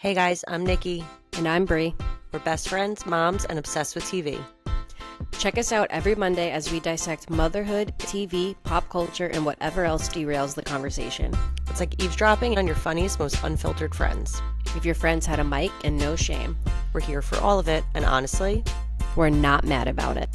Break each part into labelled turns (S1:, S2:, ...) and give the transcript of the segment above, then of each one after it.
S1: Hey guys, I'm Nikki.
S2: And I'm Brie.
S1: We're best friends, moms, and obsessed with TV.
S2: Check us out every Monday as we dissect motherhood, TV, pop culture, and whatever else derails the conversation.
S1: It's like eavesdropping on your funniest, most unfiltered friends.
S2: If your friends had a mic and no shame,
S1: We're here for all of it, and honestly,
S2: we're not mad about it.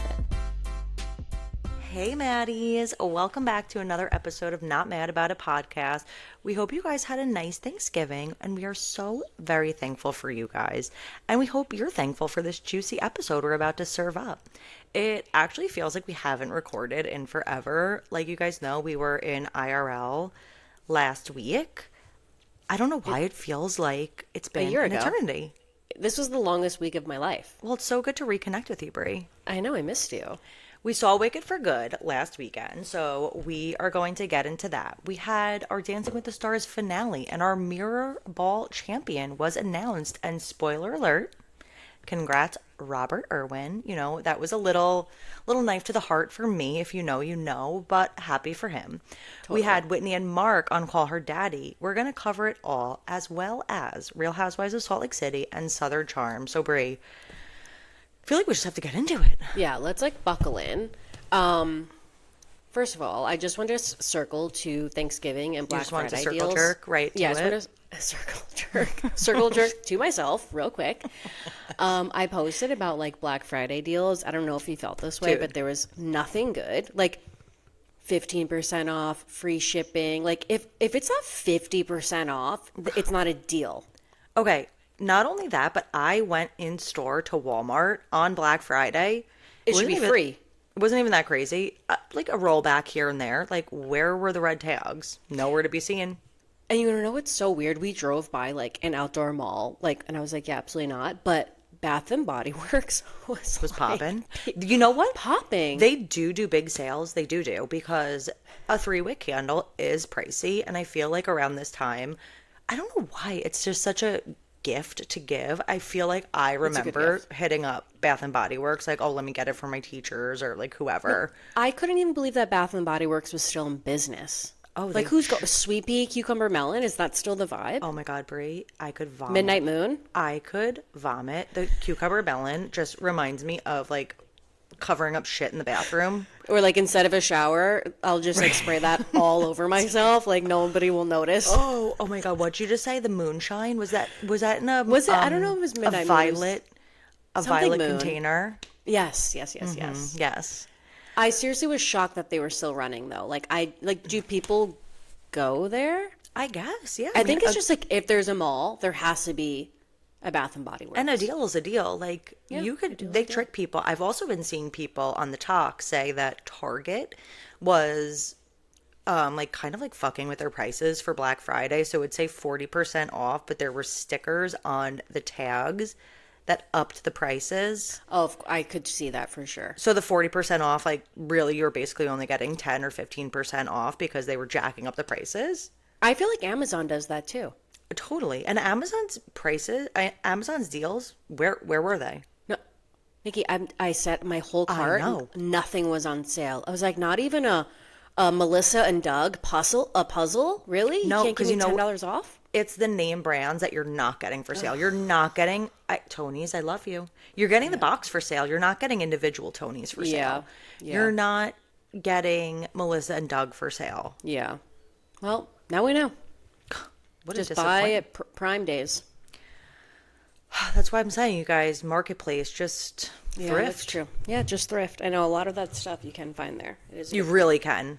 S1: hey Maddies, welcome back to another episode of Not Mad About It podcast. We hope you guys had a nice Thanksgiving, and we are so very thankful for you guys. And we hope you're thankful for this juicy episode we're about to serve up. It actually feels like we haven't recorded in forever. Like you guys know, we were in IRL last week. I don't know why it feels like it's been
S2: year
S1: an
S2: ago.
S1: eternity.
S2: This was the longest week of my life.
S1: Well, it's so good to reconnect with you, Brie.
S2: I know, I missed you.
S1: We saw Wicked for Good last weekend, so we are going to get into that. We had our Dancing with the Stars finale, and our Mirror Ball champion was announced. And spoiler alert, congrats, Robert Irwin. You know, that was a little knife to the heart for me. If you know, you know, but happy for him.
S2: Totally.
S1: We had Whitney and Mark on Call Her Daddy. We're going to cover it all, as well as Real Housewives of Salt Lake City and Southern Charm. So, Brie, I feel like we just have to get into it.
S2: Yeah, let's buckle in. First of all, I just want to circle to Thanksgiving and Black Friday deals.
S1: You just want to circle jerk right to
S2: I
S1: it?
S2: just want to circle jerk to myself real quick. I posted about Black Friday deals. I don't know if you felt this way,
S1: Dude.
S2: but there was nothing good. 15% off, free shipping. If it's not 50% off, it's not a deal.
S1: Okay, not only that, but I went in store to Walmart on Black Friday.
S2: It should be free.
S1: It wasn't even that crazy. Like a rollback here and there. Like, where were the red tags? Nowhere to be seen.
S2: And you know what's so weird? We drove by an outdoor mall, and I was like, yeah, absolutely not. But Bath and Body Works was
S1: Popping. You know what?
S2: Popping.
S1: They do big sales. They do because a 3-wick candle is pricey. And I feel like around this time, I don't know why, it's just such a gift to give. I feel like I remember hitting up Bath and Body Works, oh, let me get it for my teachers or whoever.
S2: I couldn't even believe that Bath and Body Works was still in business.
S1: Oh,
S2: who's got Sweet Pea, Cucumber Melon? Is that still the vibe?
S1: Oh my God, Brie, I could vomit.
S2: Midnight Moon?
S1: I could vomit. The cucumber melon just reminds me of covering up shit in the bathroom.
S2: Or instead of a shower, I'll just spray that all over myself. Nobody will notice.
S1: Oh my God, what'd you just say? The moonshine? Was that in a
S2: Was it? I don't know if it was Midnight Moon.
S1: A violet container?
S2: Yes.
S1: Yes.
S2: I seriously was shocked that they were still running though. Do people go there?
S1: I guess, yeah.
S2: I think it's just if there's a mall, there has to be a Bath and Body Works.
S1: And a deal is a deal. They trick people. I've also been seeing people on the talk say that Target was fucking with their prices for Black Friday. So it would say 40% off, but there were stickers on the tags that upped the prices.
S2: Oh, I could see that for sure.
S1: So the 40% off, really you're basically only getting 10 or 15% off because they were jacking up the prices.
S2: I feel like Amazon does that too.
S1: Totally. And Amazon's prices, Amazon's deals, where were they?
S2: No, Nikki, I set my whole cart.
S1: I know.
S2: Nothing was on sale. I was not even a Melissa and Doug puzzle? Really?
S1: No,
S2: you can't give me $10
S1: know,
S2: off?
S1: It's the name brands that you're not getting for sale. You're not getting Tony's. I love you. You're getting the box for sale. You're not getting individual Tony's for sale.
S2: Yeah.
S1: You're not getting Melissa and Doug for sale.
S2: Yeah. Well, now we know.
S1: What
S2: just
S1: a
S2: buy at Prime Days.
S1: That's why I'm saying, you guys, Marketplace, just thrift.
S2: Yeah, that's true. Yeah, just thrift. I know a lot of that stuff you can find there. It is
S1: You really can.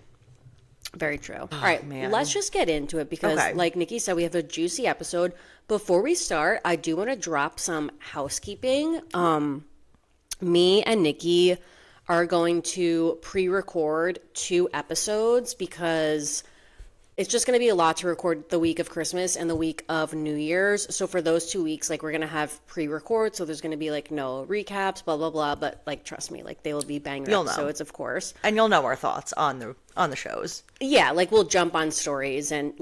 S2: Very true. All right,
S1: man.
S2: Let's just get into it because, like Nikki said, we have a juicy episode. Before we start, I do want to drop some housekeeping. Me and Nikki are going to pre-record 2 episodes because it's just going to be a lot to record the week of Christmas and the week of New Year's. So for those 2 weeks, we're going to have pre-record. So there's going to be no recaps, blah, blah, blah. But trust me, they will be banged
S1: You'll
S2: up.
S1: know.
S2: So it's of course.
S1: And you'll know our thoughts on the shows.
S2: Yeah, we'll jump on stories and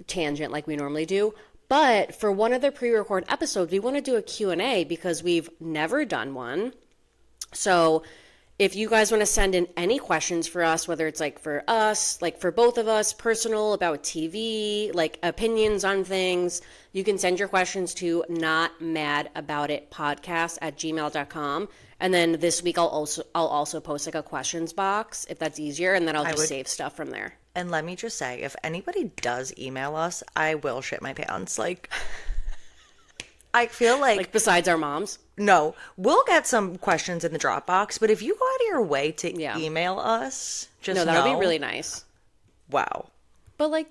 S2: tangent like we normally do. But for one of the pre-record episodes, we want to do a Q&A because we've never done one. So if you guys want to send in any questions for us, whether it's like for us, like for both of us, personal, about TV, like opinions on things, you can send your questions to notmadaboutitpodcast@gmail.com. And then this week I'll also post like a questions box if that's easier, and then I'll just save stuff from there.
S1: And let me just say, if anybody does email us, I will shit my pants. Like, I feel like
S2: besides our moms.
S1: No, we'll get some questions in the Dropbox, but if you go out of your way to email us, just
S2: that would be really nice.
S1: Wow.
S2: But like,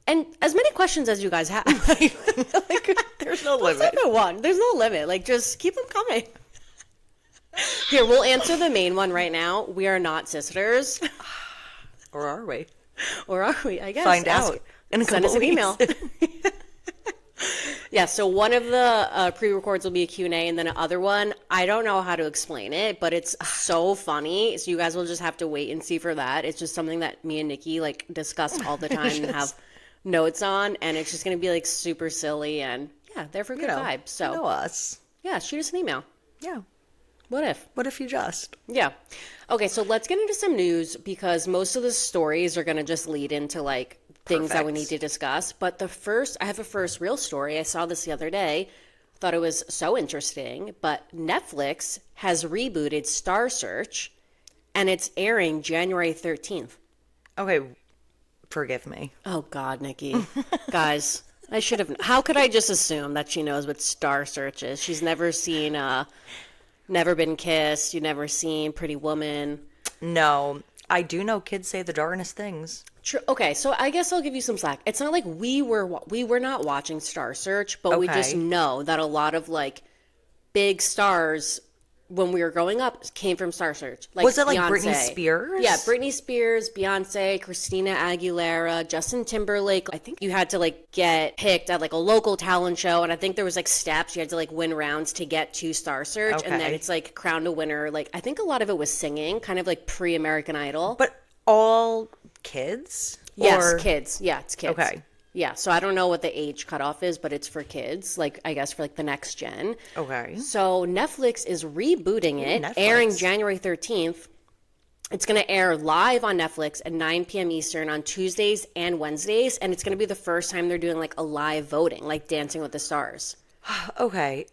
S2: and as many questions as you guys have.
S1: Like, there's no limit.
S2: There's no limit. Like, just keep them coming. Here, we'll answer the main one right now. We are not sisters.
S1: Or are we?
S2: Or are we? I guess.
S1: Find out.
S2: Send us an email. Yeah, so one of the pre-records will be a Q&A, and then another one, I don't know how to explain it, but it's so funny. So you guys will just have to wait and see for that. It's just something that me and Nikki like discuss all the time and have notes on, and it's just going to be like super silly and they're for good vibes. So
S1: you know us.
S2: Yeah, shoot us an email.
S1: Yeah.
S2: What if?
S1: What if you just?
S2: Yeah. Okay, so let's get into some news because most of the stories are going to just lead into like things that we need to discuss. But I have a first real story. I saw this the other day. Thought it was so interesting. But Netflix has rebooted Star Search, and it's airing January 13th.
S1: Okay, forgive me.
S2: Oh, God, Nikki. Guys, I should have... How could I just assume that she knows what Star Search is? She's never seen Never Been Kissed. You've never seen Pretty Woman.
S1: No, I do know kids say the darnest things.
S2: True. Okay, so I guess I'll give you some slack. It's not like we were not watching Star Search, but we just know that a lot of like big stars when we were growing up came from Star Search. Like
S1: was it like
S2: Beyonce.
S1: Britney Spears?
S2: Yeah, Britney Spears, Beyonce, Christina Aguilera, Justin Timberlake. I think you had to like get picked at like a local talent show, and I think there was like steps. You had to like win rounds to get to Star Search, and then it's like crowned a winner. Like I think a lot of it was singing, kind of like pre-American Idol.
S1: But all kids?
S2: Yes, kids. Yeah, it's kids.
S1: Okay.
S2: Yeah, so I don't know what the age cutoff is, but it's for kids, like I guess for like the next gen.
S1: Okay.
S2: So Netflix is rebooting it, airing January 13th. It's going to air live on Netflix at 9 p.m. Eastern on Tuesdays and Wednesdays, and it's going to be the first time they're doing like a live voting, like Dancing with the Stars.
S1: Okay.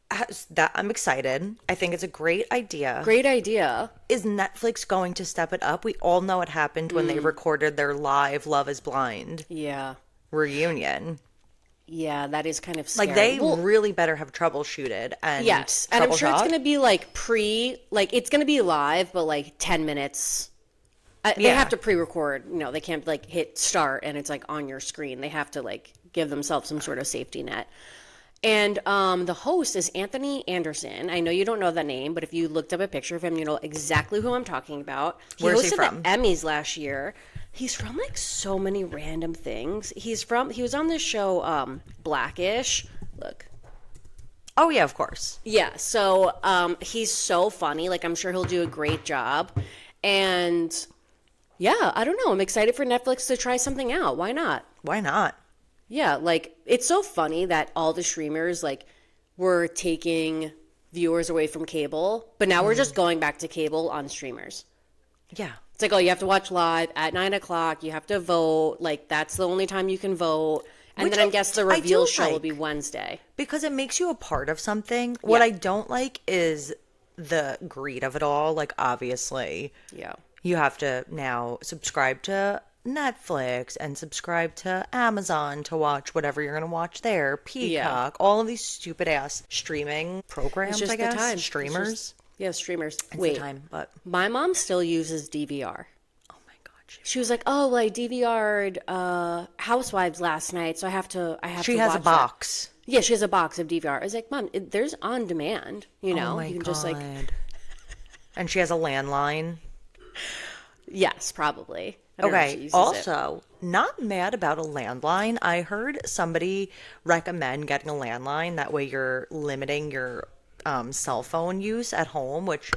S1: I'm excited. I think it's a great idea.
S2: Great idea.
S1: Is Netflix going to step it up? We all know what happened when they recorded their live Love is Blind reunion.
S2: Yeah, that is kind of scary.
S1: Like, they really better have troubleshooted and
S2: yes, and I'm sure it's going to be like it's going to be live, but like 10 minutes. They have to pre-record. You know, they can't like hit start and it's like on your screen. They have to like give themselves some sort of safety net. And the host is Anthony Anderson. I know you don't know that name, but if you looked up a picture of him, you know exactly who I'm talking about.
S1: Where's he from?
S2: The Emmys last year. He's from like so many random things. He was on the show Blackish. Look.
S1: Oh yeah, of course.
S2: Yeah, so he's so funny. Like I'm sure he'll do a great job. And yeah, I don't know. I'm excited for Netflix to try something out. Why not?
S1: Why not?
S2: Yeah, like it's so funny that all the streamers like were taking viewers away from cable, but now we're just going back to cable on streamers.
S1: Yeah.
S2: It's like, oh, you have to watch live at 9:00. You have to vote. Like that's the only time you can vote. And then I guess the reveal show will be Wednesday.
S1: Because it makes you a part of something. Yeah. What I don't like is the greed of it all. Like obviously, you have to now subscribe to Netflix and subscribe to Amazon to watch whatever you're going to watch there. Peacock, all of these stupid ass streaming programs, I guess.
S2: Time.
S1: Streamers.
S2: Streamers.
S1: It's the time, but
S2: my mom still uses DVR.
S1: Oh my God.
S2: She was like, oh, well, I DVR'd Housewives last night, so I have to
S1: She has a box.
S2: That. Yeah, she has a box of DVR. I was like, Mom, there's on demand, you know?
S1: Oh my
S2: you can
S1: God.
S2: just like
S1: And she has a landline.
S2: Yes, probably.
S1: Okay, also, not mad about a landline. I heard somebody recommend getting a landline. That way you're limiting your cell phone use at home, which,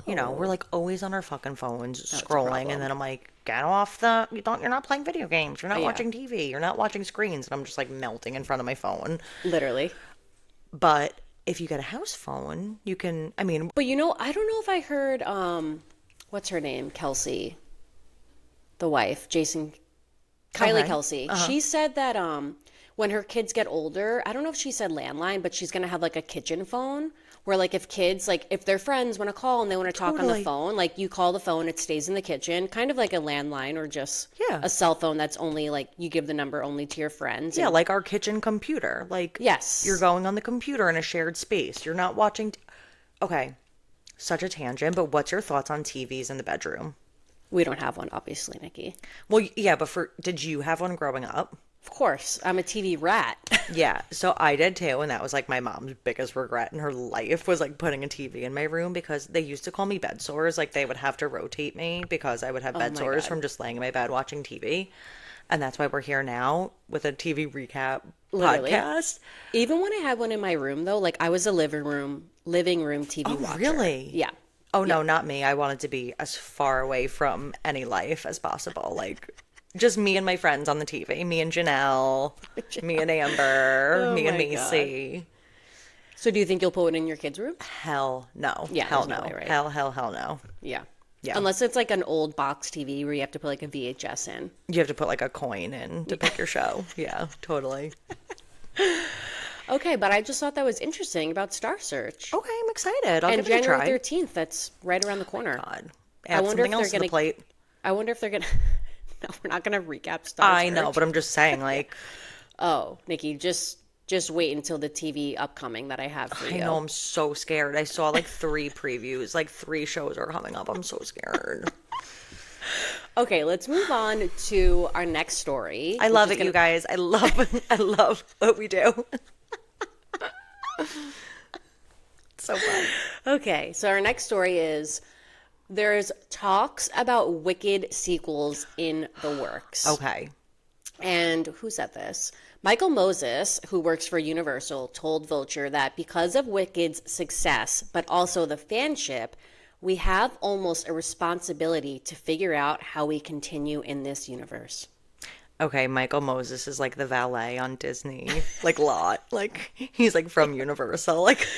S1: you know, we're like always on our fucking phones scrolling. And then I'm like, get off you're not playing video games. You're not watching TV. You're not watching screens. And I'm just like melting in front of my phone.
S2: Literally.
S1: But if you get a house phone, you can, I mean.
S2: But you know, I don't know if I heard, what's her name? Kelsey, the wife, Kylie Kelsey. She said that when her kids get older, I don't know if she said landline, but she's going to have like a kitchen phone where like if kids, like if their friends want to call and they want to talk on the phone, like you call the phone, it stays in the kitchen, kind of like a landline or just a cell phone that's only like you give the number only to your friends.
S1: Yeah, like our kitchen computer. Like,
S2: yes,
S1: you're going on the computer in a shared space. You're not watching. Okay, such a tangent, but what's your thoughts on TVs in the bedroom?
S2: We don't have one, obviously, Nikki.
S1: Well, yeah, but did you have one growing up?
S2: Of course. I'm a TV rat.
S1: Yeah, so I did too, and that was like my mom's biggest regret in her life was like putting a TV in my room because they used to call me bed sores. Like they would have to rotate me because I would have bed sores from just laying in my bed watching TV. And that's why we're here now with a TV recap podcast.
S2: Even when I had one in my room though, like I was a living room TV watcher.
S1: Really?
S2: Yeah.
S1: Oh, no, not me. I wanted to be as far away from any life as possible. Like, just me and my friends on the TV. Me and Janelle, me and Amber, me and Macy.
S2: God. So do you think you'll put it in your kids' room?
S1: Hell no.
S2: Yeah,
S1: hell no.
S2: Way, right?
S1: Hell no.
S2: Yeah.
S1: Yeah.
S2: Unless it's like an old box TV where you have to put like a VHS in.
S1: You have to put like a coin in to pick your show. Yeah, totally.
S2: Okay, but I just thought that was interesting about Star Search.
S1: Okay, I'm excited. I'll
S2: and
S1: give it a try.
S2: January 13th, that's right around the corner.
S1: Oh God. Add something else to the plate.
S2: I wonder if they're going to... No, we're not going to recap Star Search.
S1: I know, but I'm just saying, like...
S2: Oh, Nikki, just wait until the TV upcoming that I have for you.
S1: I know, I'm so scared. I saw like 3 previews. Like 3 shows are coming up. I'm so scared.
S2: Okay, let's move on to our next story.
S1: I love it, you guys. I love what we do. So fun.
S2: Okay, so our next story is there's talks about Wicked sequels in the works.
S1: Okay.
S2: And who said this? Michael Moses, who works for Universal, told Vulture that because of Wicked's success, but also the fanship, we have almost a responsibility to figure out how we continue in this universe.
S1: Okay, Michael Moses is like the valet on Disney, like lot. Like he's like from Universal, like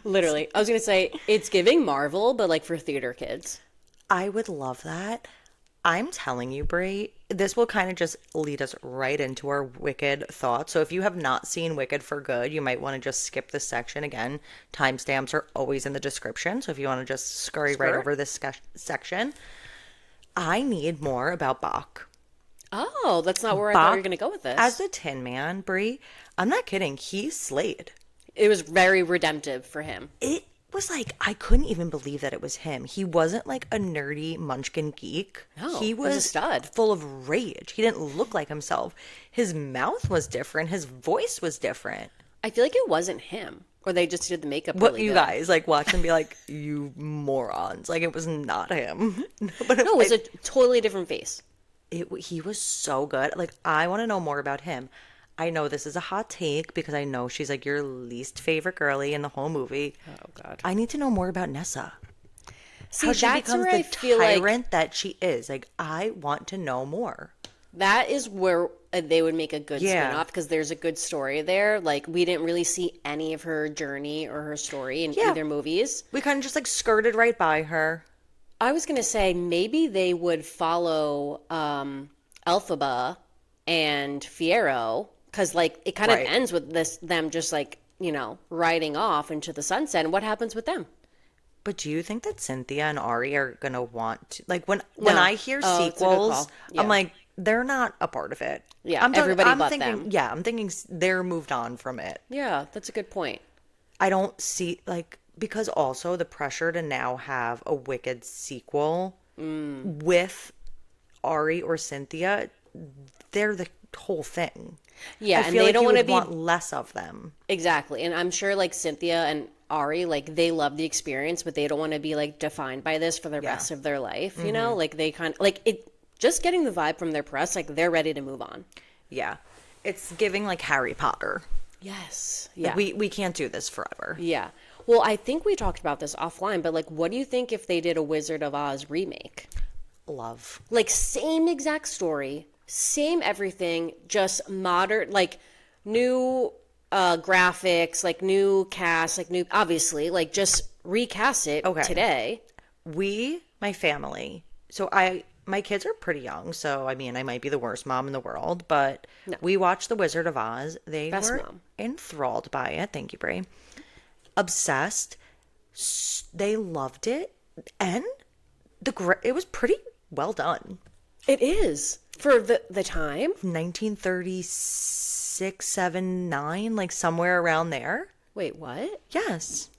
S2: literally. I was gonna say it's giving Marvel, but like for theater kids.
S1: I would love that. I'm telling you, Brie, this will kind of just lead us right into our Wicked thoughts. So if you have not seen Wicked for Good, you might want to just skip this section. Again, timestamps are always in the description. So if you want to just scurry right over this section, I need more about Bach.
S2: Oh, that's not where I thought you were going to go with this.
S1: As the Tin Man, Brie, I'm not kidding. He slayed.
S2: It was very redemptive for him.
S1: It was like, I couldn't even believe that it was him. He wasn't like a nerdy munchkin geek.
S2: No,
S1: he was
S2: a stud.
S1: Full of rage. He didn't look like himself. His mouth was different. His voice was different.
S2: I feel like it wasn't him. Or they just did the makeup
S1: What
S2: really
S1: you
S2: good.
S1: guys like watch and be like, you morons. Like it was not him.
S2: But no, it was a totally different face.
S1: He was so good. Like, I want to know more about him. I know this is a hot take because I know she's like your least favorite girly in the whole movie.
S2: Oh, God.
S1: I need to know more about Nessa.
S2: See,
S1: how she
S2: that's
S1: becomes
S2: where
S1: the
S2: I feel
S1: tyrant that she is. Like, I want to know more.
S2: That is where they would make a good spin-off because there's a good story there. Like, we didn't really see any of her journey or her story in either movies.
S1: We kind of just like skirted right by her.
S2: I was going to say maybe they would follow Elphaba and Fiyero because like it kind of ends with them just like, you know, riding off into the sunset. And what happens with them?
S1: But do you think that Cynthia and Ari are going to want to, like when I hear sequels, I'm like, they're not a part of it.
S2: Yeah, everybody but them.
S1: Yeah, I'm thinking they're moved on from it.
S2: Yeah, that's a good point.
S1: I don't see, like, because also the pressure to now have a Wicked sequel with Ari or Cynthia, they're the whole thing.
S2: Yeah,
S1: I feel
S2: and they
S1: like
S2: don't
S1: you
S2: want to
S1: would want less of them.
S2: Exactly, and I'm sure like Cynthia and Ari, like they love the experience, but they don't want to be like defined by this for the rest of their life. You know, like they kind of like it. Just getting the vibe from their press, like they're ready to move on.
S1: Yeah, it's giving like Harry Potter.
S2: Yes.
S1: Yeah. Like, we can't do this forever.
S2: Yeah. Well, I think we talked about this offline, but like, what do you think if they did a Wizard of Oz remake?
S1: Love.
S2: Like same exact story, same everything, just modern, like new graphics, like new cast, like new, obviously, like just recast it today.
S1: My family, my kids are pretty young, so I mean, I might be the worst mom in the world, but we watched The Wizard of Oz. They were enthralled by it. Thank you, Brie. Obsessed. They loved it, and it was pretty well done.
S2: It is for the time.
S1: 1936, 7, 9, like somewhere around there.
S2: Wait, what?
S1: Yes.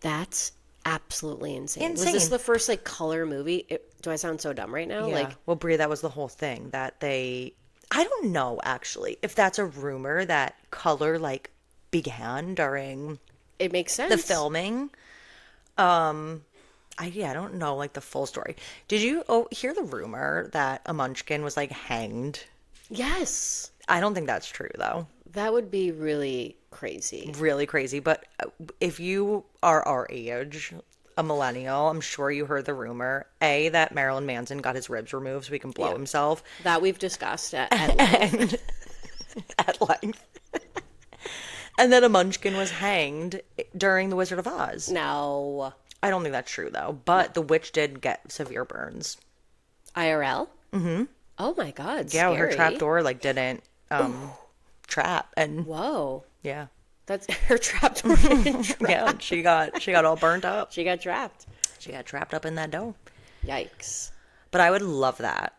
S2: That's absolutely insane. Was this the first like color movie? Do I sound so dumb right now?
S1: Yeah.
S2: Like,
S1: well, Brie, that was the whole thing I don't know actually if that's a rumor that color like began during
S2: it makes sense.
S1: the filming. I don't know like the full story. Did you hear the rumor that a munchkin was like hanged?
S2: Yes.
S1: I don't think that's true though.
S2: That would be really crazy.
S1: Really crazy. But if you are our age, a millennial, I'm sure you heard the rumor, that Marilyn Manson got his ribs removed so he can blow himself.
S2: That we've discussed at length.
S1: At length. And then a munchkin was hanged during The Wizard of Oz.
S2: No.
S1: I don't think that's true, though. But the witch did get severe burns.
S2: IRL? Mm-hmm. Oh, my God.
S1: Yeah,
S2: scary.
S1: Her trap door, like, didn't trap. And
S2: whoa.
S1: Yeah.
S2: That's her trap door didn't trap.
S1: Yeah, she got all burnt up.
S2: She got trapped.
S1: She got trapped up in that door.
S2: Yikes.
S1: But I would love that.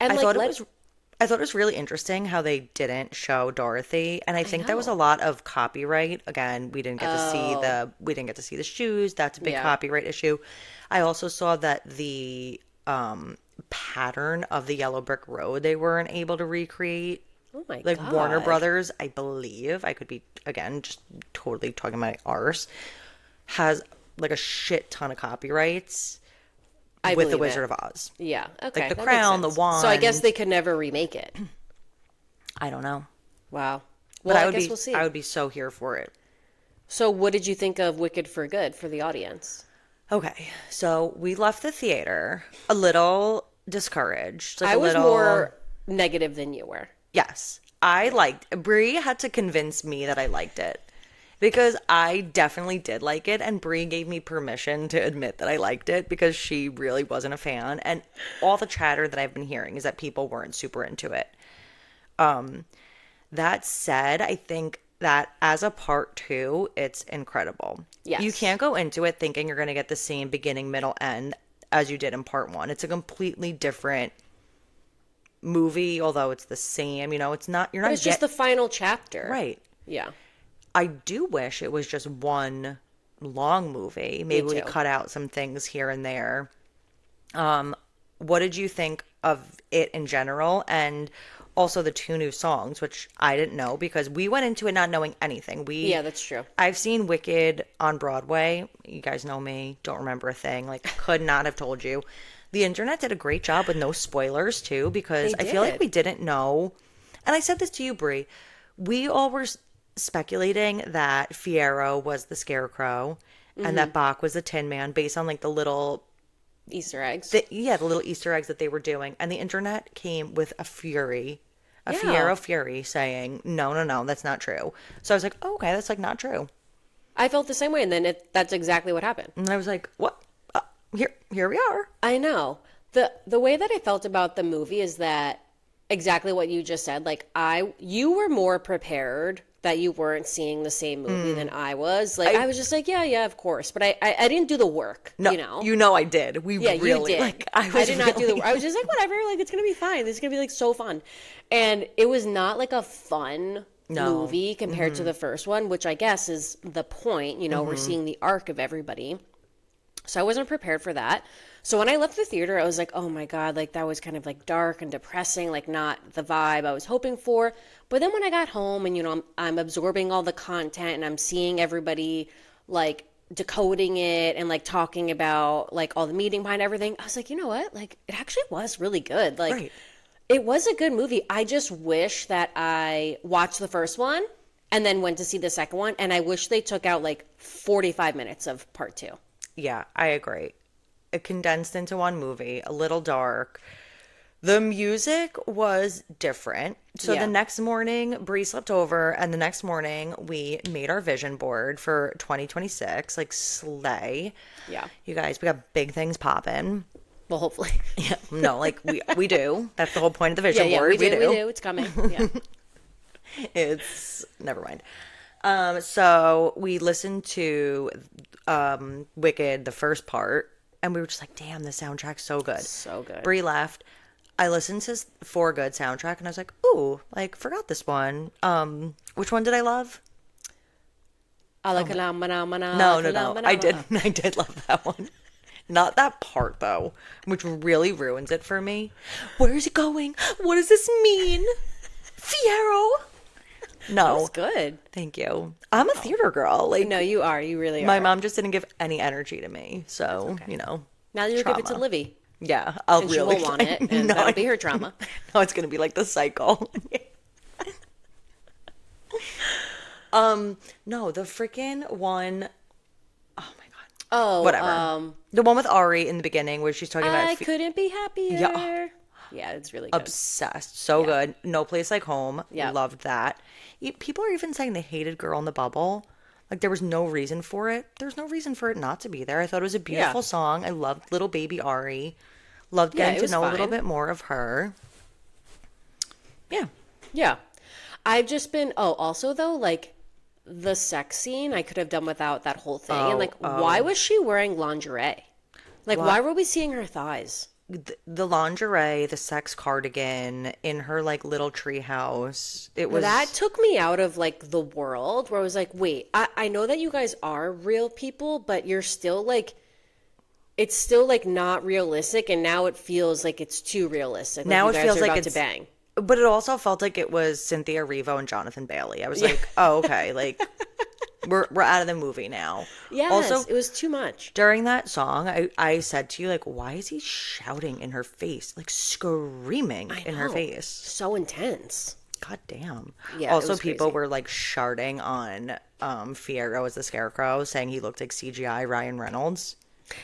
S2: And
S1: I thought it was really interesting how they didn't show Dorothy, and I think there was a lot of copyright. Again, we didn't get to see the shoes. That's a big copyright issue. I also saw that the pattern of the yellow brick road they weren't able to recreate.
S2: Oh my
S1: God.
S2: God.
S1: Warner Brothers, I believe, I could be again just totally talking my arse, has like a shit ton of copyrights. With The Wizard of Oz.
S2: Yeah, okay.
S1: Like the crown, the wand.
S2: So I guess they could never remake it.
S1: I don't know.
S2: Wow. Well, I guess we'll see.
S1: I would be so here for it.
S2: So what did you think of Wicked for Good for the audience?
S1: Okay, so we left the theater a little discouraged.
S2: I was more negative than you were.
S1: Yes. Brie had to convince me that I liked it. Because I definitely did like it, and Brie gave me permission to admit that I liked it because she really wasn't a fan. And all the chatter that I've been hearing is that people weren't super into it. That said, I think that as a part 2, it's incredible.
S2: Yes.
S1: You can't go into it thinking you're going to get the same beginning, middle, end as you did in part 1. It's a completely different movie, although it's the same. You know, it's not. You're not.
S2: It's just the final chapter,
S1: right?
S2: Yeah.
S1: I do wish it was just one long movie. Maybe we cut out some things here and there. What did you think of it in general? And also the 2 new songs, which I didn't know because we went into it not knowing anything.
S2: Yeah, that's true.
S1: I've seen Wicked on Broadway. You guys know me. Don't remember a thing. Like, could not have told you. The internet did a great job with no spoilers, too, because I feel like we didn't know. And I said this to you, Brie. We all were speculating that Fiyero was the Scarecrow and that Bach was the Tin Man based on like the little
S2: Easter eggs.
S1: The little Easter eggs that they were doing. And the internet came with a Fiyero fury saying, no, that's not true. So I was like, oh, okay, that's like not true.
S2: I felt the same way. And then that's exactly what happened.
S1: And I was like, what? Here we are.
S2: I know. The way that I felt about the movie is that exactly what you just said. Like you were more prepared that you weren't seeing the same movie than I was. Like I was just like, yeah, of course. But I didn't do the work.
S1: No,
S2: you know
S1: I did. You did. Like, I
S2: did not do the work. I was just like, whatever. Like it's gonna be fine. This is gonna be like so fun. And it was not like a fun movie compared to the first one, which I guess is the point. You know, we're seeing the arc of everybody. So I wasn't prepared for that. So when I left the theater, I was like, oh my God, like that was kind of like dark and depressing, like not the vibe I was hoping for. But then when I got home and, you know, I'm absorbing all the content and I'm seeing everybody like decoding it and like talking about like all the meaning behind everything, I was like, you know what? Like it actually was really good. Like it was a good movie. I just wish that I watched the first one and then went to see the second one. And I wish they took out like 45 minutes of part 2.
S1: Yeah, I agree. It condensed into one movie, a little dark. The music was different. So
S2: Yeah.
S1: the next morning, Bree slept over, and the next morning we made our vision board for 2026, like slay.
S2: Yeah.
S1: You guys, we got big things popping.
S2: Well, hopefully.
S1: Yeah, no, like we do. That's the whole point of the
S2: Yeah,
S1: vision
S2: yeah,
S1: board.
S2: we do. It's coming. Yeah.
S1: It's never mind. So we listened to Wicked, the first part, and we were just like, damn, the soundtrack's so good.
S2: So good.
S1: Brie left. I listened to For Good soundtrack, and I was like, ooh, like, forgot this one. Which one did I love? No. I did love that one. Not that part, though, which really ruins it for me. Where is it going? What does this mean? Fiero! No.
S2: That was good.
S1: Thank you. I'm a theater girl. Like,
S2: No, you are. You really are.
S1: my mom just didn't give any energy to me. So,
S2: okay.
S1: you know.
S2: Now you'll give it to
S1: trauma.
S2: Livy.
S1: Yeah, I'll
S2: And
S1: really
S2: she won't want it, and that'll be her trauma.
S1: No, it's gonna be like the cycle. No, the freaking one. Oh my god.
S2: Oh,
S1: Whatever. The one with Ari in the beginning where she's talking
S2: I
S1: about
S2: couldn't be happier.
S1: Yeah.
S2: Yeah, it's really good.
S1: obsessed. So good. No Place Like Home.
S2: Yeah.
S1: Loved that. People are even saying they hated Girl in the Bubble. Like there was no reason for it. There's no reason for it not to be there. I thought it was a beautiful song. I loved little baby Ari. Loved
S2: Yeah,
S1: getting
S2: it
S1: to
S2: was
S1: know a little
S2: fine.
S1: bit more of her. Yeah.
S2: Yeah. I've just been, also though, like the sex scene, I could have done without that whole thing. And like, why was she wearing lingerie? Like, why were we seeing her thighs?
S1: The lingerie, the sex cardigan in her like little tree house. It was
S2: That took me out of like the world where I was like, wait, I know that you guys are real people, but you're still like, it's still like not realistic. And now it feels like it's too realistic. Like
S1: Now
S2: you
S1: it
S2: guys
S1: feels
S2: are
S1: like
S2: about
S1: it's
S2: to bang.
S1: But it also felt like it was Cynthia Erivo and Jonathan Bailey. I was like, oh, okay, like we're out of the movie now.
S2: Yes,
S1: Also,
S2: it was too much.
S1: during that song, I said to you, like, why is he shouting in her face? Like screaming in her
S2: know.
S1: face.
S2: So intense.
S1: God damn.
S2: Yeah, it
S1: Also,
S2: was
S1: people
S2: crazy.
S1: were like sharding on Fiero as the Scarecrow, saying he looked like CGI Ryan Reynolds.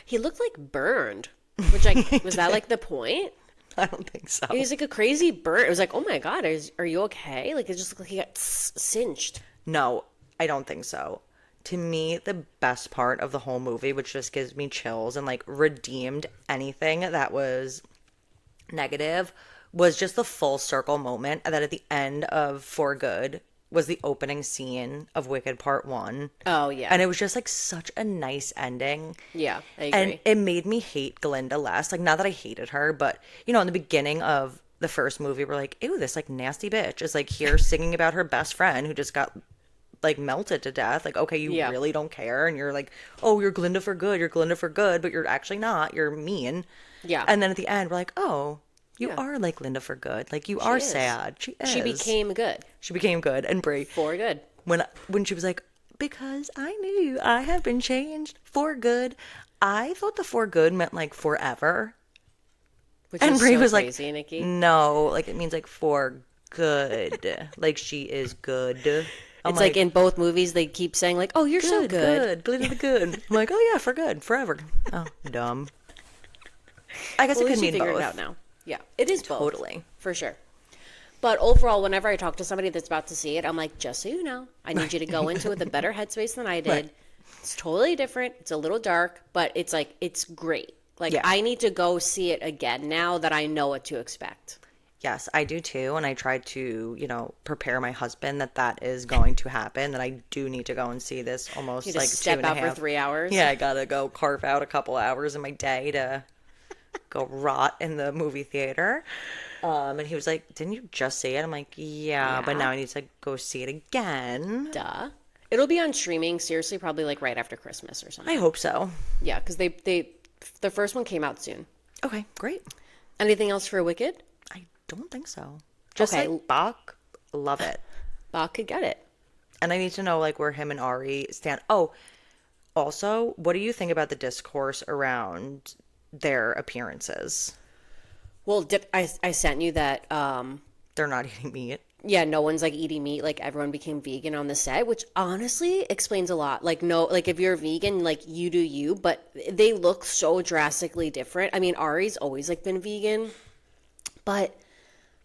S2: He looked like burned, which like, was that like the point?
S1: I don't think so.
S2: He was like a crazy burn. It was like, oh my God, are you okay? Like, it just looked like he got cinched.
S1: No, I don't think so. To me, the best part of the whole movie, which just gives me chills and like redeemed anything that was negative, was just the full circle moment that at the end of For Good was the opening scene of Wicked Part 1.
S2: Oh, yeah.
S1: And it was just like such a nice ending.
S2: Yeah, I agree.
S1: And it made me hate Glinda less. Like, not that I hated her, but, you know, in the beginning of the first movie, we're like, ew, this, like, nasty bitch is, like, here singing about her best friend who just got, like, melted to death. Like, okay, you really don't care. And you're like, oh, you're Glinda for good. You're Glinda for good. But you're actually not. You're mean.
S2: Yeah.
S1: And then at the end, we're like, oh, you are, like, Glinda for good. Like, you are
S2: is.
S1: sad. She is.
S2: She became good.
S1: She became good. And Brie,
S2: For good.
S1: when she was like, because I knew I have been changed for good. I thought the for good meant like forever.
S2: Which
S1: And
S2: is
S1: Brie
S2: so
S1: was
S2: crazy,
S1: like,
S2: Nikki.
S1: no, like it means like for good. Like she is good. I'm
S2: It's like in both movies, they keep saying like, oh, you're so good.
S1: Good, the good. I'm like, oh yeah, for good, forever. Oh, dumb. I guess
S2: Well,
S1: it
S2: at
S1: could
S2: least you
S1: mean
S2: figured
S1: both.
S2: it out now. Yeah, it is both.
S1: Totally.
S2: For sure. But overall, whenever I talk to somebody that's about to see it, I'm like, just so you know, I need you to go into it with a better headspace than I did.
S1: Right.
S2: It's totally different. It's a little dark, but it's like, it's great. Like,
S1: Yeah.
S2: I need to go see it again now that I know what to expect.
S1: Yes, I do too. And I try to, you know, prepare my husband that is going to happen, that I do need to go and see this almost
S2: You
S1: like
S2: just step
S1: 2.5.
S2: out for 3 hours.
S1: Yeah, I gotta go carve out a couple hours in my day to go rot in the movie theater. And he was like, didn't you just see it? I'm like, yeah, but now I need to go see it again.
S2: Duh. It'll be on streaming, seriously, probably like right after Christmas or something.
S1: I hope so.
S2: Yeah, because the first one came out soon.
S1: Okay, great.
S2: Anything else for Wicked?
S1: I don't think so. Just
S2: Okay.
S1: like Bach, love it.
S2: Bach could get it.
S1: And I need to know like where him and Ari stand. Oh, also, what do you think about the discourse around their appearances?
S2: Well, I sent you that,
S1: They're not eating meat.
S2: yeah, no one's like eating meat. Like everyone became vegan on the set, which honestly explains a lot. Like, no, like if you're vegan, like you do you, but they look so drastically different. I mean, Ari's always like been vegan, But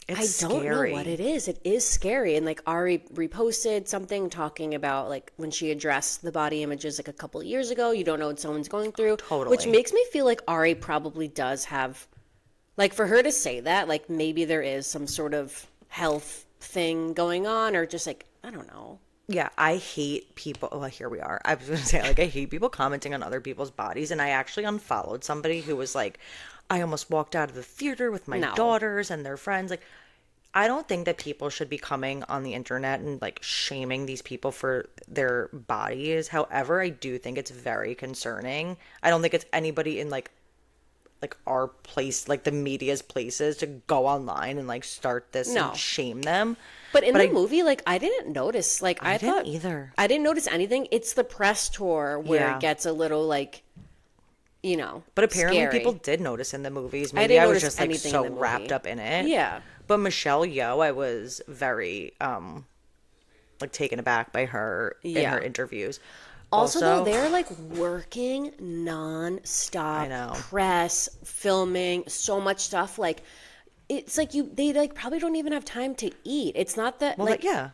S1: It's
S2: I don't
S1: scary.
S2: know what it is. It is scary. And like Ari reposted something talking about like when she addressed the body images like a couple of years ago, you don't know what someone's going through.
S1: Totally.
S2: Which makes me feel like Ari probably does have, like for her to say that, like maybe there is some sort of health thing going on or just like, I don't know.
S1: Yeah, I hate people. Well, here we are. I was going to say, like, I hate people commenting on other people's bodies. And I actually unfollowed somebody who was like, I almost walked out of the theater with my daughters and their friends. Like, I don't think that people should be coming on the internet and like shaming these people for their bodies. However, I do think it's very concerning. I don't think it's anybody in like our place, like the media's places, to go online and like start this and shame them.
S2: But in the movie, like I didn't notice. Like I thought
S1: didn't either.
S2: I didn't notice anything. It's the press tour where it gets a little like, you know.
S1: But apparently
S2: scary.
S1: people did notice in the movies. Maybe I was just like so wrapped up in it.
S2: Yeah.
S1: But Michelle Yeoh, I was very like taken aback by her in her interviews.
S2: Also, though, they're like working nonstop.
S1: I know.
S2: Press, filming, so much stuff. Like, it's like they like probably don't even have time to eat. It's not that like
S1: yeah.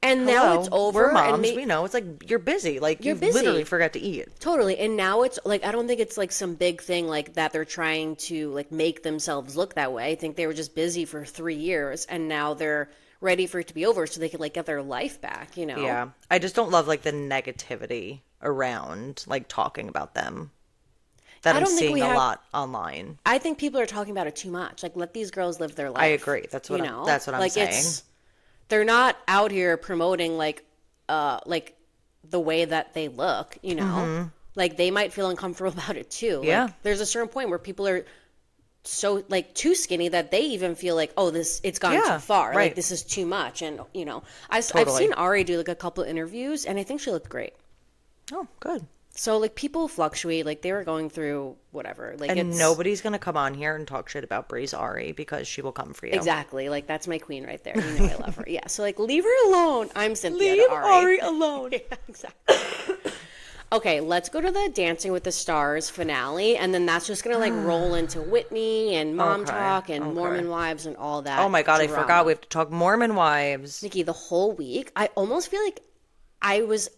S2: And now it's over.
S1: We're moms. We know it's like you're busy. Like you literally forgot to eat.
S2: Totally. And now it's like I don't think it's like some big thing like that they're trying to like make themselves look that way. I think they were just busy for 3 years and now they're ready for it to be over so they can like get their life back, you know?
S1: Yeah. I just don't love like the negativity around like talking about them that I'm seeing a lot online.
S2: I think people are talking about it too much. Like let these girls live their life.
S1: I agree. That's what I'm saying.
S2: They're not out here promoting like the way that they look, you know? Mm-hmm. Like they might feel uncomfortable about it too.
S1: Yeah.
S2: Like, there's a certain point where people are so like too skinny that they even feel like, oh, it's gone too far.
S1: Right.
S2: Like this is too much. And you know, I've seen Ari do like a couple of interviews and I think she looked great.
S1: Oh, good.
S2: So like people fluctuate, like they were going through whatever. Like
S1: and nobody's gonna come on here and talk shit about Bree's Ari because she will come for you.
S2: Exactly. Like that's my queen right there. You know I love her. Yeah. So like leave her alone. I'm Cynthia.
S1: Leave
S2: to
S1: Ari alone.
S2: Yeah, exactly. Okay, let's go to the Dancing with the Stars finale, and then that's just gonna like roll into Whitney and MomTok and Mormon Wives and all that.
S1: Oh my god,
S2: drama.
S1: I forgot we have to talk Mormon Wives.
S2: Nikki, the whole week, I almost feel like I was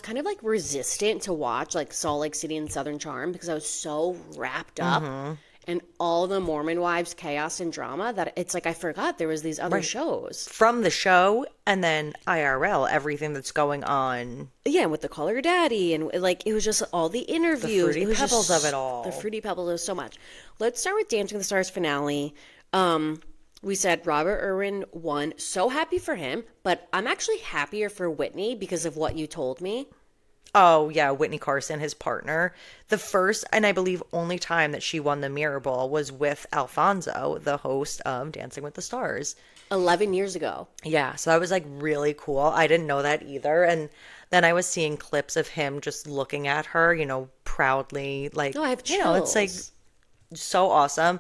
S2: kind of like resistant to watch like Salt Lake City and Southern Charm because I was so wrapped up in all the Mormon Wives chaos and drama that it's like I forgot there was these other shows.
S1: From the show and then IRL, everything that's going on.
S2: Yeah, with the Call Her Daddy and like it was just all the interviews.
S1: The Fruity Pebbles of it all.
S2: The Fruity Pebbles was so much. Let's start with Dancing with the Stars finale. We said Robert Irwin won. So happy for him, but I'm actually happier for Whitney because of what you told me.
S1: Oh, yeah, Whitney Carson, his partner. The first, and I believe only time that she won the Mirror Ball was with Alfonso, the host of Dancing with the Stars.
S2: 11 years ago.
S1: Yeah, so that was like really cool. I didn't know that either. And then I was seeing clips of him just looking at her, you know, proudly. Like,
S2: I have chills.
S1: You know, it's like so awesome.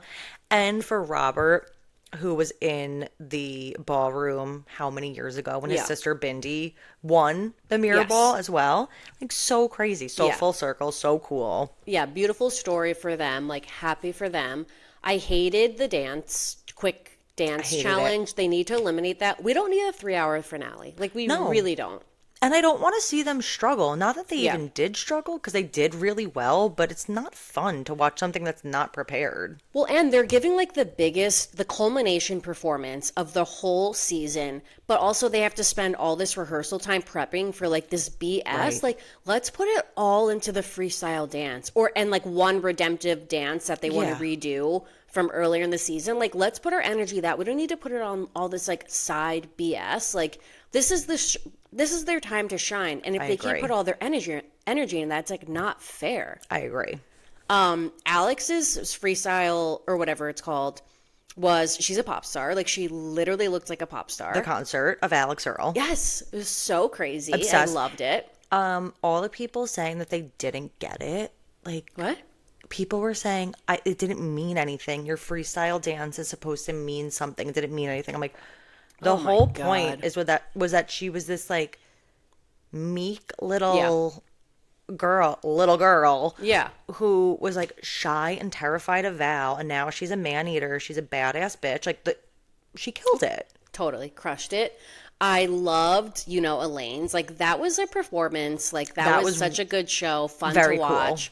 S1: And for Robert, who was in the ballroom how many years ago when his sister Bindi won the Mirror Ball as well. Like so crazy, so full circle, so cool.
S2: Yeah, beautiful story for them, like happy for them. I hated the quick dance challenge. They need to eliminate that. We don't need a 3-hour finale. Like we really don't.
S1: And I don't want to see them struggle. Not that they even did struggle, because they did really well, but it's not fun to watch something that's not prepared.
S2: Well, and they're giving like the culmination performance of the whole season, but also they have to spend all this rehearsal time prepping for like this BS. Right. Like, let's put it all into the freestyle dance and like one redemptive dance that they want to redo from earlier in the season. Like, let's put our energy that. We don't need to put it on all this like side BS. Like, this is their time to shine, and if they can't put all their energy in that, it's like not fair.
S1: I agree.
S2: Alex's freestyle or whatever it's called she's a pop star. Like she literally looked like a pop star.
S1: The concert of Alex Earl.
S2: Yes, it was so crazy.
S1: Obsessed.
S2: I loved it.
S1: All the people saying that they didn't get it. Like
S2: what?
S1: People were saying it didn't mean anything. Your freestyle dance is supposed to mean something. It didn't mean anything. I'm like. The whole point was that she was this like meek little little girl.
S2: Yeah.
S1: Who was like shy and terrified of Val, and now she's a man-eater. She's a badass bitch. Like, she killed it.
S2: Totally. Crushed it. I loved, Elaine's. Like, that was a performance. Like, that was such a good show. Fun to watch.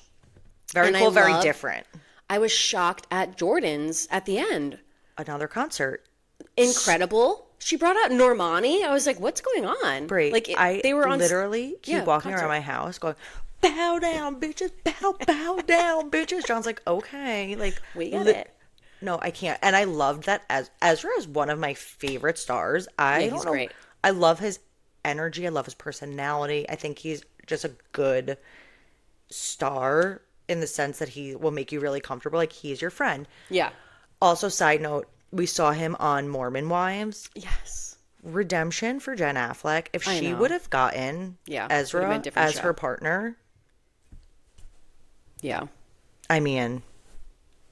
S1: Very cool, very different.
S2: I was shocked at Jordan's at the end.
S1: Another concert.
S2: Incredible. She brought out Normani. I was like, what's going on?
S1: Great.
S2: Like, they were on
S1: literally keep walking around my house going, bow down, bitches, bow down, bitches. John's like, okay. Like,
S2: we get it.
S1: No, I can't. And I loved that Ezra is one of my favorite stars. He's
S2: great.
S1: I love his energy. I love his personality. I think he's just a good star in the sense that he will make you really comfortable. Like, he's your friend.
S2: Yeah.
S1: Also, side note, we saw him on Mormon Wives.
S2: Yes.
S1: Redemption for Jen Affleck. If she would have gotten Ezra as her partner.
S2: Yeah.
S1: I mean,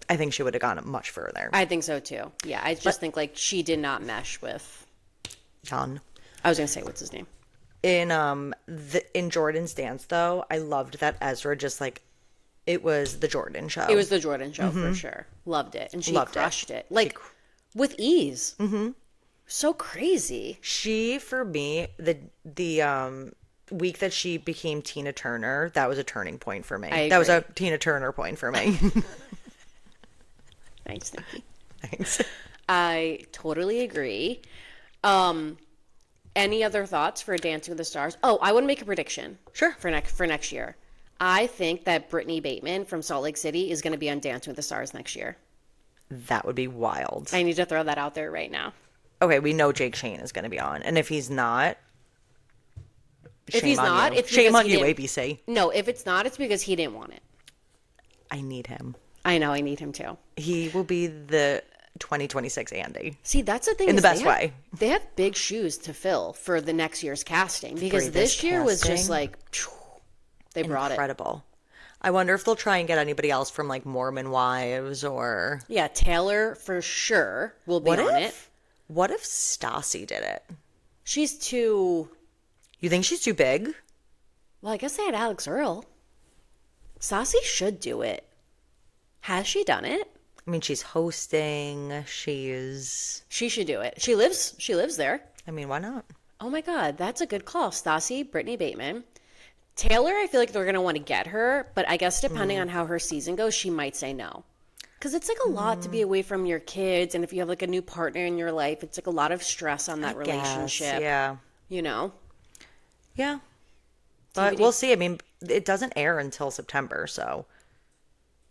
S1: I think she would have gone much further.
S2: I think so too. Yeah. I just think like she did not mesh with
S1: John.
S2: I was going to say, what's his name?
S1: In Jordan's dance, though, I loved that Ezra just like, it was the Jordan show.
S2: It was the Jordan show for sure. Loved it. And she crushed it. Like, with ease. Mm-hmm. So crazy.
S1: She, for me, the week that she became Tina Turner, that was a turning point for me. That was a Tina Turner point for me.
S2: Thanks, Nikki.
S1: Thanks.
S2: I totally agree. Any other thoughts for Dancing with the Stars? Oh, I want to make a prediction.
S1: Sure.
S2: For next year. I think that Brittany Bateman from Salt Lake City is going to be on Dancing with the Stars next year.
S1: That would be wild.
S2: I need to throw that out there right now.
S1: Okay, we know Jake Shane is going to be on. And if he's not,
S2: shame on you,
S1: ABC.
S2: No, if it's not, it's because he didn't want it.
S1: I need him.
S2: I know, I need him too.
S1: He will be the 2026 Andy.
S2: See, that's the thing.
S1: In the best way.
S2: They have big shoes to fill for the next year's casting because this year was just like, they brought it.
S1: Incredible. I wonder if they'll try and get anybody else from like Mormon Wives or...
S2: Yeah, Taylor for sure will be on it.
S1: What if Stassi did it?
S2: She's too...
S1: You think she's too big?
S2: Well, I guess they had Alex Earl. Stassi should do it. Has she done it?
S1: I mean, she's hosting. She
S2: should do it. She lives there.
S1: I mean, why not?
S2: Oh my God, that's a good call. Stassi, Brittany Bateman. Taylor, I feel like they're going to want to get her, but I guess depending on how her season goes, she might say no. Because it's like a lot to be away from your kids, and if you have like a new partner in your life, it's like a lot of stress on that relationship.
S1: Yeah.
S2: You know?
S1: Yeah. But we'll see. I mean, it doesn't air until September, so...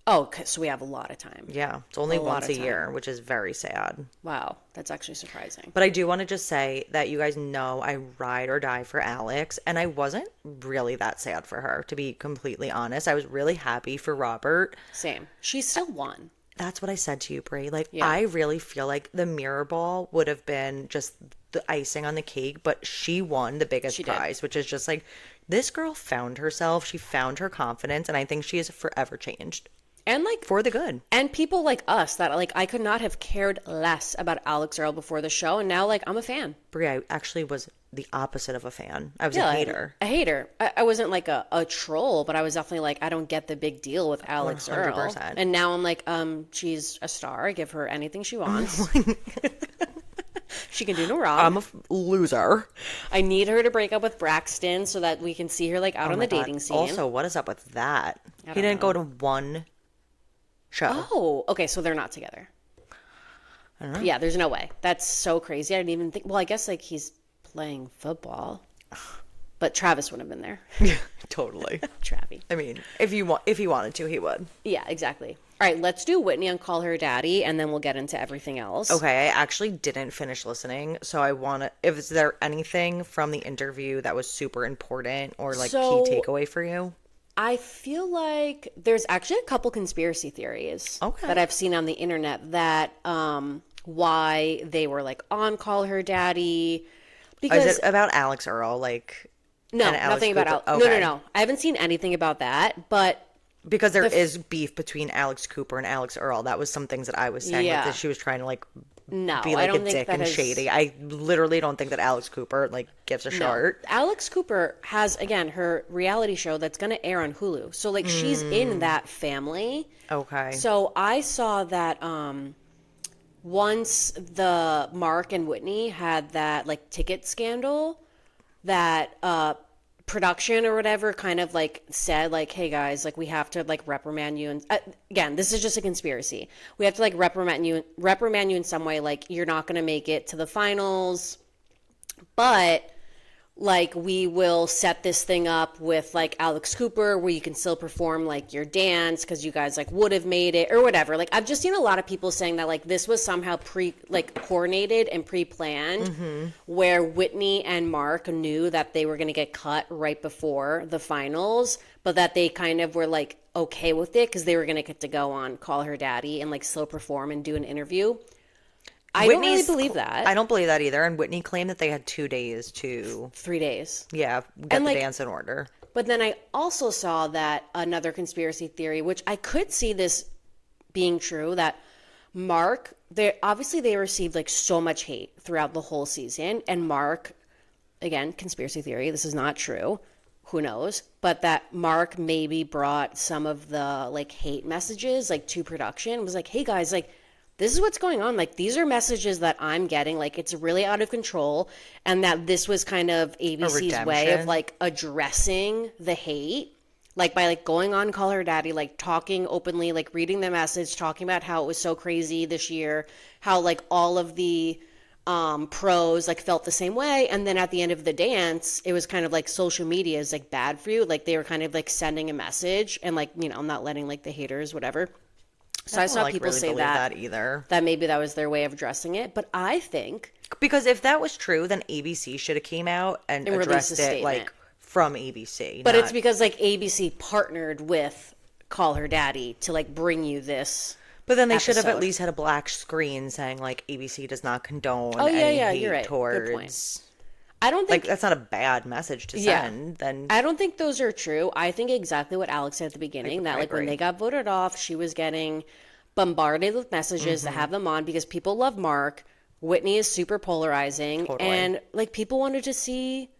S2: Oh, so we have a lot of time.
S1: Yeah, it's only once a year, which is very sad.
S2: Wow, that's actually surprising.
S1: But I do want to just say that you guys know I ride or die for Alex, and I wasn't really that sad for her, to be completely honest. I was really happy for Robert.
S2: Same. She still won.
S1: That's what I said to you, Brie. Like, I really feel like the mirror ball would have been just the icing on the cake, but she won the biggest prize, which is just like, this girl found herself. She found her confidence, and I think she is forever changed.
S2: And like
S1: for the good.
S2: And people like us that like I could not have cared less about Alex Earl before the show, and now like I'm a fan.
S1: Brie, I actually was the opposite of a fan. I was a hater.
S2: A hater. I wasn't like a troll, but I was definitely like, I don't get the big deal with Alex 100%. Earl. And now I'm like, she's a star. Give her anything she wants. She can do no wrong.
S1: I'm a loser.
S2: I need her to break up with Braxton so that we can see her like out on the dating scene.
S1: Also, what is up with that? He didn't go to one show.
S2: Oh, okay, so they're not together.
S1: I don't know.
S2: Yeah, there's no way. That's so crazy. I didn't even think. Well, I guess like he's playing football, but Travis would have been there.
S1: Totally.
S2: Travie.
S1: I mean, if he wanted to, he would.
S2: Yeah, exactly. All right, let's do Whitney on Call Her Daddy, and then we'll get into everything else.
S1: Okay, I actually didn't finish listening, so I want to. Is there anything from the interview that was super important or like key takeaway for you?
S2: I feel like there's actually a couple conspiracy theories that I've seen on the internet that why they were like on Call Her Daddy. Because
S1: is it about Alex Earl? Like
S2: no, nothing about Alex. Okay. No. I haven't seen anything about that, but
S1: because there is beef between Alex Cooper and Alex Earl. That was some things that I was saying. Yeah. Like that she was trying to like
S2: No,
S1: be
S2: I
S1: like a
S2: don't think
S1: dick
S2: that
S1: and
S2: has...
S1: shady. I literally don't think that Alex Cooper like gives a shart.
S2: Alex Cooper has, again, her reality show that's going to air on Hulu. So, like, she's in that family.
S1: Okay.
S2: So I saw that once the Mark and Whitney had that, like, ticket scandal, that production or whatever kind of, like, said, like, hey, guys, like, we have to, like, reprimand you. And again, this is just a conspiracy. We have to, like, reprimand you in some way. Like, you're not going to make it to the finals, but like we will set this thing up with like Alex Cooper where you can still perform like your dance because you guys like would have made it or whatever. Like I've just seen a lot of people saying that like this was somehow coordinated and pre-planned, where Whitney and Mark knew that they were going to get cut right before the finals, but that they kind of were like okay with it because they were going to get to go on Call Her Daddy and like still perform and do an interview. I don't really believe that.
S1: I don't believe that either. And Whitney claimed that they had 2 days to
S2: 3 days.
S1: get
S2: And,
S1: the
S2: like,
S1: dance in order.
S2: But then I also saw that another conspiracy theory, which I could see this being true, that Mark, they received like so much hate throughout the whole season. And Mark, again, conspiracy theory, this is not true. Who knows? But that Mark maybe brought some of the like hate messages like to production, was like, hey guys, like, this is what's going on. Like, these are messages that I'm getting. Like, it's really out of control. And that this was kind of ABC's way of, like, addressing the hate. Like, by, like, going on Call Her Daddy, like, talking openly, like, reading the message, talking about how it was so crazy this year. How, like, all of the pros, like, felt the same way. And then at the end of the dance, it was kind of, like, social media is, like, bad for you. Like, they were kind of, like, sending a message. And, like, you know, not letting, like, the haters, whatever. So I saw people say
S1: that either.
S2: That maybe that was their way of addressing it. But I think...
S1: Because if that was true, then ABC should have came out and addressed it, like, from ABC.
S2: But it's because, like, ABC partnered with Call Her Daddy to, like, bring you this
S1: But then they should have at least had a black screen saying, like, ABC does not condone any hate
S2: you're right.
S1: towards...
S2: Good point. I don't think...
S1: Like, that's not a bad message to send. Then
S2: I don't think those are true. I think exactly what Alex said at the beginning, that, like, when they got voted off, she was getting bombarded with messages to have them on because people love Mark. Whitney is super polarizing.
S1: Totally.
S2: And, like, people wanted to see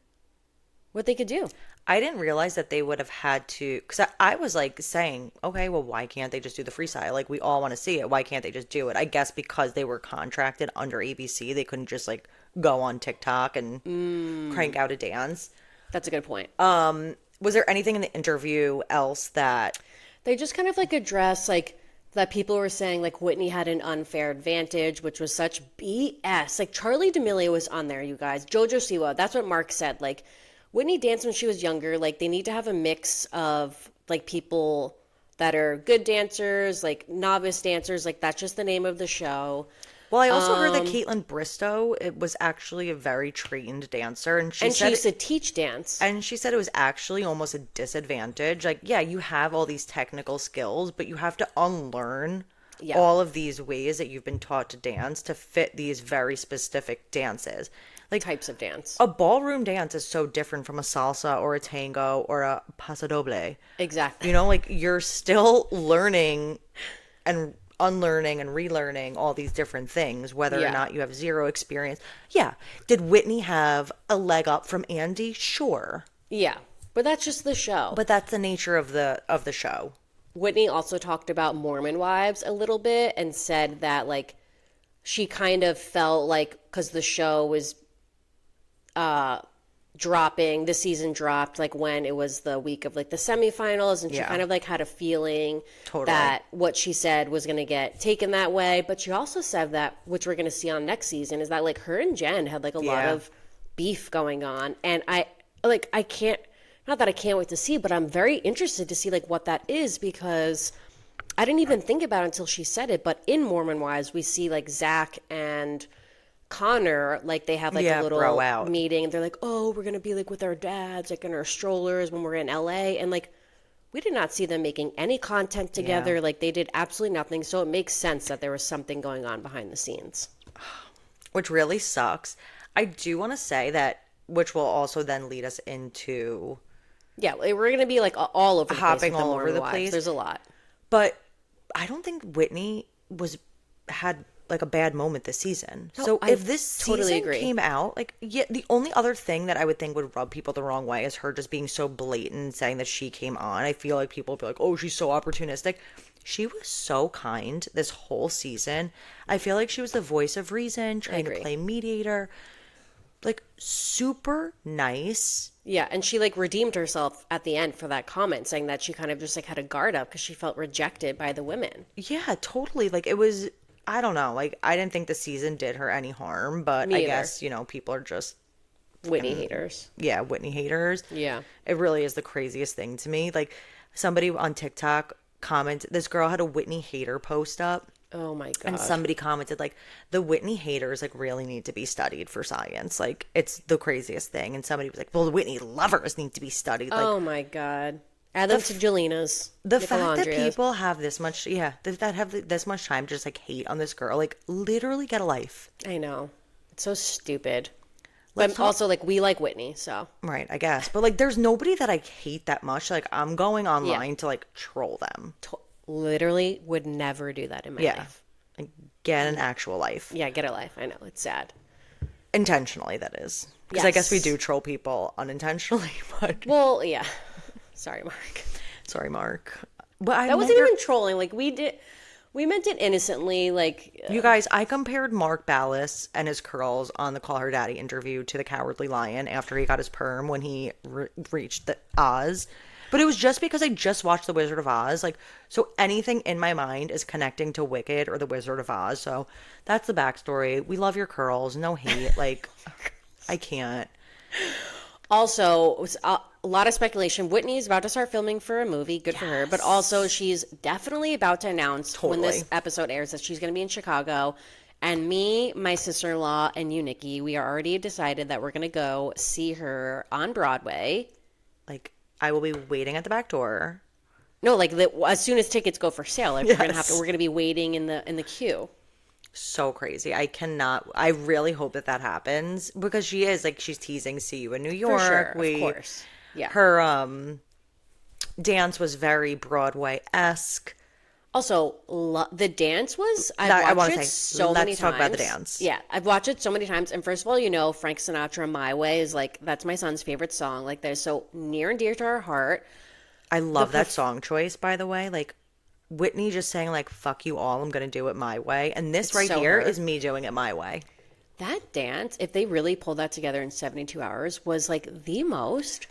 S2: what they could do.
S1: I didn't realize that they would have had to... Because I was, like, saying, okay, well, why can't they just do the freestyle? Like, we all want to see it. Why can't they just do it? I guess because they were contracted under ABC, they couldn't just, like, go on TikTok and crank out a dance.
S2: That's a good point.
S1: Was there anything in the interview else that...
S2: They just kind of, like, address, like, that people were saying, like, Whitney had an unfair advantage, which was such BS. Like, Charlie D'Amelio was on there, you guys. Jojo Siwa, that's what Mark said. Like, Whitney danced when she was younger. Like, they need to have a mix of, like, people that are good dancers, like, novice dancers. Like, that's just the name of the show.
S1: Well, I also heard that Caitlin Bristow, it was actually a very trained dancer. And she
S2: used to teach dance.
S1: And she said it was actually almost a disadvantage. Like, yeah, you have all these technical skills, but you have to unlearn all of these ways that you've been taught to dance to fit these very specific dances. Like,
S2: types of dance.
S1: A ballroom dance is so different from a salsa or a tango or a paso doble.
S2: Exactly.
S1: You know, like, you're still learning and unlearning and relearning all these different things, whether or not you have zero experience. Yeah. Did Whitney have a leg up from Andy? Sure.
S2: Yeah. But that's just the show.
S1: But that's the nature of the show.
S2: Whitney also talked about Mormon wives a little bit and said that, like, she kind of felt like, because the show was dropping, the season dropped, like, when it was the week of, like, the semifinals, and she kind of, like, had a feeling that what she said was going to get taken that way. But she also said that, which we're going to see on next season, is that, like, her and Jen had, like, a lot of beef going on. And I can't, not that I can't wait to see, but I'm very interested to see, like, what that is, because I didn't even think about it until she said it. But in Mormon Wives, we see, like, Zach and Connor, like, they have, like, a little meeting, and they're like, oh, we're gonna be, like, with our dads, like, in our strollers when we're in LA, and, like, we did not see them making any content together. Like, they did absolutely nothing. So it makes sense that there was something going on behind the scenes,
S1: which really sucks. I do want to say that, which will also then lead us into
S2: we're gonna be, like, all over the
S1: hopping
S2: place
S1: all over the
S2: wives.
S1: place.
S2: There's a lot,
S1: but I don't think Whitney had like a bad moment this season.
S2: No,
S1: So
S2: I
S1: if this
S2: totally
S1: season
S2: agree.
S1: came out, like, yeah, the only other thing that I would think would rub people the wrong way is her just being so blatant saying that she came on. I feel like people would be like, oh, she's so opportunistic. She was so kind this whole season. I feel like she was the voice of reason, trying to play mediator. Like, super nice.
S2: Yeah, and she like redeemed herself at the end for that comment, saying that she kind of just like had a guard up because she felt rejected by the women.
S1: Yeah, totally. Like, it was, I don't know. Like, I didn't think the season did her any harm, but
S2: Me
S1: I
S2: either.
S1: guess, people are just
S2: Whitney haters.
S1: yeah, Whitney haters.
S2: Yeah.
S1: It really is the craziest thing to me. Like, somebody on TikTok commented, this girl had a Whitney hater post up.
S2: Oh my God.
S1: And somebody commented, like, the Whitney haters, like, really need to be studied for science. Like, it's the craziest thing. And somebody was like, well, the Whitney lovers need to be studied. Like,
S2: oh my God. Add them to Jelena's.
S1: the fact that people have this much, that have this much time to just, like, hate on this girl, like, literally get a life.
S2: I know. It's so stupid. But also, like, we like Whitney, so.
S1: Right, I guess. But, like, there's nobody that I hate that much. Like, I'm going online to, like, troll them.
S2: Literally would never do that in my life.
S1: Like, get an actual life.
S2: Yeah, get a life. I know. It's sad.
S1: Intentionally, that is. Because I guess we do troll people unintentionally, but...
S2: Well, yeah. Sorry, Mark.
S1: Sorry, Mark. But
S2: that wasn't even trolling. Like, we meant it innocently. Like,
S1: you guys, I compared Mark Ballas and his curls on the Call Her Daddy interview to the Cowardly Lion after he got his perm when he reached the Oz. But it was just because I just watched The Wizard of Oz. Like, so anything in my mind is connecting to Wicked or The Wizard of Oz. So that's the backstory. We love your curls. No hate. Like, I can't.
S2: Also, a lot of speculation. Whitney's about to start filming for a movie. Good for her. But also, she's definitely about to announce when this episode airs that she's going to be in Chicago. And me, my sister-in-law, and you, Nikki, we are already decided that we're going to go see her on Broadway.
S1: Like, I will be waiting at the back door.
S2: No, like as soon as tickets go for sale, like we're gonna be waiting in the queue.
S1: So crazy. I really hope that happens because she is like, she's teasing see you in New York.
S2: For sure, of course. Yeah.
S1: Her dance was very Broadway-esque.
S2: Also, the dance was I watched it so many times. Let's talk about the dance. Yeah, I've watched it so many times. And first of all, Frank Sinatra, My Way is like, that's my son's favorite song. Like, that is so near and dear to our heart.
S1: I love that song choice, by the way. Like, Whitney just saying, like, fuck you all, I'm going to do it my way. And this is me doing it my way.
S2: That dance, if they really pulled that together in 72 hours, was like the most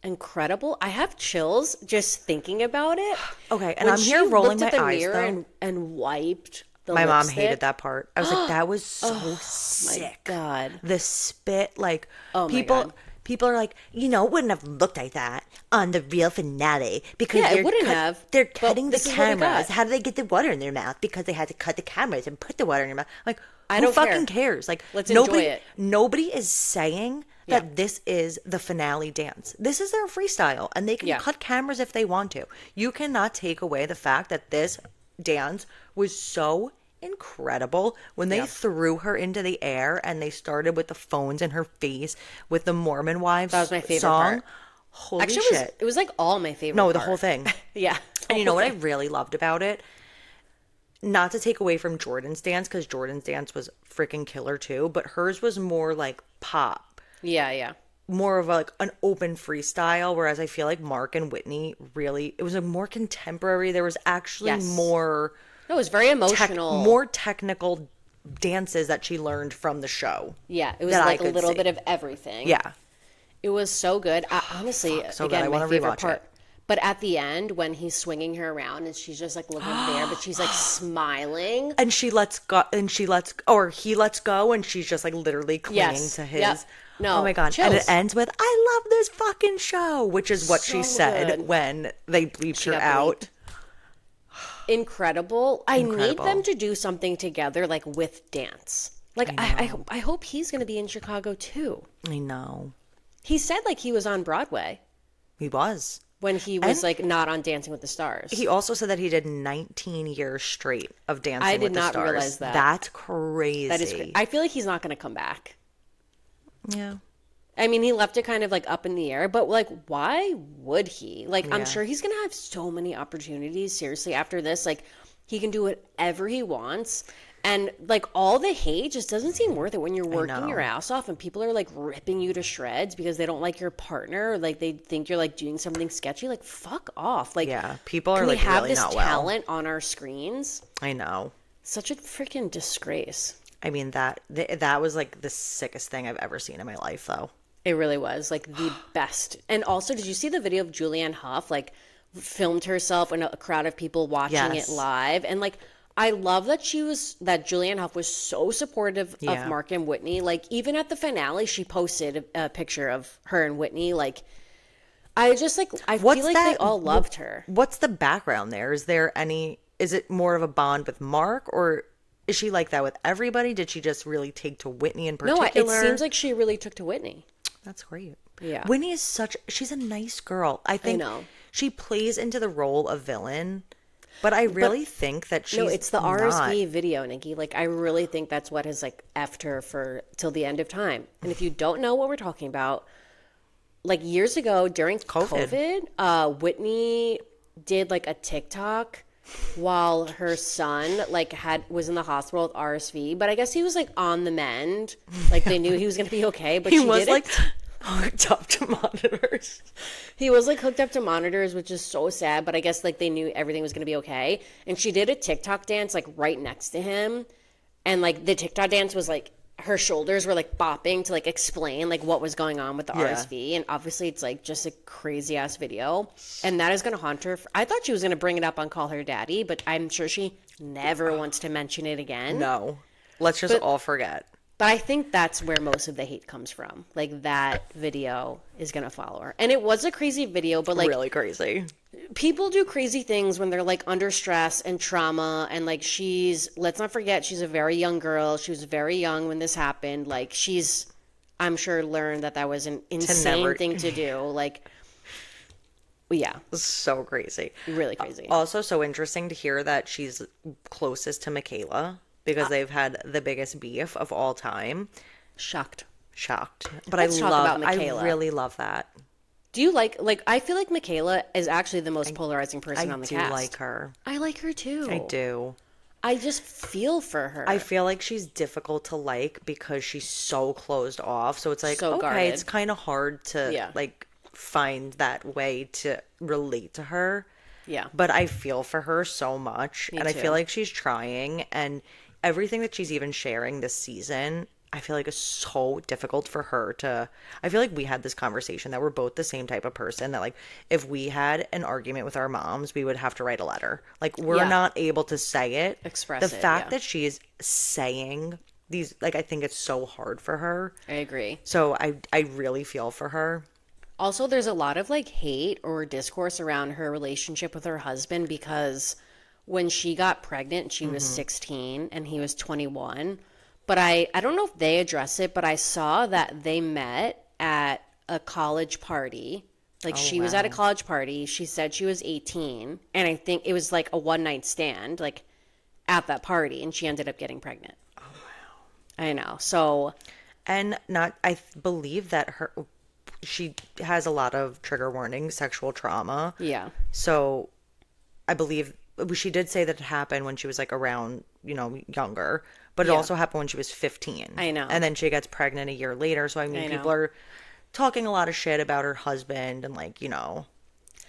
S2: incredible. I have chills just thinking about it.
S1: Okay, and I'm here rolling my eyes though.
S2: And wiped the
S1: my
S2: lipstick.
S1: Mom hated that part. I was like, that was so sick.
S2: My God.
S1: The spit, like,
S2: my God.
S1: People are like, it wouldn't have looked like that on the real finale because they're cutting the cameras. How do they get the water in their mouth? Because they had to cut the cameras and put the water in their mouth. Like, who fucking cares? Like,
S2: let's enjoy it.
S1: Nobody is saying that this is the finale dance. This is their freestyle, and they can cut cameras if they want to. You cannot take away the fact that this dance was so incredible when they threw her into the air and they started with the phones in her face with the Mormon wives.
S2: That was my favorite
S1: song.
S2: part.
S1: Holy shit.
S2: It was like all my favorite
S1: No, the whole thing.
S2: Yeah.
S1: And you know what I really loved about it? Not to take away from Jordan's dance, because Jordan's dance was freaking killer too, but hers was more like pop.
S2: Yeah.
S1: More of like an open freestyle, whereas I feel like Mark and Whitney it was a more contemporary. There was actually more...
S2: No, it was very emotional.
S1: More technical dances that she learned from the show.
S2: Yeah, it was like a little bit of everything.
S1: Yeah.
S2: It was so good. Honestly, again, my favorite part. But at the end, when he's swinging her around and she's just like looking there, but she's like smiling.
S1: And he lets go and she's just like literally clinging to his... Yep.
S2: No,
S1: oh my God.
S2: Chills.
S1: And it ends with, I love this fucking show, which is what she said when they bleeped her out.
S2: Incredible. I need them to do something together, like with dance. Like, I hope he's going to be in Chicago too.
S1: I know.
S2: He said like he was on Broadway.
S1: He was.
S2: When he was like not on Dancing with the Stars.
S1: He also said that he did 19 years straight of Dancing with the Stars. I did not realize that. That's crazy.
S2: That is crazy. I feel like he's not going to come back.
S1: Yeah.
S2: I mean, he left it kind of like up in the air, but like, why would he? Like, I'm sure he's going to have so many opportunities, seriously, after this. Like, he can do whatever he wants. And like all the hate just doesn't seem worth it when you're working your ass off and people are like ripping you to shreds because they don't like your partner, or like they think you're like doing something sketchy. Like, fuck off. Like,
S1: yeah, people are
S2: can
S1: like
S2: we have
S1: really
S2: this
S1: not well.
S2: talent on our screens?
S1: I know.
S2: Such a freaking disgrace.
S1: I mean, that was like the sickest thing I've ever seen in my life, though.
S2: It really was like the best. And also, did you see the video of Julianne Hough like filmed herself and a crowd of people watching it live? And like, I love that Julianne Hough was so supportive of Mark and Whitney. Like, even at the finale, she posted a picture of her and Whitney. Like, I just like, I feel like they all loved her.
S1: What's the background there? Is it more of a bond with Mark, or is she like that with everybody? Did she just really take to Whitney in particular?
S2: No, it seems like she really took to Whitney.
S1: That's great.
S2: Yeah.
S1: Whitney is she's a nice girl. I think she plays into the role of villain, but I really think that she's
S2: it's the RSV video, Nikki. Like, I really think that's what has like effed her for till the end of time. And if you don't know what we're talking about, like years ago during COVID, Whitney did like a TikTok while her son like was in the hospital with RSV, but I guess he was like on the mend. Like they knew he was going to be okay, but
S1: he was like hooked up to monitors.
S2: He was like hooked up to monitors, which is so sad, but I guess like they knew everything was going to be okay. And she did a TikTok dance like right next to him. And like the TikTok dance was like her shoulders were like bopping to like explain like what was going on with the RSV. And obviously it's like just a crazy ass video. And that is going to haunt her. I thought she was going to bring it up on Call Her Daddy, but I'm sure she never wants to mention it again.
S1: No. Let's just all forget.
S2: But I think that's where most of the hate comes from. Like, that video is going to follow her. And it was a crazy video, but like...
S1: really crazy.
S2: People do crazy things when they're like under stress and trauma. And like let's not forget, she's a very young girl. She was very young when this happened. Like, I'm sure, learned that was an insane thing to do. Like, yeah.
S1: So crazy.
S2: Really crazy.
S1: Also, so interesting to hear that she's closest to Michaela, because they've had the biggest beef of all time.
S2: Shocked.
S1: But
S2: Let's talk about Michaela.
S1: I really love that.
S2: Do you like, I feel like Michaela is actually the most polarizing person on the cast.
S1: I do like her.
S2: I like her too.
S1: I do.
S2: I just feel for her.
S1: I feel like she's difficult to like because she's so closed off. So it's like,
S2: so
S1: okay,
S2: guarded.
S1: It's kind of hard to like find that way to relate to her.
S2: Yeah.
S1: But I feel for her so much.
S2: Me
S1: and
S2: too.
S1: I feel like she's trying, and everything that she's even sharing this season, I feel like is so difficult for her to... I feel like we had this conversation that we're both the same type of person, that like if we had an argument with our moms, we would have to write a letter. Like, we're not able to say it.
S2: Express
S1: the
S2: it,
S1: fact that she is saying these, like, I think it's so hard for her.
S2: I agree.
S1: So I really feel for her.
S2: Also, there's a lot of like hate or discourse around her relationship with her husband, because when she got pregnant, she was 16 and he was 21. But I don't know if they address it, but I saw that they met at a college party. Like, she was at a college party. She said she was 18. And I think it was like a one-night stand, like, at that party. And she ended up getting pregnant. Oh, wow. I know. So.
S1: And I believe that she has a lot of trigger warning, sexual trauma.
S2: Yeah.
S1: So I believe she did say that it happened when she was like around, younger. But it also happened when she was 15.
S2: I know.
S1: And then she gets pregnant a year later. So, I mean, people are talking a lot of shit about her husband and, like,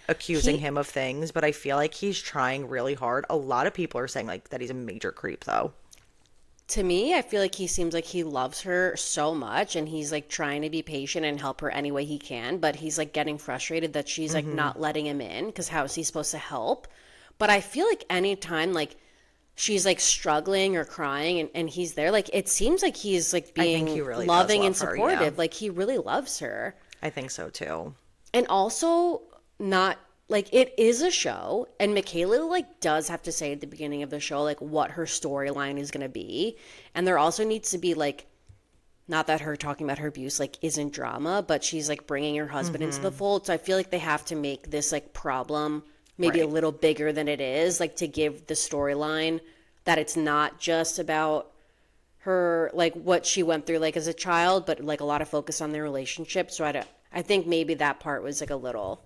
S1: accusing him of things. But I feel like he's trying really hard. A lot of people are saying, like, that he's a major creep, though.
S2: To me, I feel like he seems like he loves her so much. And he's, like, trying to be patient and help her any way he can. But he's, like, getting frustrated that she's, like, not letting him in. Because how is he supposed to help? But I feel like anytime, like, she's like struggling or crying and he's there, like, it seems like he's like being really loving and supportive. Her, like, he really loves her.
S1: I think so too.
S2: And also, not like, it is a show, and Michaela like does have to say at the beginning of the show like what her storyline is going to be. And there also needs to be like, not that her talking about her abuse like isn't drama, but she's like bringing her husband into the fold. So I feel like they have to make this like problem maybe a little bigger than it is, like, to give the storyline that it's not just about her, like, what she went through, like, as a child, but, like, a lot of focus on their relationship. So I think maybe that part was, like, a little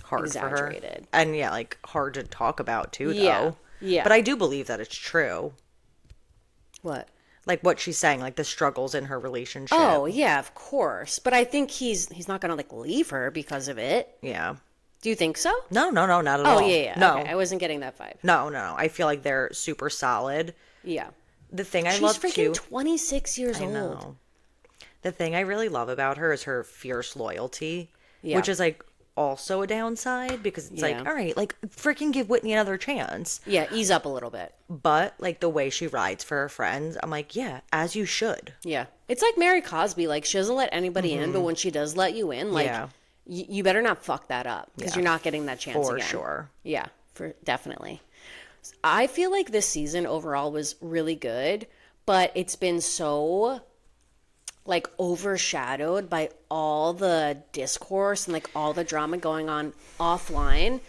S1: hard
S2: exaggerated.
S1: For her. And, yeah, like, hard to talk about, too, though.
S2: Yeah, yeah.
S1: But I do believe that it's true.
S2: What?
S1: Like what she's saying, like the struggles in her relationship.
S2: Oh, yeah, of course. But I think he's not going to like leave her because of it.
S1: Yeah.
S2: Do you think so?
S1: No, not at all.
S2: Oh, yeah.
S1: No.
S2: Okay. I wasn't getting that vibe.
S1: No. I feel like they're super solid.
S2: Yeah.
S1: The thing I
S2: She's
S1: love
S2: freaking
S1: too.
S2: 26 years
S1: I
S2: old.
S1: know. The thing I really love about her is her fierce loyalty,
S2: Yeah.
S1: which is like also a downside because it's like, all right, like freaking give Whitney another chance.
S2: Yeah, ease up a little bit.
S1: But like the way she rides for her friends, I'm like, yeah, as you should.
S2: Yeah. It's like Mary Cosby. Like, she doesn't let anybody in, but when she does let you in, like, you better not fuck that up because you're not getting that chance
S1: for
S2: again.
S1: sure.
S2: Yeah, definitely. I feel like this season overall was really good, but it's been so like overshadowed by all the discourse and like all the drama going on offline,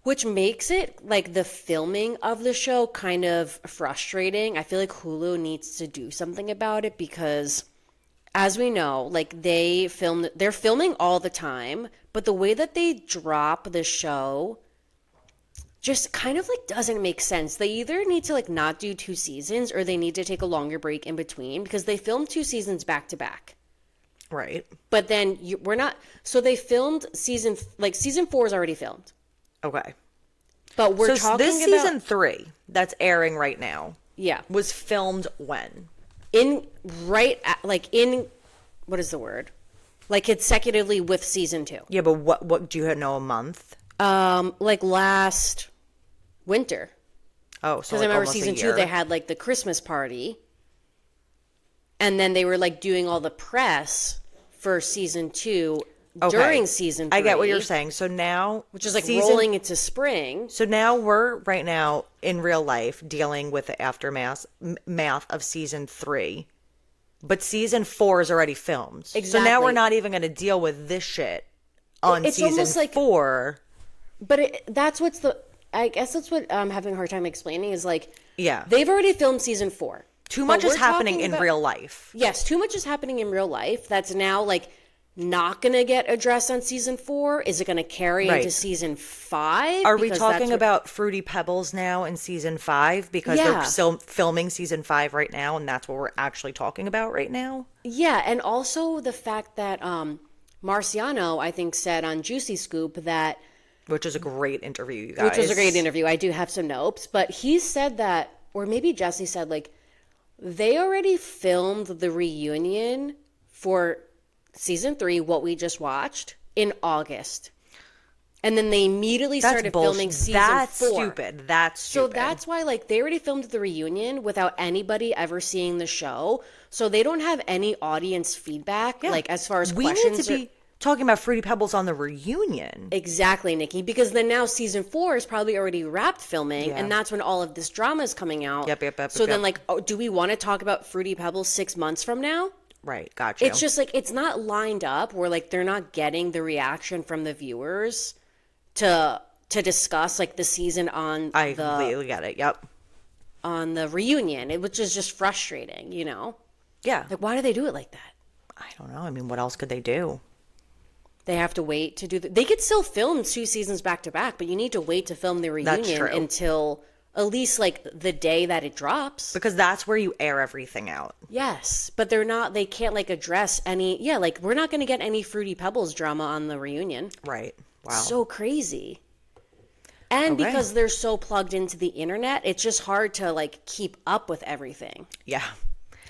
S2: which makes it like the filming of the show kind of frustrating. I feel like Hulu needs to do something about it because, as we know, like they're filming all the time, but the way that they drop the show just kind of like doesn't make sense. They either need to like not do 2 seasons or they need to take a longer break in between because they filmed 2 seasons back to back.
S1: Right.
S2: But then we're not. So they filmed season 4 is already filmed.
S1: Okay.
S2: But we're
S1: so
S2: talking
S1: this
S2: about
S1: season 3 that's airing right now.
S2: Yeah.
S1: Was filmed when?
S2: What is the word? Like consecutively with season 2.
S1: Yeah, but what do you know a month?
S2: Like last winter.
S1: Oh, so
S2: because
S1: like
S2: I remember
S1: almost
S2: season
S1: a
S2: 2
S1: year.
S2: they had like the Christmas party, and then they were like doing all the press for season 2 during season 3.
S1: I get what you're saying. So now,
S2: which is like rolling into spring.
S1: So now we're right now in real life dealing with the aftermath math of season 3, but season 4 is already filmed.
S2: Exactly.
S1: So now we're not even going to deal with this shit on
S2: It's
S1: season
S2: almost like
S1: 4.
S2: But I guess that's what I'm having a hard time explaining is like,
S1: Yeah.
S2: they've already filmed season 4.
S1: Too much is happening
S2: talking
S1: in
S2: about-
S1: real life.
S2: Yes, too much is happening in real life. That's now like not going to get addressed on season 4. Is it going to carry
S1: Right.
S2: into season 5?
S1: Are we talking about Fruity Pebbles now in season 5? Because
S2: Yeah.
S1: they're still filming season 5 right now, and that's what we're actually talking about right now?
S2: Yeah, and also the fact that Marciano, I think, said on Juicy Scoop that...
S1: Which is a great interview, you guys.
S2: Which was a great interview. I do have some notes. But he said that, or maybe Jesse said, like, they already filmed the reunion for season 3, what we just watched, in August. And then they immediately started filming season 4.
S1: That's stupid.
S2: So that's why, like, they already filmed the reunion without anybody ever seeing the show. So they don't have any audience feedback, like, as far as questions.
S1: We need to be talking about Fruity Pebbles on the reunion.
S2: Exactly, Nikki, because then now season 4 is probably already wrapped filming, and that's when all of this drama is coming out.
S1: Yep.
S2: So then, like, do we want to talk about Fruity Pebbles 6 months from now?
S1: Right, gotcha.
S2: It's just, like, it's not lined up where, like, they're not getting the reaction from the viewers to discuss, like, the season on
S1: I completely get it, yep.
S2: On the reunion, which is just frustrating, you know?
S1: Yeah.
S2: Like, why do they do it like that?
S1: I don't know. I mean, what else could they do?
S2: They have to wait to do they could still film 2 seasons back to back, but you need to wait to film the reunion until at least like the day that it drops.
S1: Because that's where you air everything out.
S2: Yes, but they can't like address any, like we're not going to get any Fruity Pebbles drama on the reunion.
S1: Right. Wow.
S2: So crazy. And because they're so plugged into the internet, it's just hard to like keep up with everything.
S1: Yeah.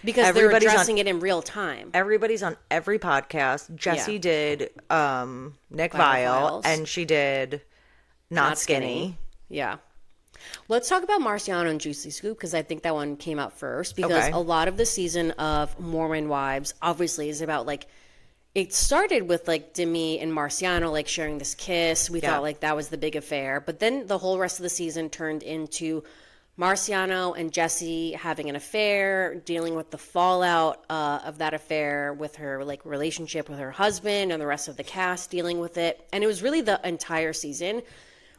S2: Because they're addressing it in real time.
S1: Everybody's on every podcast. Jessie did Nick Viall, and she did Not Skinny.
S2: Yeah. Let's talk about Marciano and Juicy Scoop, because I think that one came out first. Because a lot of the season of Mormon Wives obviously is about like, it started with like Demi and Marciano like sharing this kiss. We thought like that was the big affair. But then the whole rest of the season turned into Marciano and Jessie having an affair, dealing with the fallout of that affair with her like relationship with her husband, and the rest of the cast dealing with it. And it was really the entire season,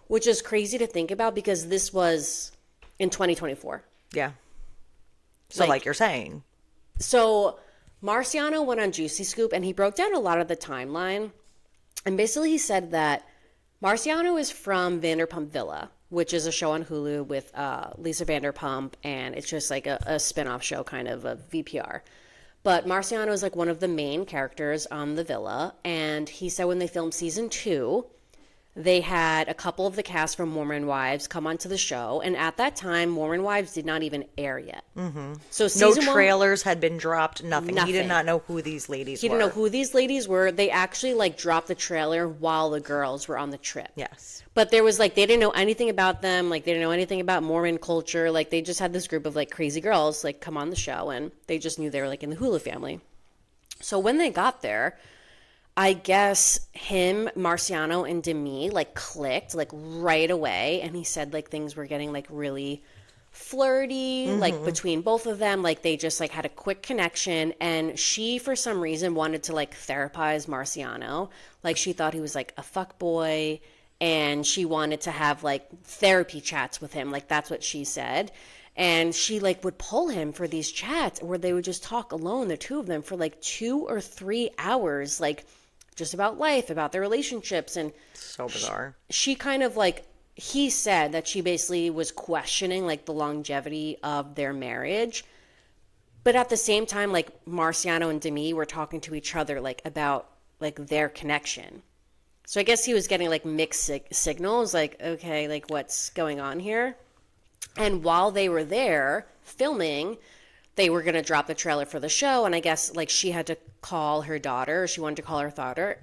S2: which is crazy to think about because this was in 2024.
S1: Yeah. So like you're saying.
S2: So Marciano went on Juicy Scoop and he broke down a lot of the timeline. And basically he said that Marciano is from Vanderpump Villa, which is a show on Hulu with Lisa Vanderpump, and it's just like a spin-off show, kind of a VPR. But Marciano is like one of the main characters on the villa, and he said when they filmed season 2, they had a couple of the cast from Mormon Wives come onto the show, and at that time, Mormon Wives did not even air yet. Mm-hmm. So
S1: no trailers had been dropped, nothing. He did not know who these ladies were.
S2: He didn't know who these ladies were. They actually, like, dropped the trailer while the girls were on the trip.
S1: Yes.
S2: But there was, like, they didn't know anything about them. Like, they didn't know anything about Mormon culture. Like, they just had this group of, like, crazy girls, like, come on the show, and they just knew they were, like, in the Hulu family. So when they got there, I guess him, Marciano, and Demi, like, clicked, like, right away. And he said, like, things were getting, like, really flirty, like, between both of them. Like, they just, like, had a quick connection. And she, for some reason, wanted to, like, therapize Marciano. Like, she thought he was, like, a fuckboy. And she wanted to have, like, therapy chats with him. Like, that's what she said. And she, like, would pull him for these chats where they would just talk alone, the two of them, for, like, 2 or 3 hours, like, just about life, about their relationships. And
S1: so bizarre.
S2: She kind of, like, he said that she basically was questioning, like, the longevity of their marriage. But at the same time, like, Marciano and Demi were talking to each other, like, about, like, their connection. So I guess he was getting, like, mixed signals, like, okay, like, what's going on here? And while they were there filming, they were going to drop the trailer for the show. And I guess, like, she had to call her daughter. She wanted to call her daughter.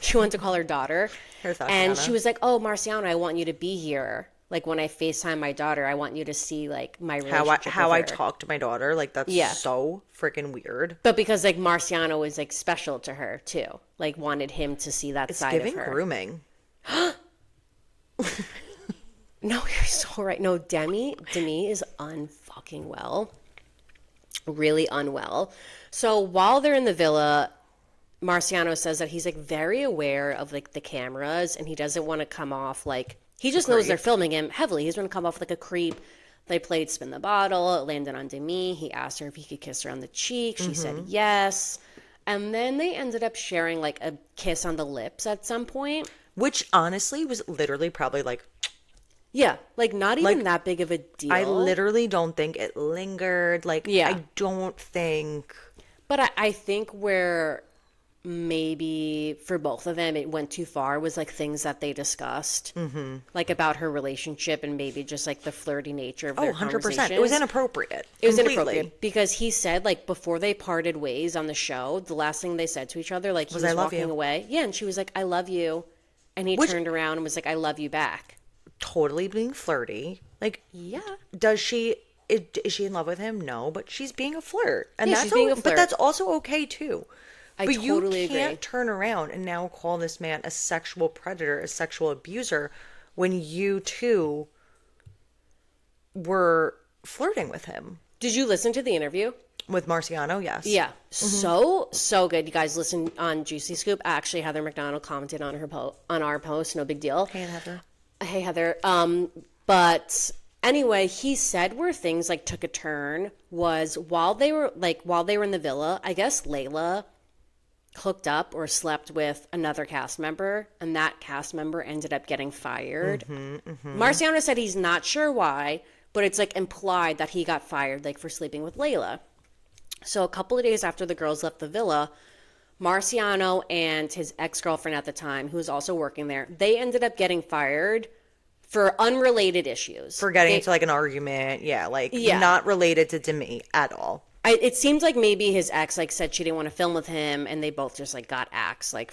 S2: She wanted to call her daughter. And she was like, oh, Marciano, I want you to be here. Like, when I FaceTime my daughter, I want you to see, like, my relationship
S1: how
S2: with
S1: I
S2: her.
S1: talk to my daughter. Like, that's so freaking weird.
S2: But because, like, Marciano was, like, special to her, too. Like, wanted him to see that side of her.
S1: It's giving grooming.
S2: No, you're so right. No, Demi is unfucking well. Really unwell. So while they're in the villa, Marciano says that he's, like, very aware of, like, the cameras, and he doesn't want to come off, like, he just knows they're filming him heavily. He's going to come off like a creep. They played Spin the Bottle. It landed on Demi. He asked her if he could kiss her on the cheek. She said yes. And then they ended up sharing, like, a kiss on the lips at some point.
S1: Which, honestly, was literally probably, like...
S2: Yeah, like, not even that big of a deal.
S1: I literally don't think it lingered. Like, I don't think...
S2: But I think where maybe for both of them it went too far was, like, things that they discussed. Mm-hmm. Like, about her relationship and maybe just, like, the flirty nature of their 100%. Conversations.
S1: It was inappropriate.
S2: It was inappropriate because he said, like, before they parted ways on the show, the last thing they said to each other, like, he was walking away. Yeah, and she was like, I love you. And he turned around and was like, I love you back.
S1: Totally being flirty. Like, yeah. Is she in love with him? No, but she's being a flirt. And that's being a flirt. But that's also okay too. But totally you can't turn around and now call this man a sexual predator, a sexual abuser, when you two were flirting with him.
S2: Did you listen to the interview?
S1: With Marciano, yes.
S2: Yeah. So good. You guys listen on Juicy Scoop. Actually, Heather McDonald commented on her on our post. No big deal.
S1: Hey, Heather.
S2: Hey, Heather. But anyway, he said where things, like, took a turn was while they were in the villa, I guess Layla hooked up or slept with another cast member, and that cast member ended up getting fired. Marciano said he's not sure why, but it's, like, implied that he got fired, like, for sleeping with Layla. So a couple of days after the girls left the villa, Marciano and his ex-girlfriend at the time, who was also working there, they ended up getting fired for unrelated issues.
S1: For getting into, like, an argument. Yeah, like, not related to Demi at all.
S2: It seems like maybe his ex, like, said she didn't want to film with him, and they both just, like, got axed, like,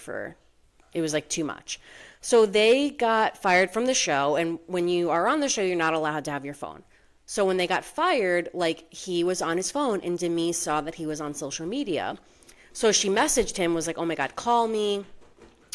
S2: it was, like, too much. So they got fired from the show, and when you are on the show, you're not allowed to have your phone. So when they got fired, like, he was on his phone, and Demi saw that he was on social media. So she messaged him, was like, oh my God, call me,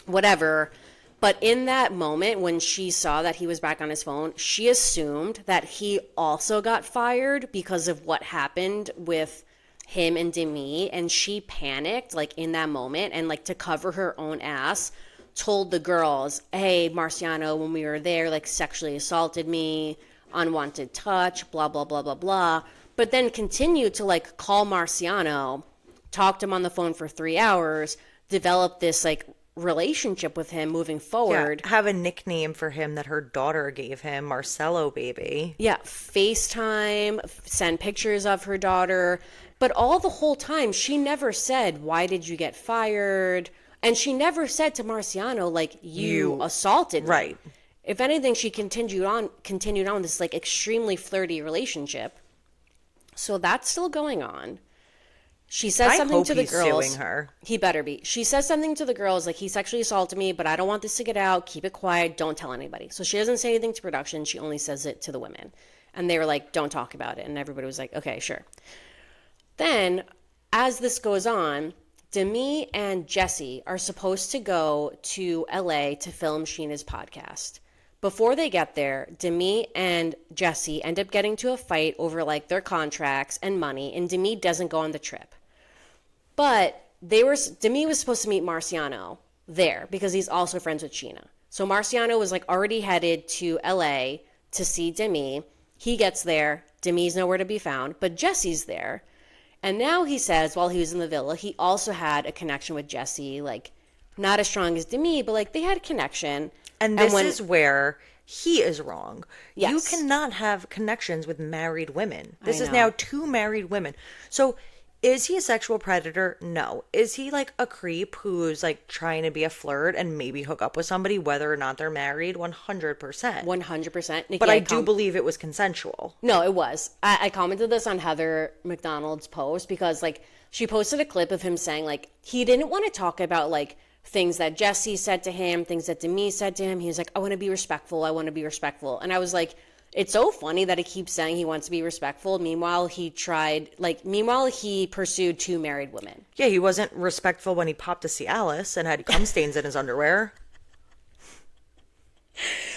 S2: whatever. But in that moment, when she saw that he was back on his phone, she assumed that he also got fired because of what happened with him and Demi. And she panicked, like, in that moment, and, like, to cover her own ass, told the girls, hey, Marciano, when we were there, like, sexually assaulted me, unwanted touch, blah, blah, blah, blah, blah. But then continued to, like, call Marciano, talked to him on the phone for 3 hours, developed this, like, relationship with him moving forward.
S1: Yeah, have a nickname for him that her daughter gave him, Marcelo baby.
S2: Yeah, FaceTime, send pictures of her daughter. But all the whole time, she never said, why did you get fired? And she never said to Marciano, like, you assaulted me.
S1: Right.
S2: If anything, she continued on this, like, extremely flirty relationship. So that's still going on. She says something to the girls.
S1: Suing her.
S2: He better be. She says something to the girls, like, he sexually assaulted me, but I don't want this to get out. Keep it quiet. Don't tell anybody. So she doesn't say anything to production. She only says it to the women. And they were like, don't talk about it. And everybody was like, okay, sure. Then, as this goes on, Demi and Jesse are supposed to go to LA to film Sheena's podcast. Before they get there, Demi and Jesse end up getting to a fight over, like, their contracts and money, and Demi doesn't go on the trip. But Demi was supposed to meet Marciano there because he's also friends with Sheena. So Marciano was, like, already headed to LA to see Demi. He gets there. Demi's nowhere to be found, but Jesse's there. And now he says, while he was in the villa, he also had a connection with Jesse, like, not as strong as Demi, but, like, they had a connection.
S1: And this is where he is wrong.
S2: Yes.
S1: You cannot have connections with married women. This is now 2 married women. So is he a sexual predator? No. Is he, like, a creep who's, like, trying to be a flirt and maybe hook up with somebody whether or not they're married? 100%.
S2: 100%. Nikki,
S1: But I do believe it was consensual.
S2: No, it was. I commented this on Heather McDonald's post because, like, she posted a clip of him saying, like, he didn't want to talk about, like, things that Jesse said to him, things that Demi said to him. He was like, I want to be respectful. I want to be respectful. And I was like, it's so funny that he keeps saying he wants to be respectful. Meanwhile, he pursued 2 married women.
S1: Yeah, he wasn't respectful when he popped to see Alice and had cum stains in his underwear.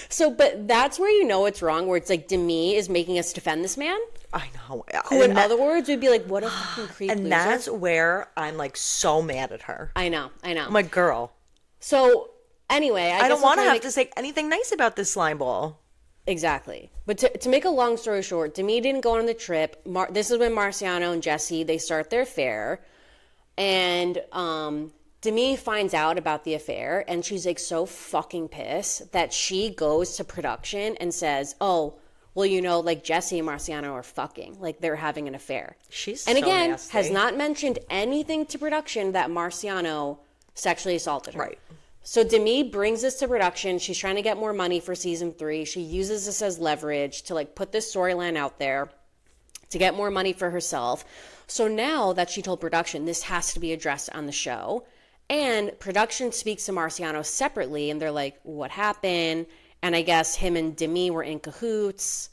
S2: So, but that's where you know it's wrong, where it's like Demi is making us defend this man.
S1: I know.
S2: Who, in other words, would be like, what a fucking creep.
S1: And
S2: loser.
S1: that's where I'm, like, so mad at her.
S2: I know.
S1: I'm like, girl.
S2: So, anyway,
S1: I don't want to have to say anything nice about this slime ball.
S2: Exactly. But to make a long story short, Demi didn't go on the trip. This is when Marciano and Jesse, they start their affair. And Demi finds out about the affair, and she's, like, so fucking pissed that she goes to production and says, oh, well, you know, like, Jesse and Marciano are fucking. Like, they're having an affair.
S1: And
S2: again,
S1: nasty.
S2: Has not mentioned anything to production that Marciano sexually assaulted her.
S1: Right.
S2: So Demi brings this to production. She's trying to get more money for season 3. She uses this as leverage to, like, put this storyline out there to get more money for herself. So now that she told production, this has to be addressed on the show. And production speaks to Marciano separately, and they're like, what happened? And I guess him and Demi were in cahoots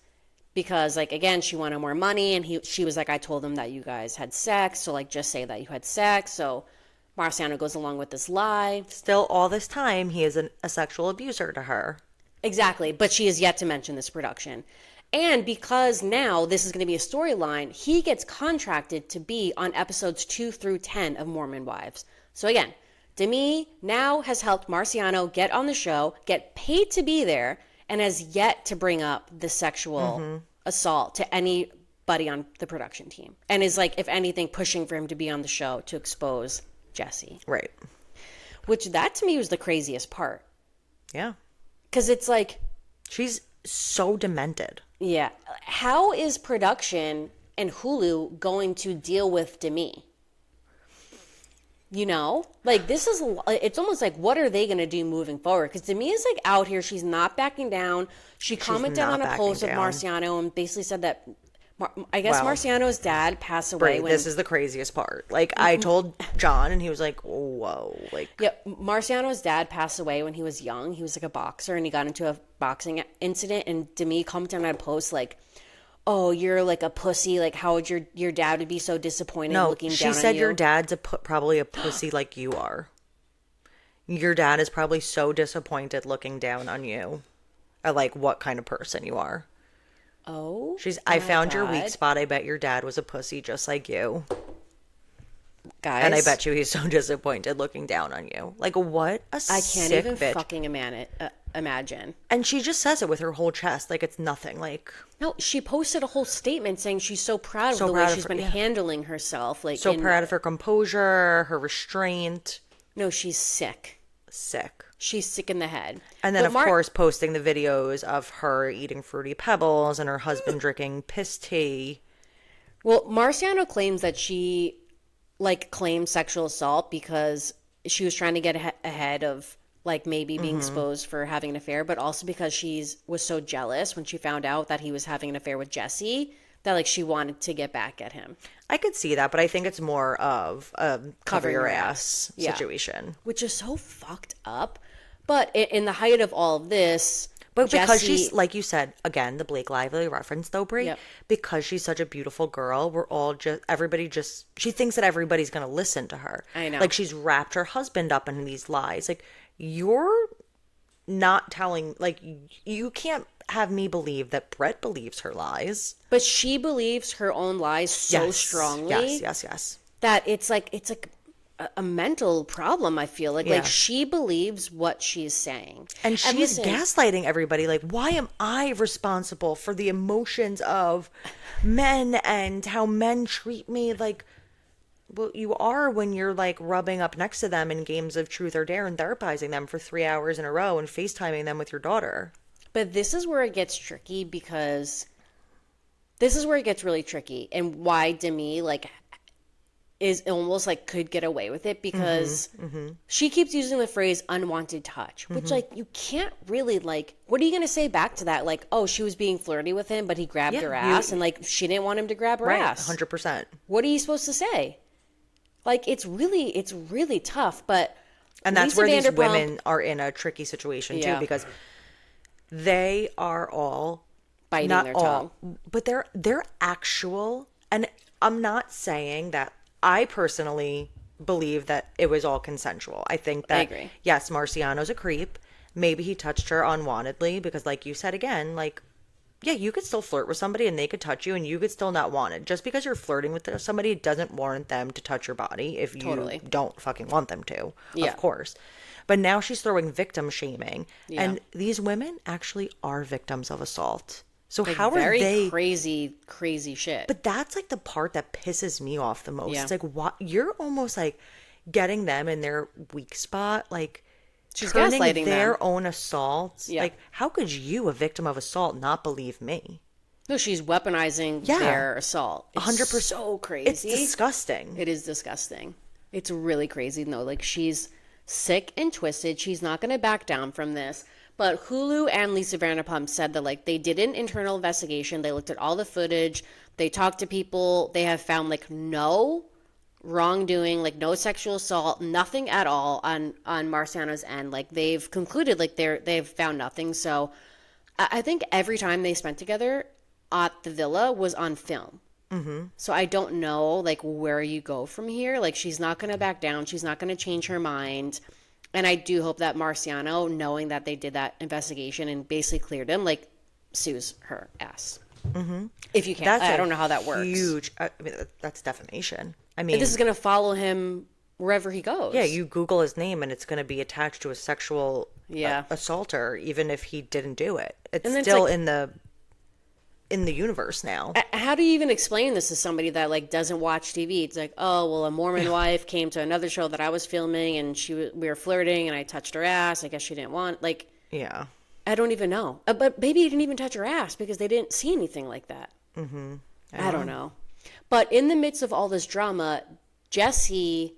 S2: because, like, again, she wanted more money, and she was like, I told him that you guys had sex, so, like, just say that you had sex. So Marciano goes along with this lie.
S1: Still, all this time, he is a sexual abuser to her.
S2: Exactly, but she has yet to mention this production. And because now this is going to be a storyline, he gets contracted to be on episodes 2 through 10 of Mormon Wives. So again, Demi now has helped Marciano get on the show, get paid to be there, and has yet to bring up the sexual assault to anybody on the production team. And is, like, if anything, pushing for him to be on the show to expose Jesse.
S1: Right.
S2: Which, that to me was the craziest part.
S1: Yeah.
S2: Because it's like,
S1: she's so demented.
S2: Yeah. How is production and Hulu going to deal with Demi? You know? Like, this is, it's almost like, what are they going to do moving forward? Because Demi is, like, out here. She's not backing down. She's commented on a post of Marciano and basically said that, I guess Marciano's dad passed away.
S1: This is the craziest part. Like, I told John, and he was like, whoa. Like,
S2: yeah, Marciano's dad passed away when he was young. He was, like, a boxer, and he got into a boxing incident, and Demi commented on a post, like, oh, you're, like, a pussy. Like, how would your dad would be so disappointed looking down on you?
S1: She said your dad's probably a pussy like you are. Your dad is probably so disappointed looking down on you at, like, what kind of person you are.
S2: Oh,
S1: I found your weak spot. I bet your dad was a pussy just like you.
S2: Guys.
S1: And I bet you he's so disappointed looking down on you. Like, what a sick bitch. I can't even
S2: fucking imagine.
S1: And she just says it with her whole chest. Like, it's nothing. Like,
S2: no, she posted a whole statement saying she's so proud of the way she's been handling herself. Like,
S1: so proud of her composure, her restraint.
S2: No, she's sick.
S1: sick.
S2: She's sick in the head.
S1: And then, of course, posting the videos of her eating Fruity Pebbles and her husband drinking piss tea.
S2: Well, Marciano claims that she, like, claimed sexual assault because she was trying to get ahead of, like, maybe being exposed for having an affair, but also because she was so jealous when she found out that he was having an affair with Jesse that, like, she wanted to get back at him.
S1: I could see that, but I think it's more of a cover your ass situation.
S2: Yeah. Which is so fucked up. But in the height of all of this...
S1: But because she's, like you said, again, the Blake Lively reference, though, Brie, because she's such a beautiful girl, she thinks that everybody's going to listen to her.
S2: I know.
S1: Like, she's wrapped her husband up in these lies. Like, you're not telling, like, you can't have me believe that Brett believes her lies.
S2: But she believes her own lies so strongly.
S1: Yes.
S2: That it's like a mental problem, I feel like. Like, she believes what she's saying.
S1: And she's gaslighting everybody. Like, why am I responsible for the emotions of men and how men treat me? Like, well, you are when you're, like, rubbing up next to them in games of Truth or Dare and therapizing them for 3 hours in a row and FaceTiming them with your daughter.
S2: But this is where it gets tricky, because this is where it gets really tricky, and why Demi, like, is almost like could get away with it, because she keeps using the phrase unwanted touch, which like you can't really, like, what are you going to say back to that? Like, oh, she was being flirty with him, but he grabbed her ass, and like she didn't want him to grab her ass.
S1: 100%.
S2: What are you supposed to say? Like, it's really tough. But
S1: and that's Lisa where these women are in a tricky situation too, because they are all
S2: biting their tongue,
S1: but they're actual. And I'm not saying that. I personally believe that it was all consensual. I think that,
S2: I agree.
S1: Yes, Marciano's a creep. Maybe he touched her unwantedly because, like you said again, like, yeah, you could still flirt with somebody and they could touch you and you could still not want it. Just because you're flirting with somebody doesn't warrant them to touch your body if you don't fucking want them to, of course. But now she's throwing victim shaming. Yeah. And these women actually are victims of assault. So like, how are they
S2: crazy shit?
S1: But that's like the part that pisses me off the most. Yeah. It's like, what, you're almost like getting them in their weak spot, like
S2: she's gaslighting
S1: their own assault. Yeah. Like, how could you, a victim of assault, not believe me?
S2: No, she's weaponizing their assault. It's
S1: 100%.
S2: So crazy.
S1: It's disgusting.
S2: It is disgusting. It's really crazy. No, like, she's sick and twisted. She's not going to back down from this. But Hulu and Lisa Vanderpump said that, like, they did an internal investigation. They looked at all the footage. They talked to people. They have found, like, no wrongdoing, like, no sexual assault, nothing at all on Marciano's end. Like, they've concluded, like, they've found nothing. So I think every time they spent together at the villa was on film. Mm-hmm. So I don't know, like, where you go from here. Like, she's not going to back down. She's not going to change her mind. And I do hope that Marciano, knowing that they did that investigation and basically cleared him, like, sues her ass. Mm-hmm. If you can. I don't know how that works.
S1: Huge. I mean, that's defamation. I mean,
S2: this is going to follow him wherever he goes.
S1: Yeah, you Google his name and it's going to be attached to a sexual assaulter, even if he didn't do it. It's still like, in the universe now.
S2: How do you even explain this to somebody that, like, doesn't watch TV? It's like, oh, well, a Mormon wife came to another show that I was filming and we were flirting and I touched her ass. I guess she didn't want, like,
S1: yeah.
S2: I don't even know. But maybe he didn't even touch her ass because they didn't see anything like that. Mm-hmm. I don't know. But in the midst of all this drama, Jesse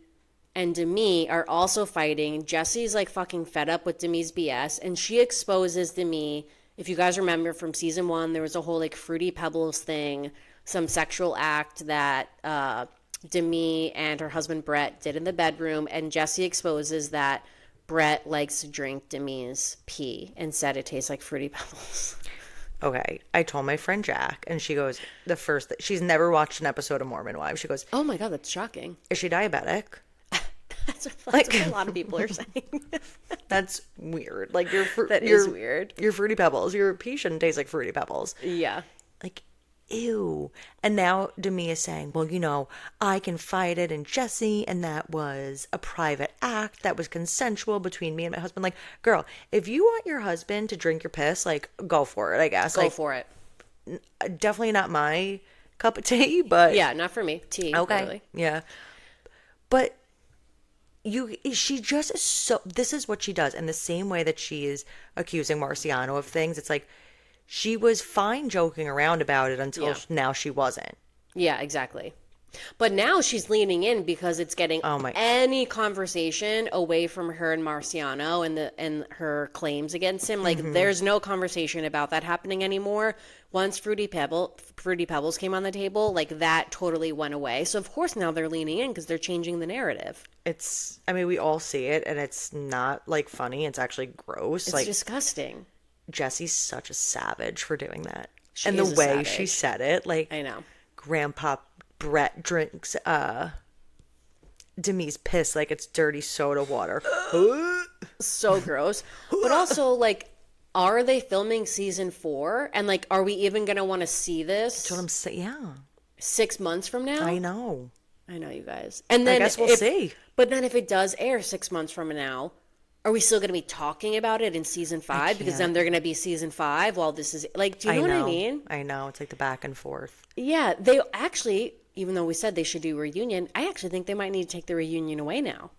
S2: and Demi are also fighting. Jesse's, like, fucking fed up with Demi's BS, and she exposes Demi. If you guys remember from season 1, there was a whole, like, Fruity Pebbles thing, some sexual act that Demi and her husband Brett did in the bedroom, and Jesse exposes that Brett likes to drink Demi's pee and said it tastes like Fruity Pebbles.
S1: Okay, I told my friend Jack, and she goes, she's never watched an episode of Mormon Wives. She goes,
S2: oh my God, that's shocking.
S1: Is she diabetic?
S2: That's what a lot of people are saying.
S1: That's weird. Like,
S2: that is weird.
S1: Your Fruity Pebbles. Your pee shouldn't taste like Fruity Pebbles.
S2: Yeah.
S1: Like, ew. And now Demi is saying, well, you know, I can fight it and Jesse, and that was a private act that was consensual between me and my husband. Like, girl, if you want your husband to drink your piss, like, go for it, I guess.
S2: Go for it.
S1: Definitely not my cup of tea, but...
S2: Yeah, not for me. Tea,
S1: okay.
S2: Literally.
S1: Yeah. But... she just is so, this is what she does. In the same way that she is accusing Marciano of things, it's like she was fine joking around about it until now she wasn't.
S2: Yeah, exactly. But now she's leaning in because it's getting any conversation away from her and Marciano and her claims against him. Like, there's no conversation about that happening anymore. Once Fruity Pebbles came on the table, like, that totally went away. So, of course, now they're leaning in because they're changing the narrative.
S1: I mean, we all see it, and it's not, like, funny. It's actually gross.
S2: It's
S1: like,
S2: disgusting.
S1: Jesse's such a savage for doing that. And the way she said it, like,
S2: I know.
S1: Grandpa Brett drinks Demi's piss like it's dirty soda water.
S2: So gross. But also, like, are they filming season 4? And, like, are we even going to want to see this?
S1: That's what I'm saying. Yeah.
S2: 6 months from now?
S1: I know,
S2: you guys. And then
S1: I guess we'll see.
S2: But then if it does air 6 months from now, are we still going to be talking about it in season 5? Because then they're going to be season 5 while this is, like, do you know what I mean?
S1: I know. It's like the back and forth.
S2: Yeah. They actually, even though we said they should do a reunion, I actually think they might need to take the reunion away now.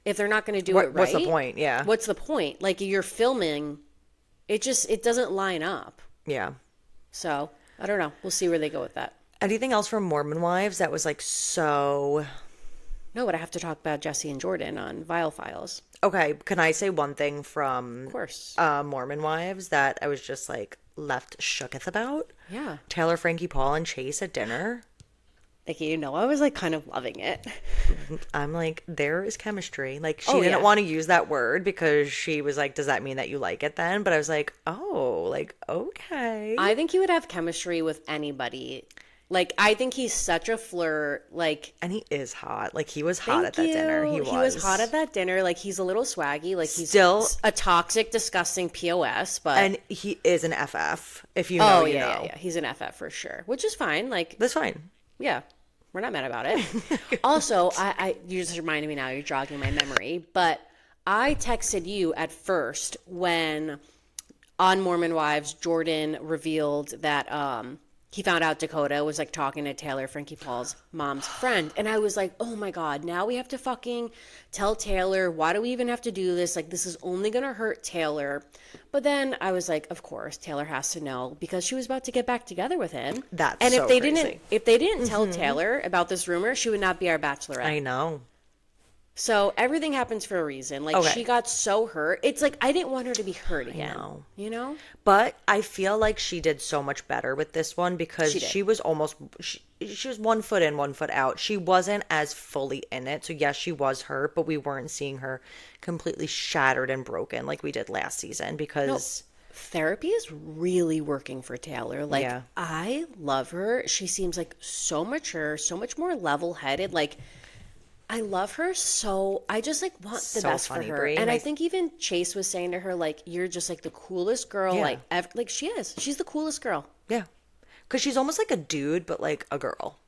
S2: If they're not going to do it right.
S1: What's the point? Yeah.
S2: What's the point? Like, you're filming, it doesn't line up.
S1: Yeah.
S2: So, I don't know. We'll see where they go with that.
S1: Anything else from Mormon Wives that was like so...
S2: No, but I have to talk about Jesse and Jordan on Vial Files.
S1: Okay, can I say one thing from
S2: Of course.
S1: Mormon Wives that I was just like left shooketh about?
S2: Yeah.
S1: Taylor, Frankie, Paul, and Chase at dinner.
S2: Like, I was like kind of loving it.
S1: I'm like, there is chemistry. Like, she didn't want to use that word because she was like, does that mean that you like it then? But I was like, oh, like, okay.
S2: I think he would have chemistry with anybody. Like, I think he's such a flirt, like...
S1: And he is hot. Like, he was hot at that dinner. He was
S2: hot at that dinner. Like, he's a little swaggy. Like, he's
S1: still
S2: a toxic, disgusting POS, but...
S1: And he is an FF, if you know, you know.
S2: Yeah. He's an FF for sure, which is fine. Like...
S1: That's fine.
S2: Yeah. We're not mad about it. Also, you just reminded me now. You're jogging my memory. But I texted you at first when, on Mormon Wives, Jordan revealed that... he found out Dakota was, like, talking to Taylor, Frankie Paul's mom's friend. And I was like, oh, my God, now we have to fucking tell Taylor. Why do we even have to do this? Like, this is only going to hurt Taylor. But then I was like, of course, Taylor has to know because she was about to get back together with him.
S1: And so crazy.
S2: If they didn't tell Taylor about this rumor, she would not be our bachelorette.
S1: I know.
S2: So everything happens for a reason. Like, she got so hurt. It's like, I didn't want her to be hurt again. You know?
S1: But I feel like she did so much better with this one because she was almost, she was 1 foot in, 1 foot out. She wasn't as fully in it. So yes, she was hurt, but we weren't seeing her completely shattered and broken like we did last season because...
S2: Therapy is really working for Taylor. Like, I love her. She seems like so mature, so much more level-headed. Like... I love her so I just like want the best for her. And I think even Chase was saying to her, like, you're just like the coolest girl like ever. Like, she is. She's the coolest girl.
S1: Yeah. Because she's almost like a dude, but like a girl.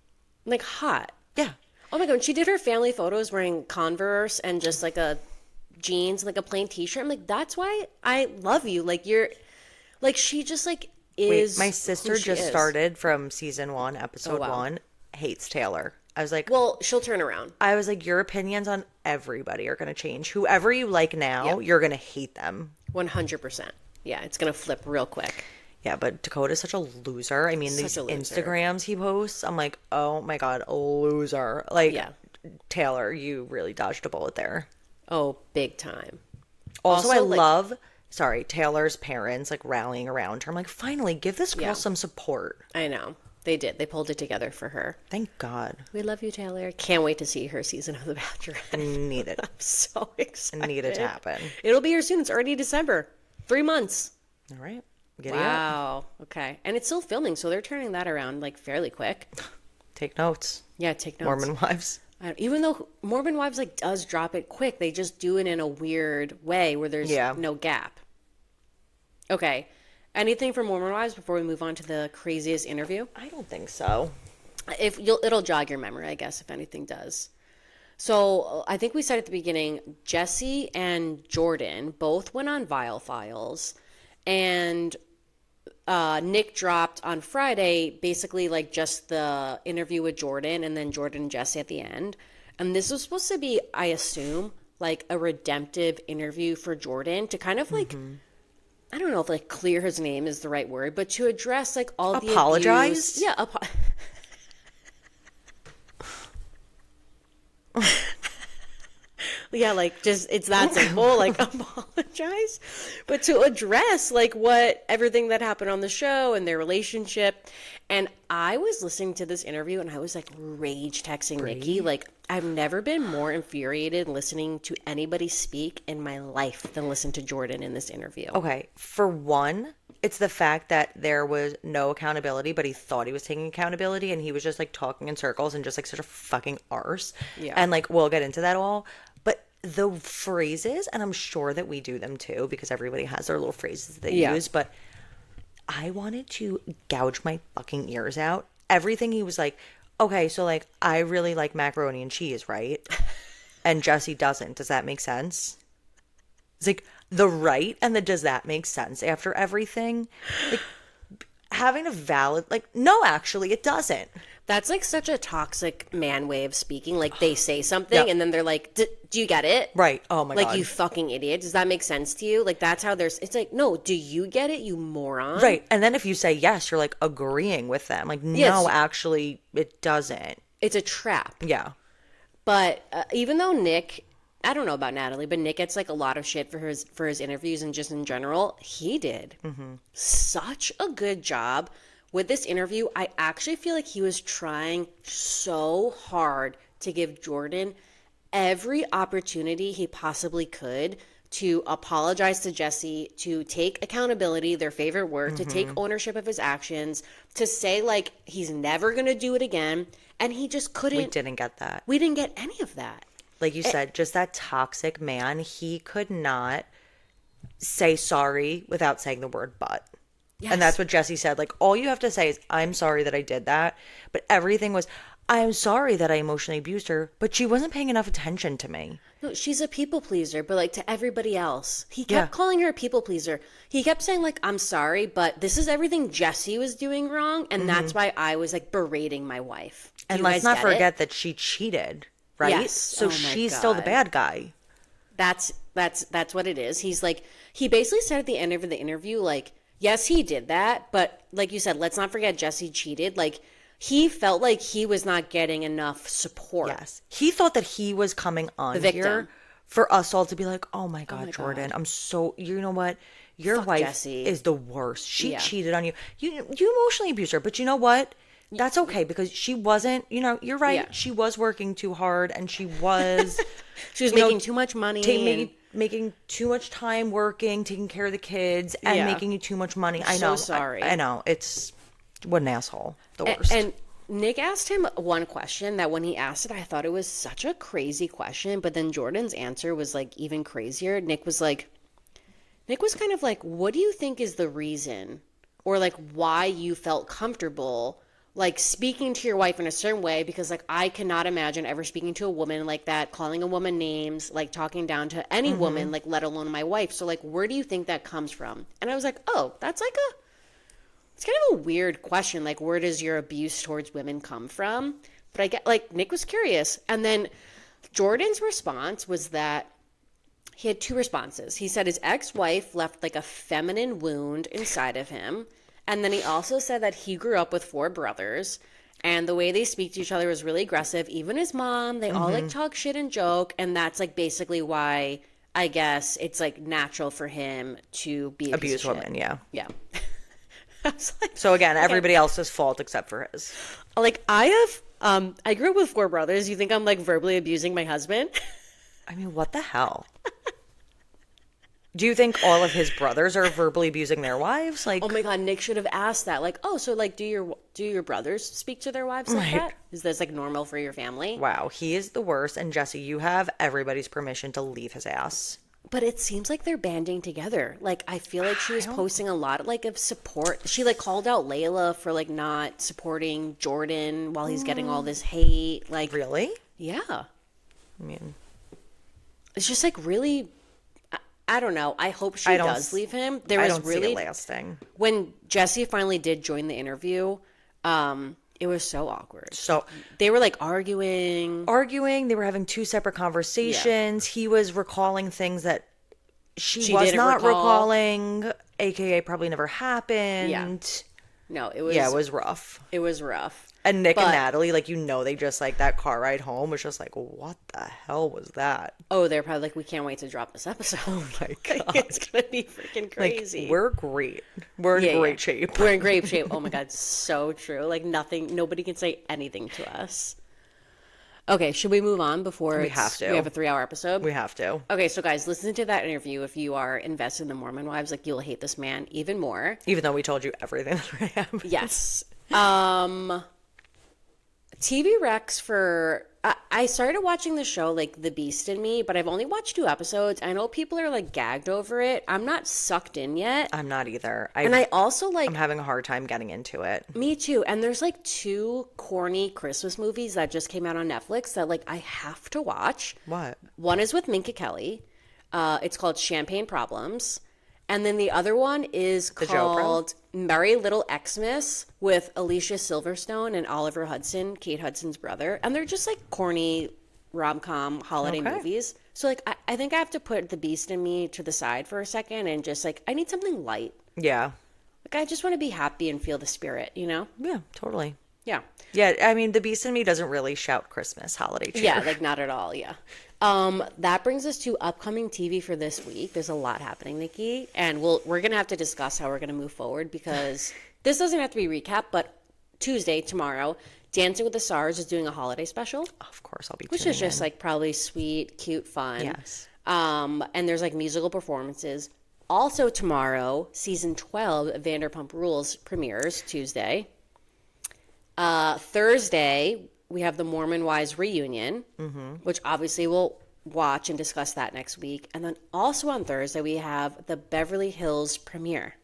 S2: Like hot.
S1: Yeah.
S2: Oh my God. When she did her family photos wearing Converse and just like a jeans, like a plain t-shirt, I'm like, that's why I love you. Like, you're like, she just like is.
S1: Wait, my sister just started from season 1, episode 1, hates Taylor. I was like...
S2: Well, she'll turn around.
S1: I was like, your opinions on everybody are going to change. Whoever you like now, you're going to hate them.
S2: 100%. Yeah, it's going to flip real quick.
S1: Yeah, but Dakota's such a loser. I mean, these Instagrams he posts, I'm like, oh my God, a loser. Like, Taylor, you really dodged a bullet there.
S2: Oh, big time.
S1: Also I love... Sorry, Taylor's parents, like, rallying around her. I'm like, finally, give this girl some support.
S2: I know. They did. They pulled it together for her.
S1: Thank God.
S2: We love you, Taylor. Can't wait to see her season of The Bachelorette.
S1: Need it.
S2: I'm so excited.
S1: Need it to happen.
S2: It'll be here soon. It's already December. 3 months.
S1: All right. Giddy
S2: up. Okay. And it's still filming, so they're turning that around like fairly quick.
S1: Take notes.
S2: Yeah, take notes.
S1: Mormon Wives.
S2: Even though Mormon Wives like does drop it quick, they just do it in a weird way where there's no gap. Okay. Anything from Mormon Wives before we move on to the craziest interview?
S1: I don't think so.
S2: It'll jog your memory, I guess, if anything does. So I think we said at the beginning, Jesse and Jordan both went on Vial Files, and Nick dropped on Friday basically like just the interview with Jordan and then Jordan and Jesse at the end. And this was supposed to be, I assume, like a redemptive interview for Jordan to kind of like, I don't know if like clear his name is the right word, but to address like all the
S1: apologize.
S2: Yeah. Yeah, like just it's that simple, like apologize, but to address like what everything that happened on the show and their relationship. And I was listening to this interview and I was like rage texting Nikki. Like I've never been more infuriated listening to anybody speak in my life than listen to Jordan in this interview.
S1: Okay, for one, it's the fact that there was no accountability, but he thought he was taking accountability and he was just like talking in circles and just like such a fucking arse.
S2: Yeah.
S1: And like we'll get into that all. But the phrases, and I'm sure that we do them too, because everybody has their little phrases that they use, but I wanted to gouge my fucking ears out. Everything he was like, okay, so like I really like macaroni and cheese, right? And Jesse doesn't. Does that make sense? It's like the right and the does that make sense after everything? Like having a valid, like, no, actually, it doesn't.
S2: That's like such a toxic man way of speaking. Like they say something and then they're like, do you get it?
S1: Right. Oh my God.
S2: Like, you fucking idiot. Does that make sense to you? Like, that's how there's, it's like, no, do you get it, you moron?
S1: Right. And then if you say yes, you're like agreeing with them. Like, no, actually, it doesn't.
S2: It's a trap.
S1: Yeah.
S2: But even though Nick, I don't know about Natalie, but Nick gets like a lot of shit for his interviews and just in general, he did such a good job with this interview. I actually feel like he was trying so hard to give Jordan every opportunity he possibly could to apologize to Jesse, to take accountability, their favorite word, to take ownership of his actions, to say like he's never going to do it again. And he just couldn't.
S1: We didn't get that.
S2: We didn't get any of that.
S1: Like you said, just that toxic man. He could not say sorry without saying the word but. Yes. And that's what Jesse said. Like, all you have to say is, I'm sorry that I did that. But everything was, I'm sorry that I emotionally abused her, but she wasn't paying enough attention to me.
S2: No, she's a people pleaser, but like to everybody else. He kept calling her a people pleaser. He kept saying like, I'm sorry, but this is everything Jesse was doing wrong. And that's why I was like berating my wife.
S1: And let's not forget that she cheated, right?
S2: Yes.
S1: So she's still the bad guy.
S2: That's what it is. He's like, he basically said at the end of the interview, like, yes, he did that, but like you said, let's not forget Jesse cheated. Like, he felt like he was not getting enough support.
S1: Yes. He thought that he was coming on here for us all to be like, oh my God, Jordan, I'm so, you know what? Your wife
S2: Jesse
S1: is the worst. She cheated on you. You emotionally abused her, but you know what? That's okay because she wasn't, you're right. Yeah. She was working too hard and she was
S2: making too much money.
S1: Making too much time working, taking care of the kids, and making you too much money. I know.
S2: So sorry.
S1: I know. What an asshole. The worst.
S2: And Nick asked him one question that when he asked it, I thought it was such a crazy question. But then Jordan's answer was like even crazier. Nick was kind of like, what do you think is the reason or like why you felt comfortable like speaking to your wife in a certain way? Because like I cannot imagine ever speaking to a woman like that, calling a woman names, like talking down to any woman, like let alone my wife. So like where do you think that comes from? And I was like, oh, it's kind of a weird question. Like where does your abuse towards women come from? But I get like Nick was curious. And then Jordan's response was that he had two responses. He said his ex-wife left like a feminine wound inside of him. And then he also said that he grew up with 4 brothers and the way they speak to each other was really aggressive. Even his mom, they all like talk shit and joke. And that's like basically why I guess it's like natural for him to be
S1: abuse women. Yeah.
S2: Yeah.
S1: Like, so again, everybody else's fault except for his.
S2: Like I grew up with 4 brothers. You think I'm like verbally abusing my husband?
S1: I mean, what the hell? Do you think all of his brothers are verbally abusing their wives? Like,
S2: oh my God, Nick should have asked that. Like, oh, so like, do your brothers speak to their wives like that? Is this like normal for your family?
S1: Wow, he is the worst. And Jesse, you have everybody's permission to leave his ass.
S2: But it seems like they're banding together. Like, I feel like she was posting a lot like of support. She like called out Layla for like not supporting Jordan while he's getting all this hate. Like,
S1: really?
S2: Yeah.
S1: I mean,
S2: it's just like really. I don't know. I hope she does leave him. There was really
S1: see it lasting.
S2: When Jesse finally did join the interview, It was so awkward.
S1: So
S2: they were like arguing.
S1: They were having two separate conversations. He was recalling things that she was
S2: didn't
S1: not
S2: recall.
S1: recalling, aka probably never happened.
S2: No, it was.
S1: Yeah, it was rough.
S2: It was rough.
S1: And Nick and Natalie, like, they just, like, that car ride home was just like, what the hell was that?
S2: Oh, they're probably like, we can't wait to drop this episode.
S1: Oh, my God.
S2: It's going to be freaking crazy.
S1: Like, we're great. We're in great shape.
S2: We're in great shape. Oh, my God. So true. Like, nobody can say anything to us. Okay, should we move on before
S1: we have to?
S2: We have a 3-hour episode?
S1: We have to.
S2: Okay, so guys, listen to that interview. If you are invested in the Mormon wives, like, you'll hate this man even more.
S1: Even though we told you everything that I am.
S2: Yes. TV Rex for... I started watching the show, like, The Beast in Me, but I've only watched 2 episodes. I know people are, like, gagged over it. I'm not sucked in yet.
S1: I'm not either.
S2: I also, like...
S1: I'm having a hard time getting into it.
S2: Me too. And there's, like, 2 corny Christmas movies that just came out on Netflix that, like, I have to watch.
S1: What?
S2: One is with Minka Kelly. It's called Champagne Problems. And then the other one is called Merry Little Xmas with Alicia Silverstone and Oliver Hudson, Kate Hudson's brother. And they're just like corny rom-com holiday movies. So like I think I have to put The Beast in Me to the side for a second and just like I need something light.
S1: Yeah.
S2: Like I just want to be happy and feel the spirit, you know?
S1: Yeah, totally.
S2: Yeah.
S1: Yeah, I mean, The Beast in Me doesn't really shout Christmas holiday cheer.
S2: Yeah, like not at all, yeah. That brings us to upcoming TV for this week. There's a lot happening, Nikki, and we're gonna have to discuss how we're gonna move forward because this doesn't have to be recap. But Tuesday, tomorrow, Dancing with the Stars is doing a holiday special.
S1: Of course, I'll be.
S2: Which is just like probably sweet, cute, fun.
S1: Yes.
S2: And there's like musical performances. Also tomorrow, season 12 of Vanderpump Rules premieres Tuesday. Thursday, we have the Mormon Wives reunion, which obviously we'll watch and discuss that next week. And then also on Thursday, we have the Beverly Hills premiere.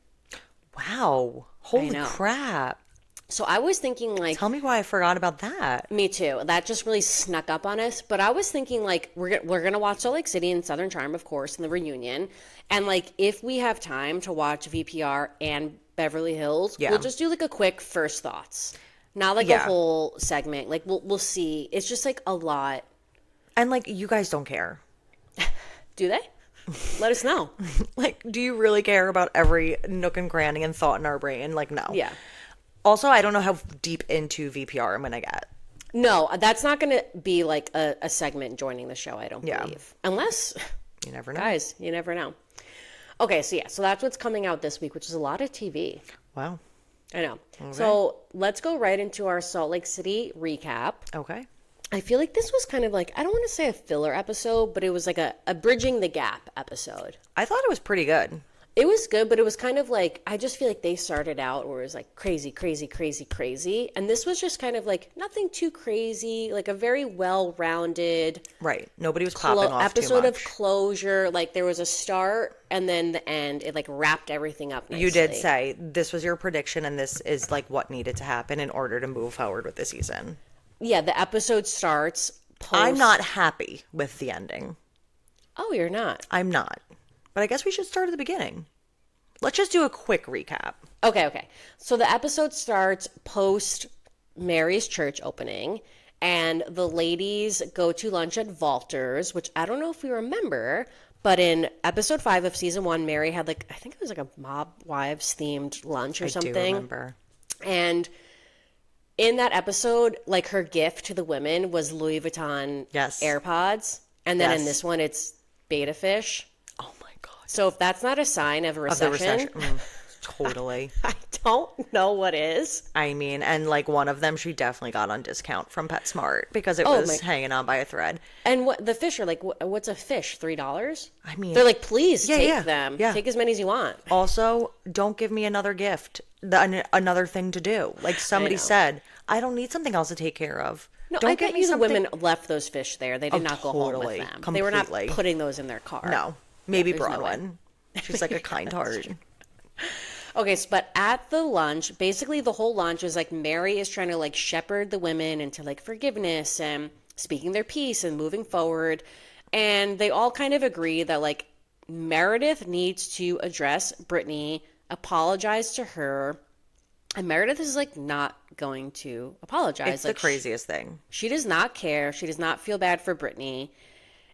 S1: Wow. Holy crap.
S2: So I was thinking like...
S1: Tell me why I forgot about that.
S2: Me too. That just really snuck up on us. But I was thinking like we're going to watch Salt Lake City and Southern Charm, of course, in the reunion. And like if we have time to watch VPR and Beverly Hills, we'll just do like a quick first thoughts. Not like a whole segment. Like we'll see. It's just like a lot.
S1: And like you guys don't care.
S2: Do they? Let us know.
S1: Like, do you really care about every nook and cranny and thought in our brain? Like, no.
S2: Yeah.
S1: Also, I don't know how deep into VPR I'm gonna get.
S2: No, that's not gonna be like a segment joining the show, I don't believe. Unless
S1: you never know.
S2: Guys, you never know. Okay, so yeah, so that's what's coming out this week, which is a lot of TV.
S1: Wow.
S2: I know. Okay. So let's go right into our Salt Lake City recap.
S1: Okay.
S2: I feel like this was kind of like, I don't want to say a filler episode, but it was like a bridging the gap episode.
S1: I thought it was pretty good.
S2: It was good, but it was kind of like, I just feel like they started out where it was like crazy, crazy, crazy, crazy. And this was just kind of like nothing too crazy, like a very well-rounded.
S1: Right. Nobody was popping off
S2: episode
S1: too
S2: of
S1: much.
S2: Closure. Like there was a start and then the end. It like wrapped everything up nicely.
S1: You did say this was your prediction and this is like what needed to happen in order to move forward with the season.
S2: Yeah, the episode starts
S1: I'm not happy with the ending.
S2: Oh, you're not?
S1: I'm not. But I guess we should start at the beginning. Let's just do a quick recap.
S2: Okay. So the episode starts post Mary's church opening, and the ladies go to lunch at Valter's, which I don't know if we remember, but in episode 5 of season 1, Mary had like, I think it was like a Mob Wives themed lunch or something. I do
S1: remember.
S2: And in that episode, like her gift to the women was Louis Vuitton AirPods. And then in this one, it's beta fish.
S1: Oh my God.
S2: So if that's not a sign of a recession.
S1: Totally.
S2: I don't know what is.
S1: I mean, and like one of them, she definitely got on discount from PetSmart because it was hanging on by a thread.
S2: And what the fish are like, what's a fish? $3?
S1: I mean,
S2: they're like, please take them.
S1: Yeah.
S2: Take as many as you want.
S1: Also, don't give me another gift, another thing to do. Like somebody said, I don't need something else to take care of.
S2: No,
S1: don't
S2: I bet you the women left those fish there. They did not go home with them.
S1: Completely.
S2: They were not putting those in their car.
S1: No, maybe Bronwyn. She's like a kind heart.
S2: Okay, but at the lunch, basically the whole lunch is like Mary is trying to like shepherd the women into like forgiveness and speaking their piece and moving forward. And they all kind of agree that like Meredith needs to address Brittany, apologize to her, And Meredith is like not going to apologize.
S1: It's like, the craziest thing.
S2: She does not care. She does not feel bad for Brittany.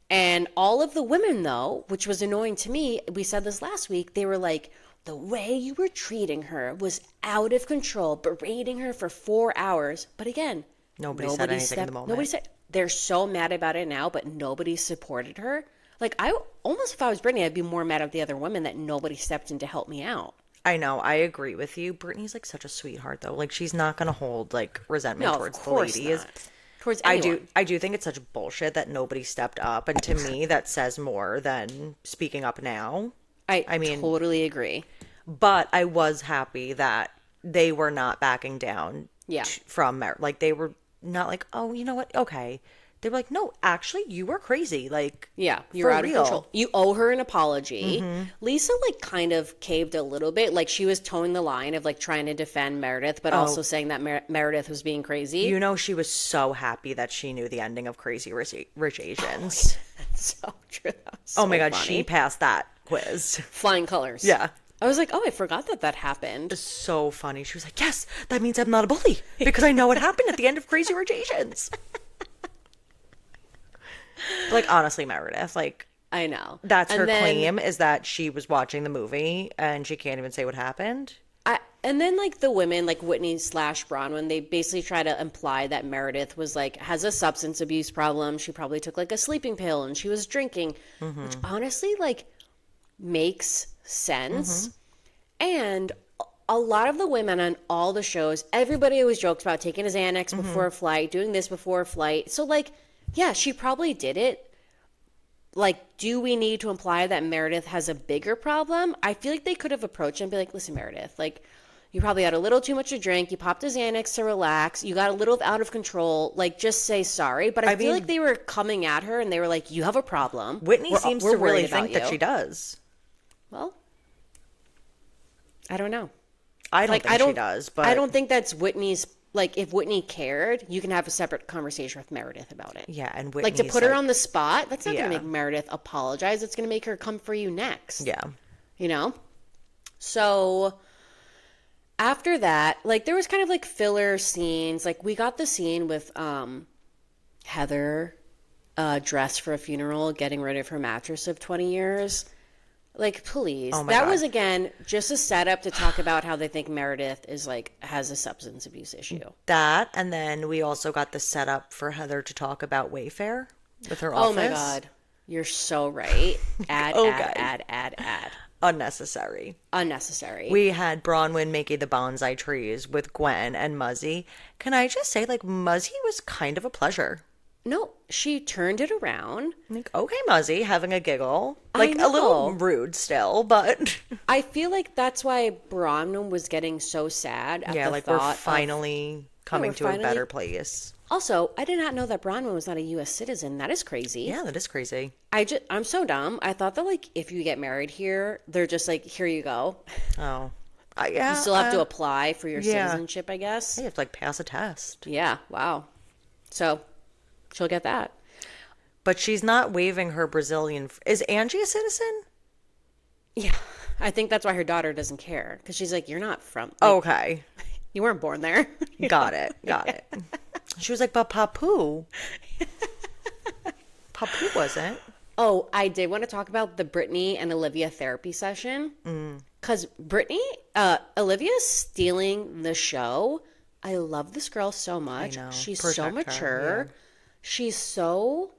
S2: And all of the women, though, which was annoying to me, we said this last week, they were like, the way you were treating her was out of control, berating her for 4 hours. But again,
S1: nobody said anything in the moment.
S2: Nobody said, they're so mad about it now, but nobody supported her. Like, I almost, if I was Brittany, I'd be more mad at the other women that nobody stepped in to help me out.
S1: I know, I agree with you. Brittany's like such a sweetheart, though. Like, she's not gonna hold like resentment towards the ladies.
S2: Not. Towards anyone.
S1: I do think it's such bullshit that nobody stepped up, and to me, that says more than speaking up now.
S2: I mean, totally agree.
S1: But I was happy that they were not backing down.
S2: Yeah.
S1: From like they were not like, oh, you know what? Okay. They were like, no, actually, you were crazy. Like,
S2: yeah, you're out of control. You owe her an apology. Lisa, like, kind of caved a little bit. Like, she was towing the line of, like, trying to defend Meredith, but also saying that Meredith was being crazy.
S1: You know, she was so happy that she knew the ending of Crazy Rich Asians.
S2: That's so true. That was so
S1: oh my God,
S2: funny.
S1: she passed that quiz.
S2: Flying colors.
S1: Yeah.
S2: I was like, oh, I forgot that happened.
S1: It's so funny. She was like, yes, that means I'm not a bully because I know what happened at the end of Crazy Rich Asians. Like, honestly, Meredith, like,
S2: I know.
S1: That's her claim, is that she was watching the movie and she can't even say what happened.
S2: And then, like, the women, like Whitney / Bronwyn, they basically try to imply that Meredith was, like, has a substance abuse problem. She probably took, like, a sleeping pill and she was drinking, which honestly, like, makes sense. And a lot of the women on all the shows, everybody always jokes about taking a Xanax before a flight, doing this before a flight. So, like, yeah, she probably did it. Like, do we need to imply that Meredith has a bigger problem? I feel like they could have approached her and be like, listen, Meredith, like, you probably had a little too much to drink. You popped a Xanax to relax. You got a little out of control. Like, just say sorry. But I feel like they were coming at her and they were like, you have a problem.
S1: Whitney seems to really think that she does.
S2: Well, I don't know.
S1: I don't think she does, but
S2: I don't think that's Whitney's. Like, if Whitney cared, you can have a separate conversation with Meredith about it.
S1: Yeah, and Whitney's
S2: like, to put her on the spot, that's not going to make Meredith apologize. It's going to make her come for you next.
S1: Yeah.
S2: You know? So, after that, like, there was kind of, like, filler scenes. Like, we got the scene with Heather dressed for a funeral, getting rid of her mattress of 20 years. Like, please.
S1: Oh my God.
S2: Was, again, just a setup to talk about how they think Meredith is, like, has a substance abuse issue.
S1: That, and then we also got the setup for Heather to talk about Wayfair with her office.
S2: Oh my God. You're so right. Add.
S1: Unnecessary.
S2: Unnecessary.
S1: We had Bronwyn making the bonsai trees with Gwen and Muzzy. Can I just say, like, Muzzy was kind of a pleasure.
S2: No, she turned it around.
S1: Like, okay, Muzzy, having a giggle. Like, a little rude still, but...
S2: I feel like that's why Bronwyn was getting so sad at the thought
S1: we're finally coming to a better place.
S2: Also, I did not know that Bronwyn was not a U.S. citizen. That is crazy.
S1: Yeah, that is crazy.
S2: I'm so dumb. I thought that, like, if you get married here, they're just like, here you go.
S1: Oh. Yeah.
S2: You still have to apply for your citizenship, I guess.
S1: You have to, like, pass a test.
S2: Yeah, wow. So... she'll get that.
S1: But she's not waiving her Brazilian... Is Angie a citizen?
S2: Yeah. I think that's why her daughter doesn't care. Because she's like, you're not from... Like,
S1: okay.
S2: You weren't born there.
S1: Got it. She was like, but Papu. Papu wasn't.
S2: Oh, I did want to talk about the Brittany and Olivia therapy session. Because Olivia's stealing the show. I love this girl so much.
S1: I know.
S2: She's
S1: Protect
S2: so mature.
S1: her, yeah.
S2: She's so,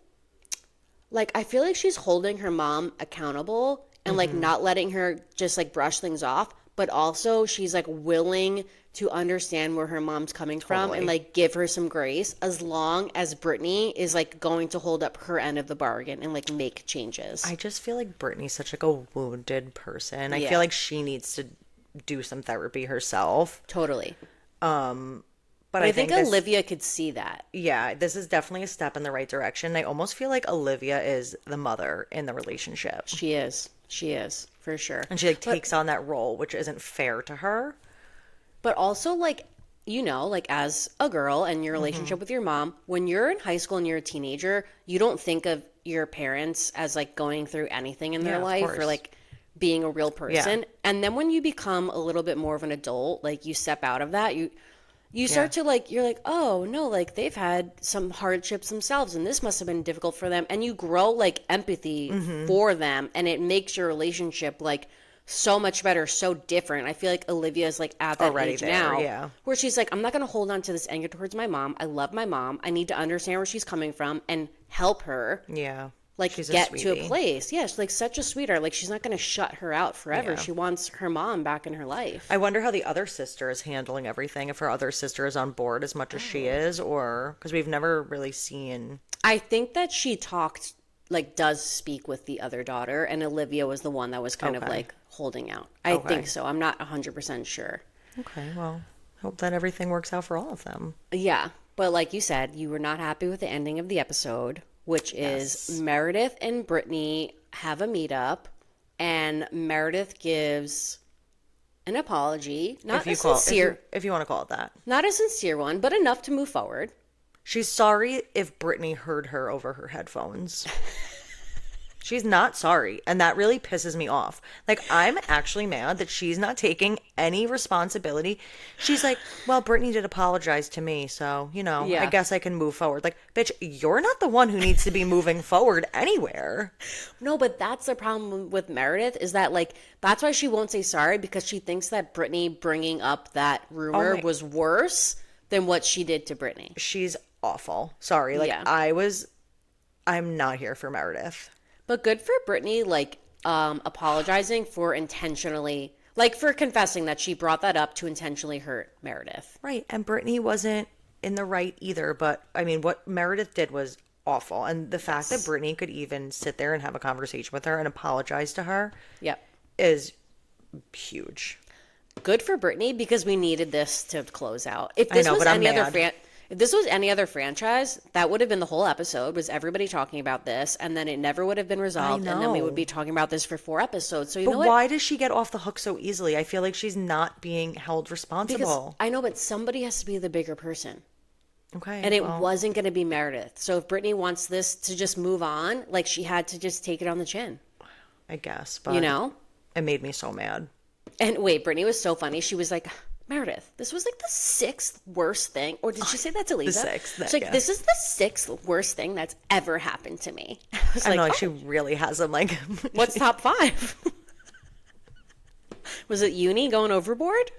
S2: like, I feel like she's holding her mom accountable and, like, not letting her just, like, brush things off. But also she's, like, willing to understand where her mom's coming from and, like, give her some grace as long as Brittany is, like, going to hold up her end of the bargain and, like, make changes.
S1: I just feel like Brittany's such, like, a wounded person. I feel like she needs to do some therapy herself.
S2: Totally.
S1: But I think
S2: Olivia could see that.
S1: Yeah, this is definitely a step in the right direction. I almost feel like Olivia is the mother in the relationship.
S2: She is, for sure.
S1: And she, like, takes on that role, which isn't fair to her.
S2: But also, like, you know, like, as a girl and your relationship with your mom, when you're in high school and you're a teenager, you don't think of your parents as, like, going through anything in their life or, like, being a real person. And then when you become a little bit more of an adult, like you step out of that, you start to like, you're like, oh no, like they've had some hardships themselves and this must have been difficult for them. And you grow like empathy for them, and it makes your relationship like so much better, so different. I feel like Olivia is like at that
S1: already
S2: age
S1: there,
S2: now where she's like, I'm not going to hold on to this anger towards my mom. I love my mom. I need to understand where she's coming from and help her.
S1: Yeah.
S2: Like
S1: she's
S2: get to a place. Yeah, she's like such a sweetheart. Like she's not going to shut her out forever.
S1: Yeah.
S2: She wants her mom back in her life.
S1: I wonder how the other sister is handling everything. If her other sister is on board as much as she is, or because we've never really seen.
S2: I think that she talked, like does speak with the other daughter, and Olivia was the one that was kind of like holding out. I think so. I'm not 100% sure.
S1: Okay, well, hope that everything works out for all of them.
S2: Yeah, but like you said, you were not happy with the ending of the episode, which is Meredith and Brittany have a meetup, and Meredith gives an apology, not a sincere,
S1: if you want to call it that,
S2: not a sincere one, but enough to move forward.
S1: She's sorry if Brittany heard her over her headphones. She's not sorry, and that really pisses me off. Like, I'm actually mad that she's not taking any responsibility. She's like, well, Brittany did apologize to me, so, I guess I can move forward. Like, bitch, you're not the one who needs to be moving forward anywhere.
S2: No, but that's the problem with Meredith, is that, like, that's why she won't say sorry, because she thinks that Brittany bringing up that rumor was worse than what she did to Brittany.
S1: She's awful. Sorry. Like, I'm not here for Meredith.
S2: But good for Brittany, like, apologizing for intentionally, like, for confessing that she brought that up to intentionally hurt Meredith.
S1: Right. And Brittany wasn't in the right either. But, I mean, what Meredith did was awful. And the fact that Brittany could even sit there and have a conversation with her and apologize to her is huge.
S2: Good for Brittany, because we needed this to close out. If this was any other If this was any other franchise, that would have been the whole episode, was everybody talking about this, and then it never would have been resolved, and then we would be talking about this for 4 episodes. So
S1: But why does she get off the hook so easily? I feel like she's not being held responsible.
S2: Because I know, but somebody has to be the bigger person.
S1: Okay.
S2: And it wasn't going to be Meredith. So if Brittany wants this to just move on, like, she had to just take it on the chin.
S1: I guess, but it made me so mad.
S2: And wait, Brittany was so funny. She was like, Meredith, this was like the 6th worst thing. Or did she say that to Lisa?
S1: The 6th.
S2: She's like, this is the 6th worst thing that's ever happened to me.
S1: I know, like, she really has them, like...
S2: What's top 5? Was it uni going overboard?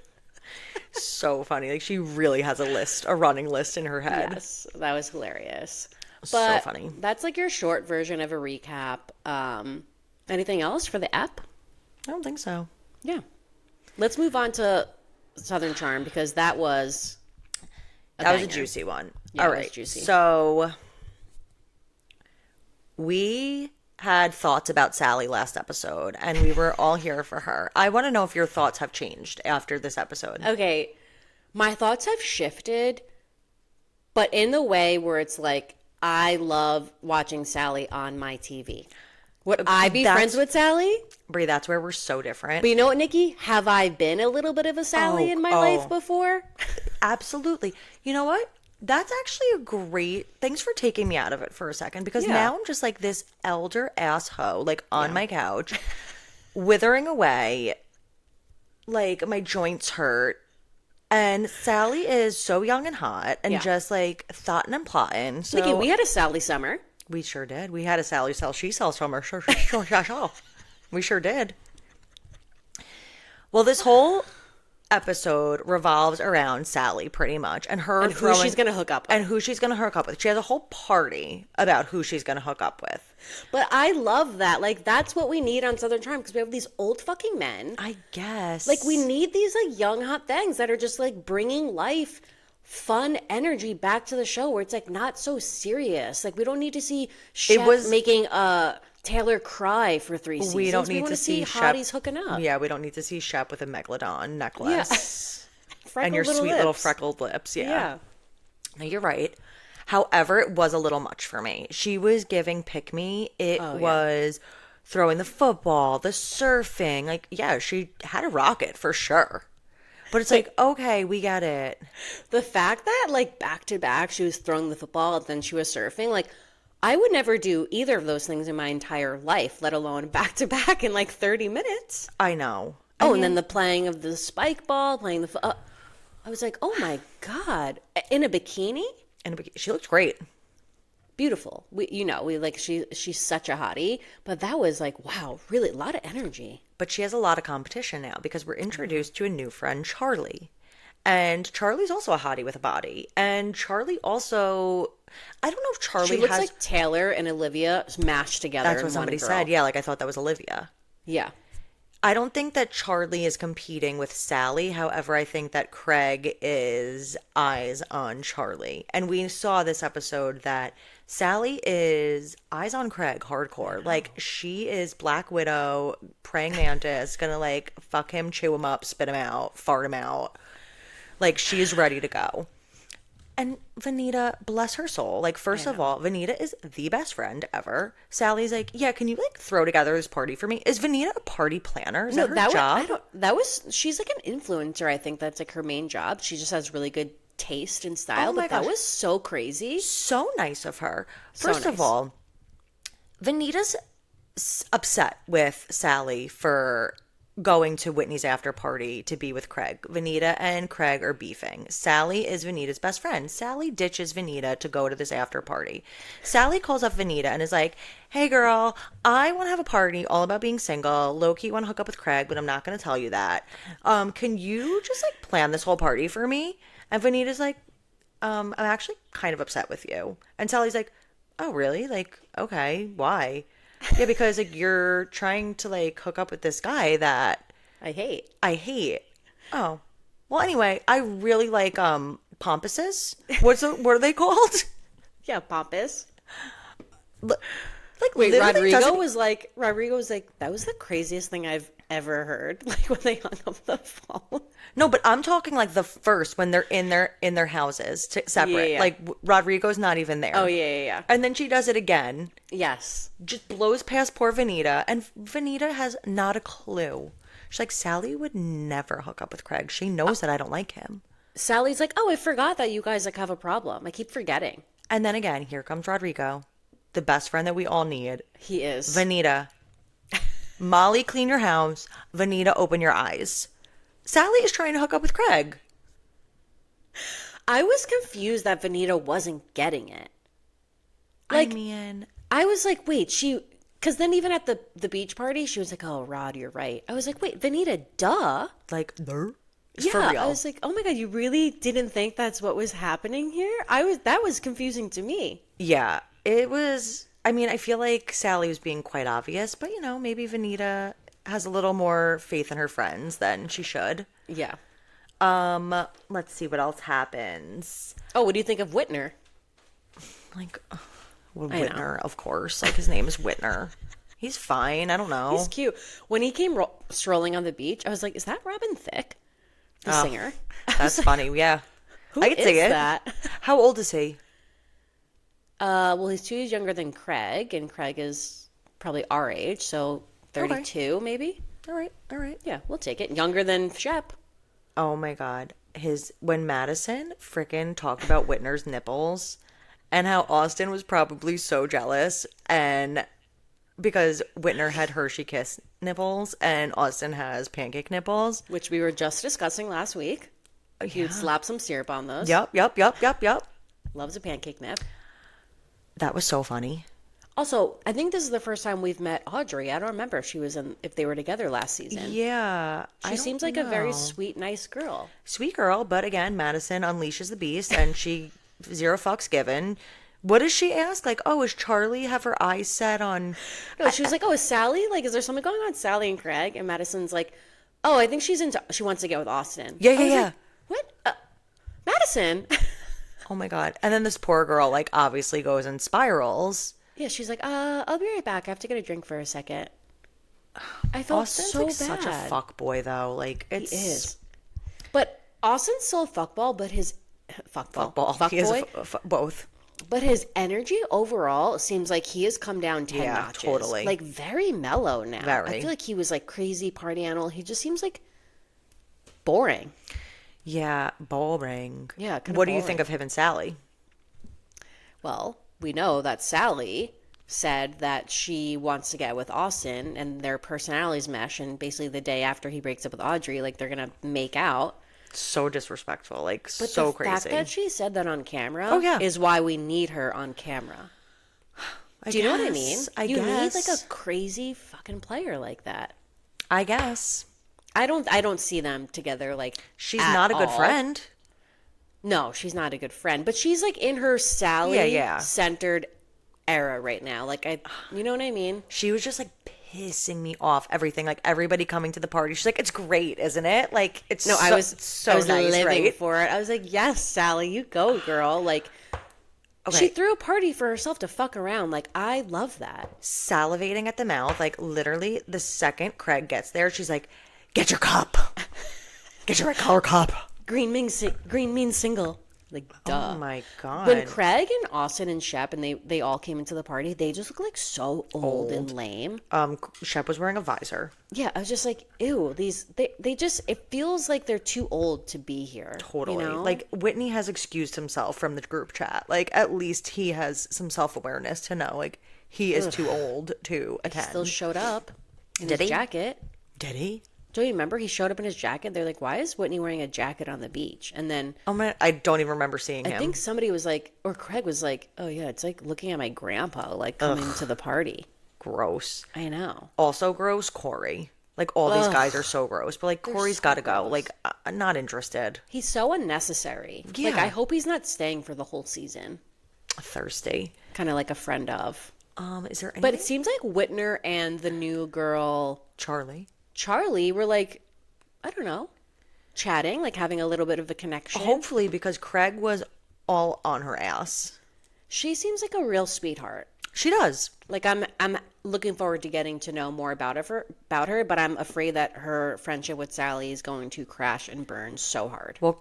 S1: So funny. Like, she really has a running list in her head.
S2: Yes, that was hilarious. But
S1: so funny.
S2: That's like your short version of a recap. Anything else for the ep?
S1: I don't think so.
S2: Yeah. Let's move on to Southern Charm, because that was
S1: a juicy one.
S2: Yeah,
S1: all right.
S2: Juicy.
S1: So we had thoughts about Sally last episode, and we were all here for her. I want to know if your thoughts have changed after this episode.
S2: Okay. My thoughts have shifted, but in the way where it's like, I love watching Sally on my TV. Would I be friends with Sally?
S1: Brie, that's where we're so different.
S2: But you know what, Nikki? Have I been a little bit of a Sally in my life before?
S1: Absolutely. You know what? That's actually a great... Thanks for taking me out of it for a second, because now I'm just like this elder ass hoe, like on my couch, withering away, like my joints hurt. And Sally is so young and hot and just like thoughting and plotting. So
S2: Nikki, we had a Sally summer.
S1: We sure did. We had a Sally sell. She sells from her. Sure. We sure did. Well, this whole episode revolves around Sally pretty much, and her
S2: who she's going to hook up with.
S1: And who she's going to hook up with. She has a whole party about who she's going to hook up with.
S2: But I love that. Like, that's what we need on Southern Charm, because we have these old fucking men.
S1: I guess.
S2: Like, we need these like young hot things that are just like bringing life, fun energy back to the show, where it's like not so serious. Like, we don't need to see Shep making Taylor cry for 3 seasons.
S1: We don't need to see
S2: hotties hooking up.
S1: Yeah, we don't need to see Shep with a megalodon necklace.
S2: Yeah.
S1: And your sweet little freckled lips. Yeah. No, you're right. However, it was a little much for me. She was giving pick me. It was throwing the football, the surfing. Like, yeah, she had a rocket for sure. But it's like, okay, we get it.
S2: The fact that, like, back to back, she was throwing the football and then she was surfing, like, I would never do either of those things in my entire life, let alone back to back in like 30 minutes.
S1: I know.
S2: And then the playing of the spike ball, playing the... I was like, oh my God. In a bikini?
S1: She looked great.
S2: Beautiful. She's such a hottie. But that was like, wow, really a lot of energy.
S1: But she has a lot of competition now because we're introduced to a new friend, Charlie. And Charlie's also a hottie with a body. And Charlie also... I don't know if Charlie
S2: She looks like Taylor and Olivia mashed together.
S1: That's what somebody said. Yeah, like I thought that was Olivia.
S2: Yeah.
S1: I don't think that Charlie is competing with Sally. However, I think that Craig is eyes on Charlie. And we saw this episode that Sally is eyes on Craig hardcore. Like, she is Black Widow, praying mantis, gonna like fuck him, chew him up, spit him out, fart him out. Like, she's ready to go. And Vanita, bless her soul. Like, first of all, Vanita is the best friend ever. Sally's like, yeah, can you like throw together this party for me? Is Vanita a party planner? Is that her job?
S2: She's like an influencer. I think that's like her main job. She just has really good taste and style. But that was so crazy.
S1: So nice of her. First of all, Vanita's upset with Sally for going to Whitney's after party to be with Craig. Vanita and Craig are beefing. Sally is Vanita's best friend. Sally ditches Vanita to go to this after party. Sally calls up Vanita and is like, hey girl, I want to have a party all about being single. Low-key want to hook up with Craig, but I'm not going to tell you that. Can you just like plan this whole party for me? And Vanita's like, I'm actually kind of upset with you. And Sally's like, oh really? Like, okay, why? Yeah, because like you're trying to like hook up with this guy that
S2: I hate.
S1: Oh. Well, anyway, I really like pompuses. What are they called?
S2: Yeah, pompous.
S1: Like,
S2: wait, Rodrigo was like, that was the craziest thing I've ever heard. Like when they hung up the phone.
S1: No, but I'm talking like the first when they're in their houses separate.
S2: Yeah.
S1: Like Rodrigo's not even there.
S2: Oh yeah.
S1: And then she does it again.
S2: Yes.
S1: Just blows past poor Vanita, and Vanita has not a clue. She's like, Sally would never hook up with Craig. She knows that I don't like him.
S2: Sally's like, oh, I forgot that you guys like have a problem. I keep forgetting.
S1: And then again, here comes Rodrigo, the best friend that we all need.
S2: He is.
S1: Vanita. Molly, clean your house. Vanita, open your eyes. Sally is trying to hook up with Craig.
S2: I was confused that Vanita wasn't getting it. Like, I was like, wait, because then even at the beach party, she was like, oh, Rod, you're right. I was like, wait, Vanita, duh.
S1: Like, for real.
S2: I was like, oh my God, you really didn't think that's what was happening here? That was confusing to me.
S1: Yeah, it was. I mean, I feel like Sally was being quite obvious, but maybe Vanita has a little more faith in her friends than she should.
S2: Yeah.
S1: Let's see what else happens.
S2: Oh, what do you think of Whitner?
S1: Like, Whitner, of course. Like, his name is Whitner. He's fine. I don't know.
S2: He's cute. When he came strolling on the beach, I was like, is that Robin Thicke, the singer?
S1: That's funny. Yeah.
S2: I could see that.
S1: How old is he?
S2: Well, he's 2 years younger than Craig, and Craig is probably our age, so 32 maybe.
S1: All right.
S2: Yeah, we'll take it. Younger than Shep.
S1: Oh my God. When Madison frickin' talked about Whitner's nipples and how Austin was probably so jealous, and because Whitner had Hershey Kiss nipples and Austin has pancake nipples,
S2: which we were just discussing last week. He would slap some syrup on those.
S1: Yep.
S2: Loves a pancake nip.
S1: That was so funny.
S2: Also, I think this is the first time we've met Audrey. I don't remember if they were together last season.
S1: Yeah.
S2: She seems like a very sweet, nice girl.
S1: Sweet girl, but again, Madison unleashes the beast and she zero fucks given. What does she ask? Like, oh, is Charlie have her eyes set on...
S2: No, she was like, oh, is Sally? Like, is there something going on with Sally and Craig? And Madison's like, oh, I think she wants to get with Austin.
S1: Yeah.
S2: Like, what? Madison?
S1: Oh my God. And then this poor girl, like, obviously goes in spirals.
S2: Yeah, she's like, I'll be right back. I have to get a drink for a second. I felt
S1: Austin's
S2: so
S1: like
S2: bad.
S1: Such a fuck boy, though. Like, it's...
S2: He is. But Austin's still a fuckball, but his...
S1: Fuckball. He is both.
S2: But his energy overall seems like he has come down 10 notches.
S1: Yeah, totally.
S2: Like, very mellow now.
S1: Very.
S2: I feel like he was, like, crazy party animal. He just seems, like, boring.
S1: Yeah, boring.
S2: Yeah,
S1: What do you think of him and Sally?
S2: Well, we know that Sally said that she wants to get with Austin and their personalities mesh, and basically the day after he breaks up with Audrey, like they're gonna make out.
S1: So disrespectful, like
S2: But
S1: so crazy.
S2: The fact that she said that on camera is why we need her on camera. Do you know what I mean? You need like a crazy fucking player like that.
S1: I guess.
S2: I don't see them together like
S1: she's not a good friend.
S2: No, she's not a good friend, but she's like in her Sally centered era right now. Like you know what I mean?
S1: She was just like pissing me off. Everything, like everybody coming to the party. She's like, "It's great, isn't it?" Like it's
S2: I was
S1: nice,
S2: living for it. I was like, "Yes, Sally, you go, girl." Like she threw a party for herself to fuck around. Like I love that.
S1: Salivating at the mouth, like literally the second Craig gets there, she's like, "Get your cup. Get your red color cup."
S2: Green means single. Like, duh.
S1: Oh my God.
S2: When Craig and Austin and Shep and they all came into the party, they just look like so old and lame.
S1: Shep was wearing a visor.
S2: Yeah, I was just like, ew, they just, it feels like they're too old to be here.
S1: Totally.
S2: You know?
S1: Like, Whitney has excused himself from the group chat. Like, at least he has some self-awareness to know, like, he is too old to attend.
S2: He still showed up in his jacket.
S1: Did he?
S2: Do you remember he showed up in his jacket? They're like, why is Whitney wearing a jacket on the beach? And then
S1: I don't even remember seeing him.
S2: I think somebody was like, or Craig was like, oh yeah, it's like looking at my grandpa like coming to the party.
S1: Gross.
S2: I know.
S1: Also gross, Corey. Like all these guys are so gross, but like Corey's got to go. Like I'm not interested.
S2: He's so unnecessary. Yeah. Like I hope he's not staying for the whole season.
S1: Thirsty.
S2: Kind of like a friend of.
S1: Is there anything?
S2: But it seems like Whitner and the new girl Charlie were like, I don't know, chatting, like having a little bit of a connection.
S1: Hopefully, because Craig was all on her ass.
S2: She seems like a real sweetheart.
S1: She does.
S2: Like I'm looking forward to getting to know more about her, but I'm afraid that her friendship with Sally is going to crash and burn so hard.
S1: Well,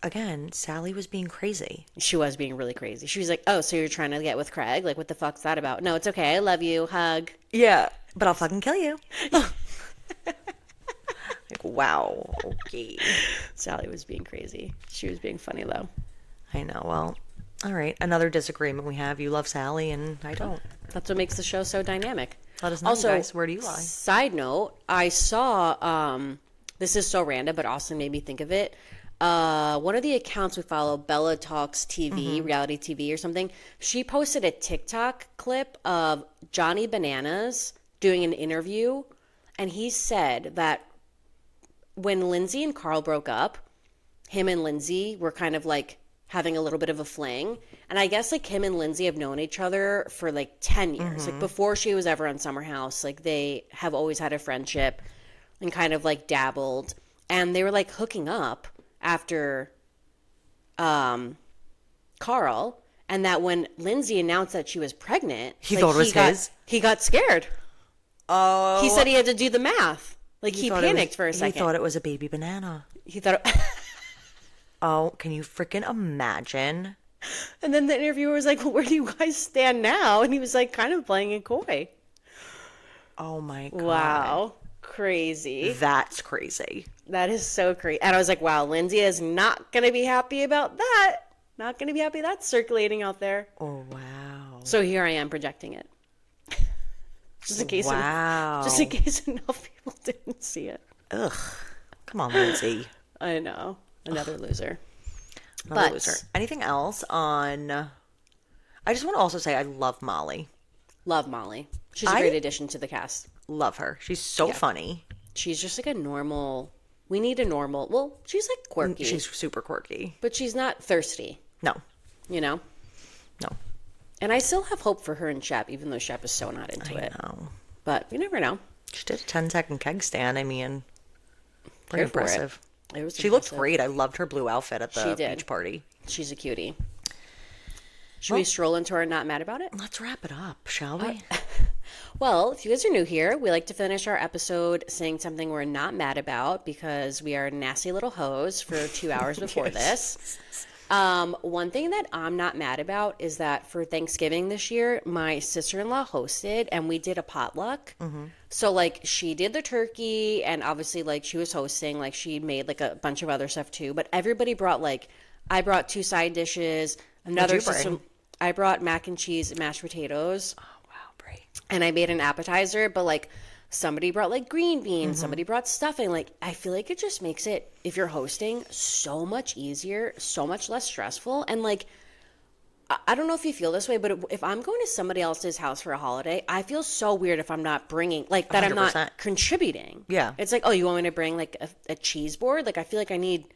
S1: again, Sally was being crazy.
S2: She was being really crazy. She was like, "Oh, so you're trying to get with Craig? Like, what the fuck's that about? No, it's okay. I love you. Hug."
S1: Yeah, but I'll fucking kill you. Like, wow. Okay.
S2: Sally was being crazy. She was being funny though.
S1: I know. Well, all right. Another disagreement we have. You love Sally and I don't.
S2: That's what makes the show so dynamic.
S1: Let us know, also, guys. Where do you lie?
S2: Side note, I saw, this is so random, but Austin made me think of it. One of the accounts we follow, Bella Talks TV, reality TV or something, she posted a TikTok clip of Johnny Bananas doing an interview. And he said that when Lindsay and Carl broke up, him and Lindsay were kind of like having a little bit of a fling. And I guess like him and Lindsay have known each other for like 10 years. Like before she was ever on Summer House, like they have always had a friendship and kind of like dabbled. And they were like hooking up after Carl. And that when Lindsay announced that she was pregnant,
S1: he thought it was his.
S2: He got scared.
S1: Oh.
S2: He said he had to do the math. Like he panicked for a second.
S1: He thought it was a baby banana.
S2: He thought
S1: Oh, can you freaking imagine?
S2: And then the interviewer was like, well, where do you guys stand now? And he was like kind of playing it coy.
S1: Oh my God.
S2: Wow. Crazy.
S1: That's crazy.
S2: That is so crazy. And I was like, wow, Lindsay is not going to be happy about that. Not going to be happy that's circulating out there.
S1: Oh, wow.
S2: So here I am projecting it. Just in case enough people didn't see it.
S1: Ugh. Come on, Lindsay.
S2: I know. Another loser.
S1: Another loser. Anything else on... I just want to also say I love Molly.
S2: Love Molly. She's a great addition to the cast.
S1: Love her. She's so funny.
S2: She's just like a normal... We need a normal... Well, she's like quirky.
S1: She's super quirky.
S2: But she's not thirsty.
S1: No.
S2: You know?
S1: No.
S2: And I still have hope for her and Shep, even though Shep is so not into it.
S1: I know.
S2: But you never know.
S1: She did a 10-second keg stand. I mean, pretty impressive.
S2: She
S1: looked great. I loved her blue outfit at the beach party.
S2: She's a cutie. Should we stroll into our Not Mad About It?
S1: Let's wrap it up, shall we?
S2: Well, if you guys are new here, we like to finish our episode saying something we're not mad about because we are nasty little hoes for 2 hours before this. One thing that I'm not mad about is that for Thanksgiving this year, my sister-in-law hosted and we did a potluck. Mm-hmm. So like she did the turkey and obviously like she was hosting, like she made like a bunch of other stuff too. But everybody brought like, I brought 2 side dishes, another sister. I brought mac and cheese and mashed potatoes.
S1: Oh, wow, Brie.
S2: And I made an appetizer, but like somebody brought like green beans, somebody brought stuffing. Like I feel like it just makes it, if you're hosting, so much easier, so much less stressful. And like, I don't know if you feel this way, but if I'm going to somebody else's house for a holiday, I feel so weird if I'm not bringing, like, that 100%. I'm not contributing.
S1: Yeah.
S2: It's like, oh, you want me to bring, like, a cheese board? Like, I feel like I need,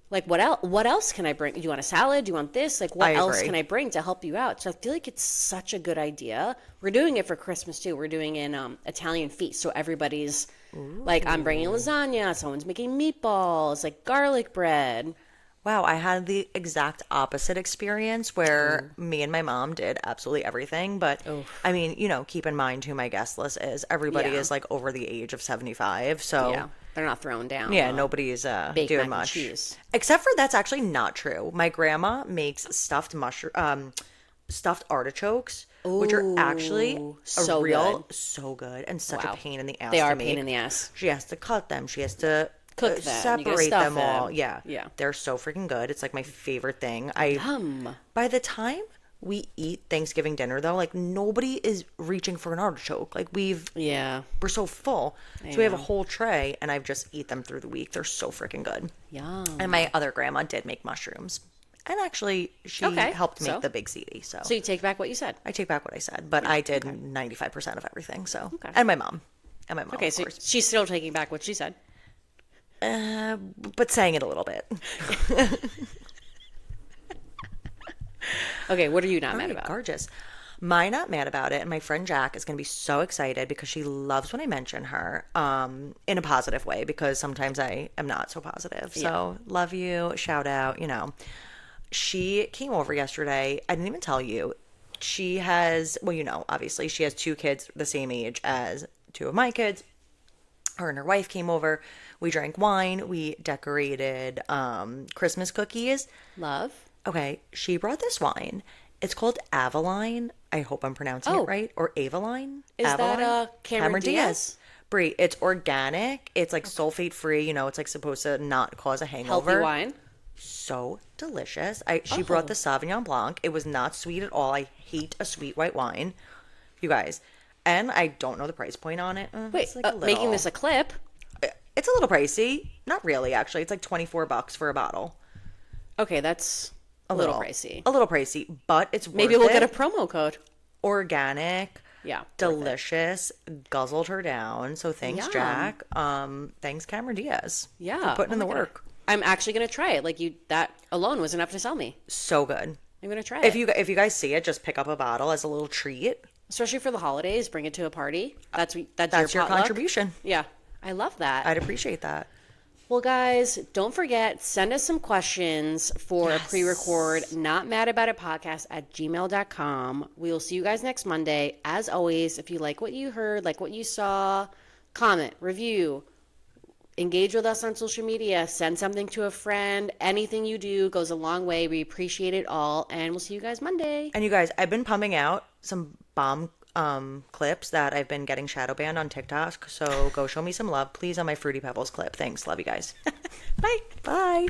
S2: like, what else can I bring? Do you want a salad? Do you want this? Like, what else can I bring to help you out? So I feel like it's such a good idea. We're doing it for Christmas, too. We're doing an Italian feast. So everybody's, like, I'm bringing lasagna. Someone's making meatballs, like, garlic bread.
S1: Wow, I had the exact opposite experience where me and my mom did absolutely everything. But I mean, you know, keep in mind who my guest list is. Everybody is like over the age of 75. So
S2: yeah, they're not throwing down.
S1: Yeah, nobody's doing much. Except for that's actually not true. My grandma makes stuffed artichokes, which are actually so good and such a pain in the ass.
S2: They are
S1: to
S2: a pain in the ass.
S1: She has to cut them. She has to
S2: cook them,
S1: separate them all.
S2: them.
S1: Yeah. They're so freaking good. It's like my favorite thing. By the time we eat Thanksgiving dinner though, like nobody is reaching for an artichoke. Like we're so full. So we have a whole tray and I've just eat them through the week. They're so freaking good.
S2: Yum.
S1: And my other grandma did make mushrooms. And actually she helped make the big ziti. So
S2: you take back what you said.
S1: I take back what I said, but I did 95% of everything. So and my mom.
S2: Okay, so she's still taking back what she said.
S1: But saying it a little bit.
S2: Okay, what are you not mad about?
S1: Gorgeous. My not mad about it, and my friend Jack is going to be so excited because she loves when I mention her in a positive way because sometimes I am not so positive. So love you, shout out, you know. She came over yesterday. I didn't even tell you. She has, well, you know, obviously she has 2 kids the same age as 2 of my kids. Her and her wife came over. We drank wine. We decorated Christmas cookies.
S2: Love.
S1: Okay, she brought this wine. It's called Aveline. I hope I'm pronouncing it right. Or Aveline.
S2: Is
S1: Aveline?
S2: That Cameron Diaz?
S1: Brie, it's organic. It's like sulfate free. You know, it's like supposed to not cause a hangover.
S2: Healthy wine.
S1: So delicious. She brought the Sauvignon Blanc. It was not sweet at all. I hate a sweet white wine. You guys. And I don't know the price point on it.
S2: Wait, like making this a clip?
S1: It's a little pricey. Not really, actually. It's like $24 for a bottle.
S2: Okay, that's a little pricey.
S1: A little pricey, but it's worth it.
S2: Maybe we'll get a promo code.
S1: Organic.
S2: Yeah.
S1: Delicious. Guzzled her down. So thanks, Jack. Thanks, Cameron Diaz.
S2: Yeah.
S1: For putting in the work.
S2: I'm actually going to try it. Like that alone was enough to sell me.
S1: So good.
S2: I'm going to try
S1: it. If you guys see it, just pick up a bottle as a little treat.
S2: Especially for the holidays, bring it to a party. That's
S1: your contribution.
S2: Yeah. I love that.
S1: I'd appreciate that.
S2: Well, guys, don't forget, send us some questions for a pre-record notmadaboutitpodcast@gmail.com. We will see you guys next Monday. As always, if you like what you heard, like what you saw, comment, review, engage with us on social media, send something to a friend. Anything you do goes a long way. We appreciate it all, and we'll see you guys Monday.
S1: And you guys, I've been pumping out some bomb clips that I've been getting shadow banned on TikTok, so go show me some love, please, on my Fruity Pebbles clip. Thanks. Love you guys.
S2: Bye.
S1: Bye.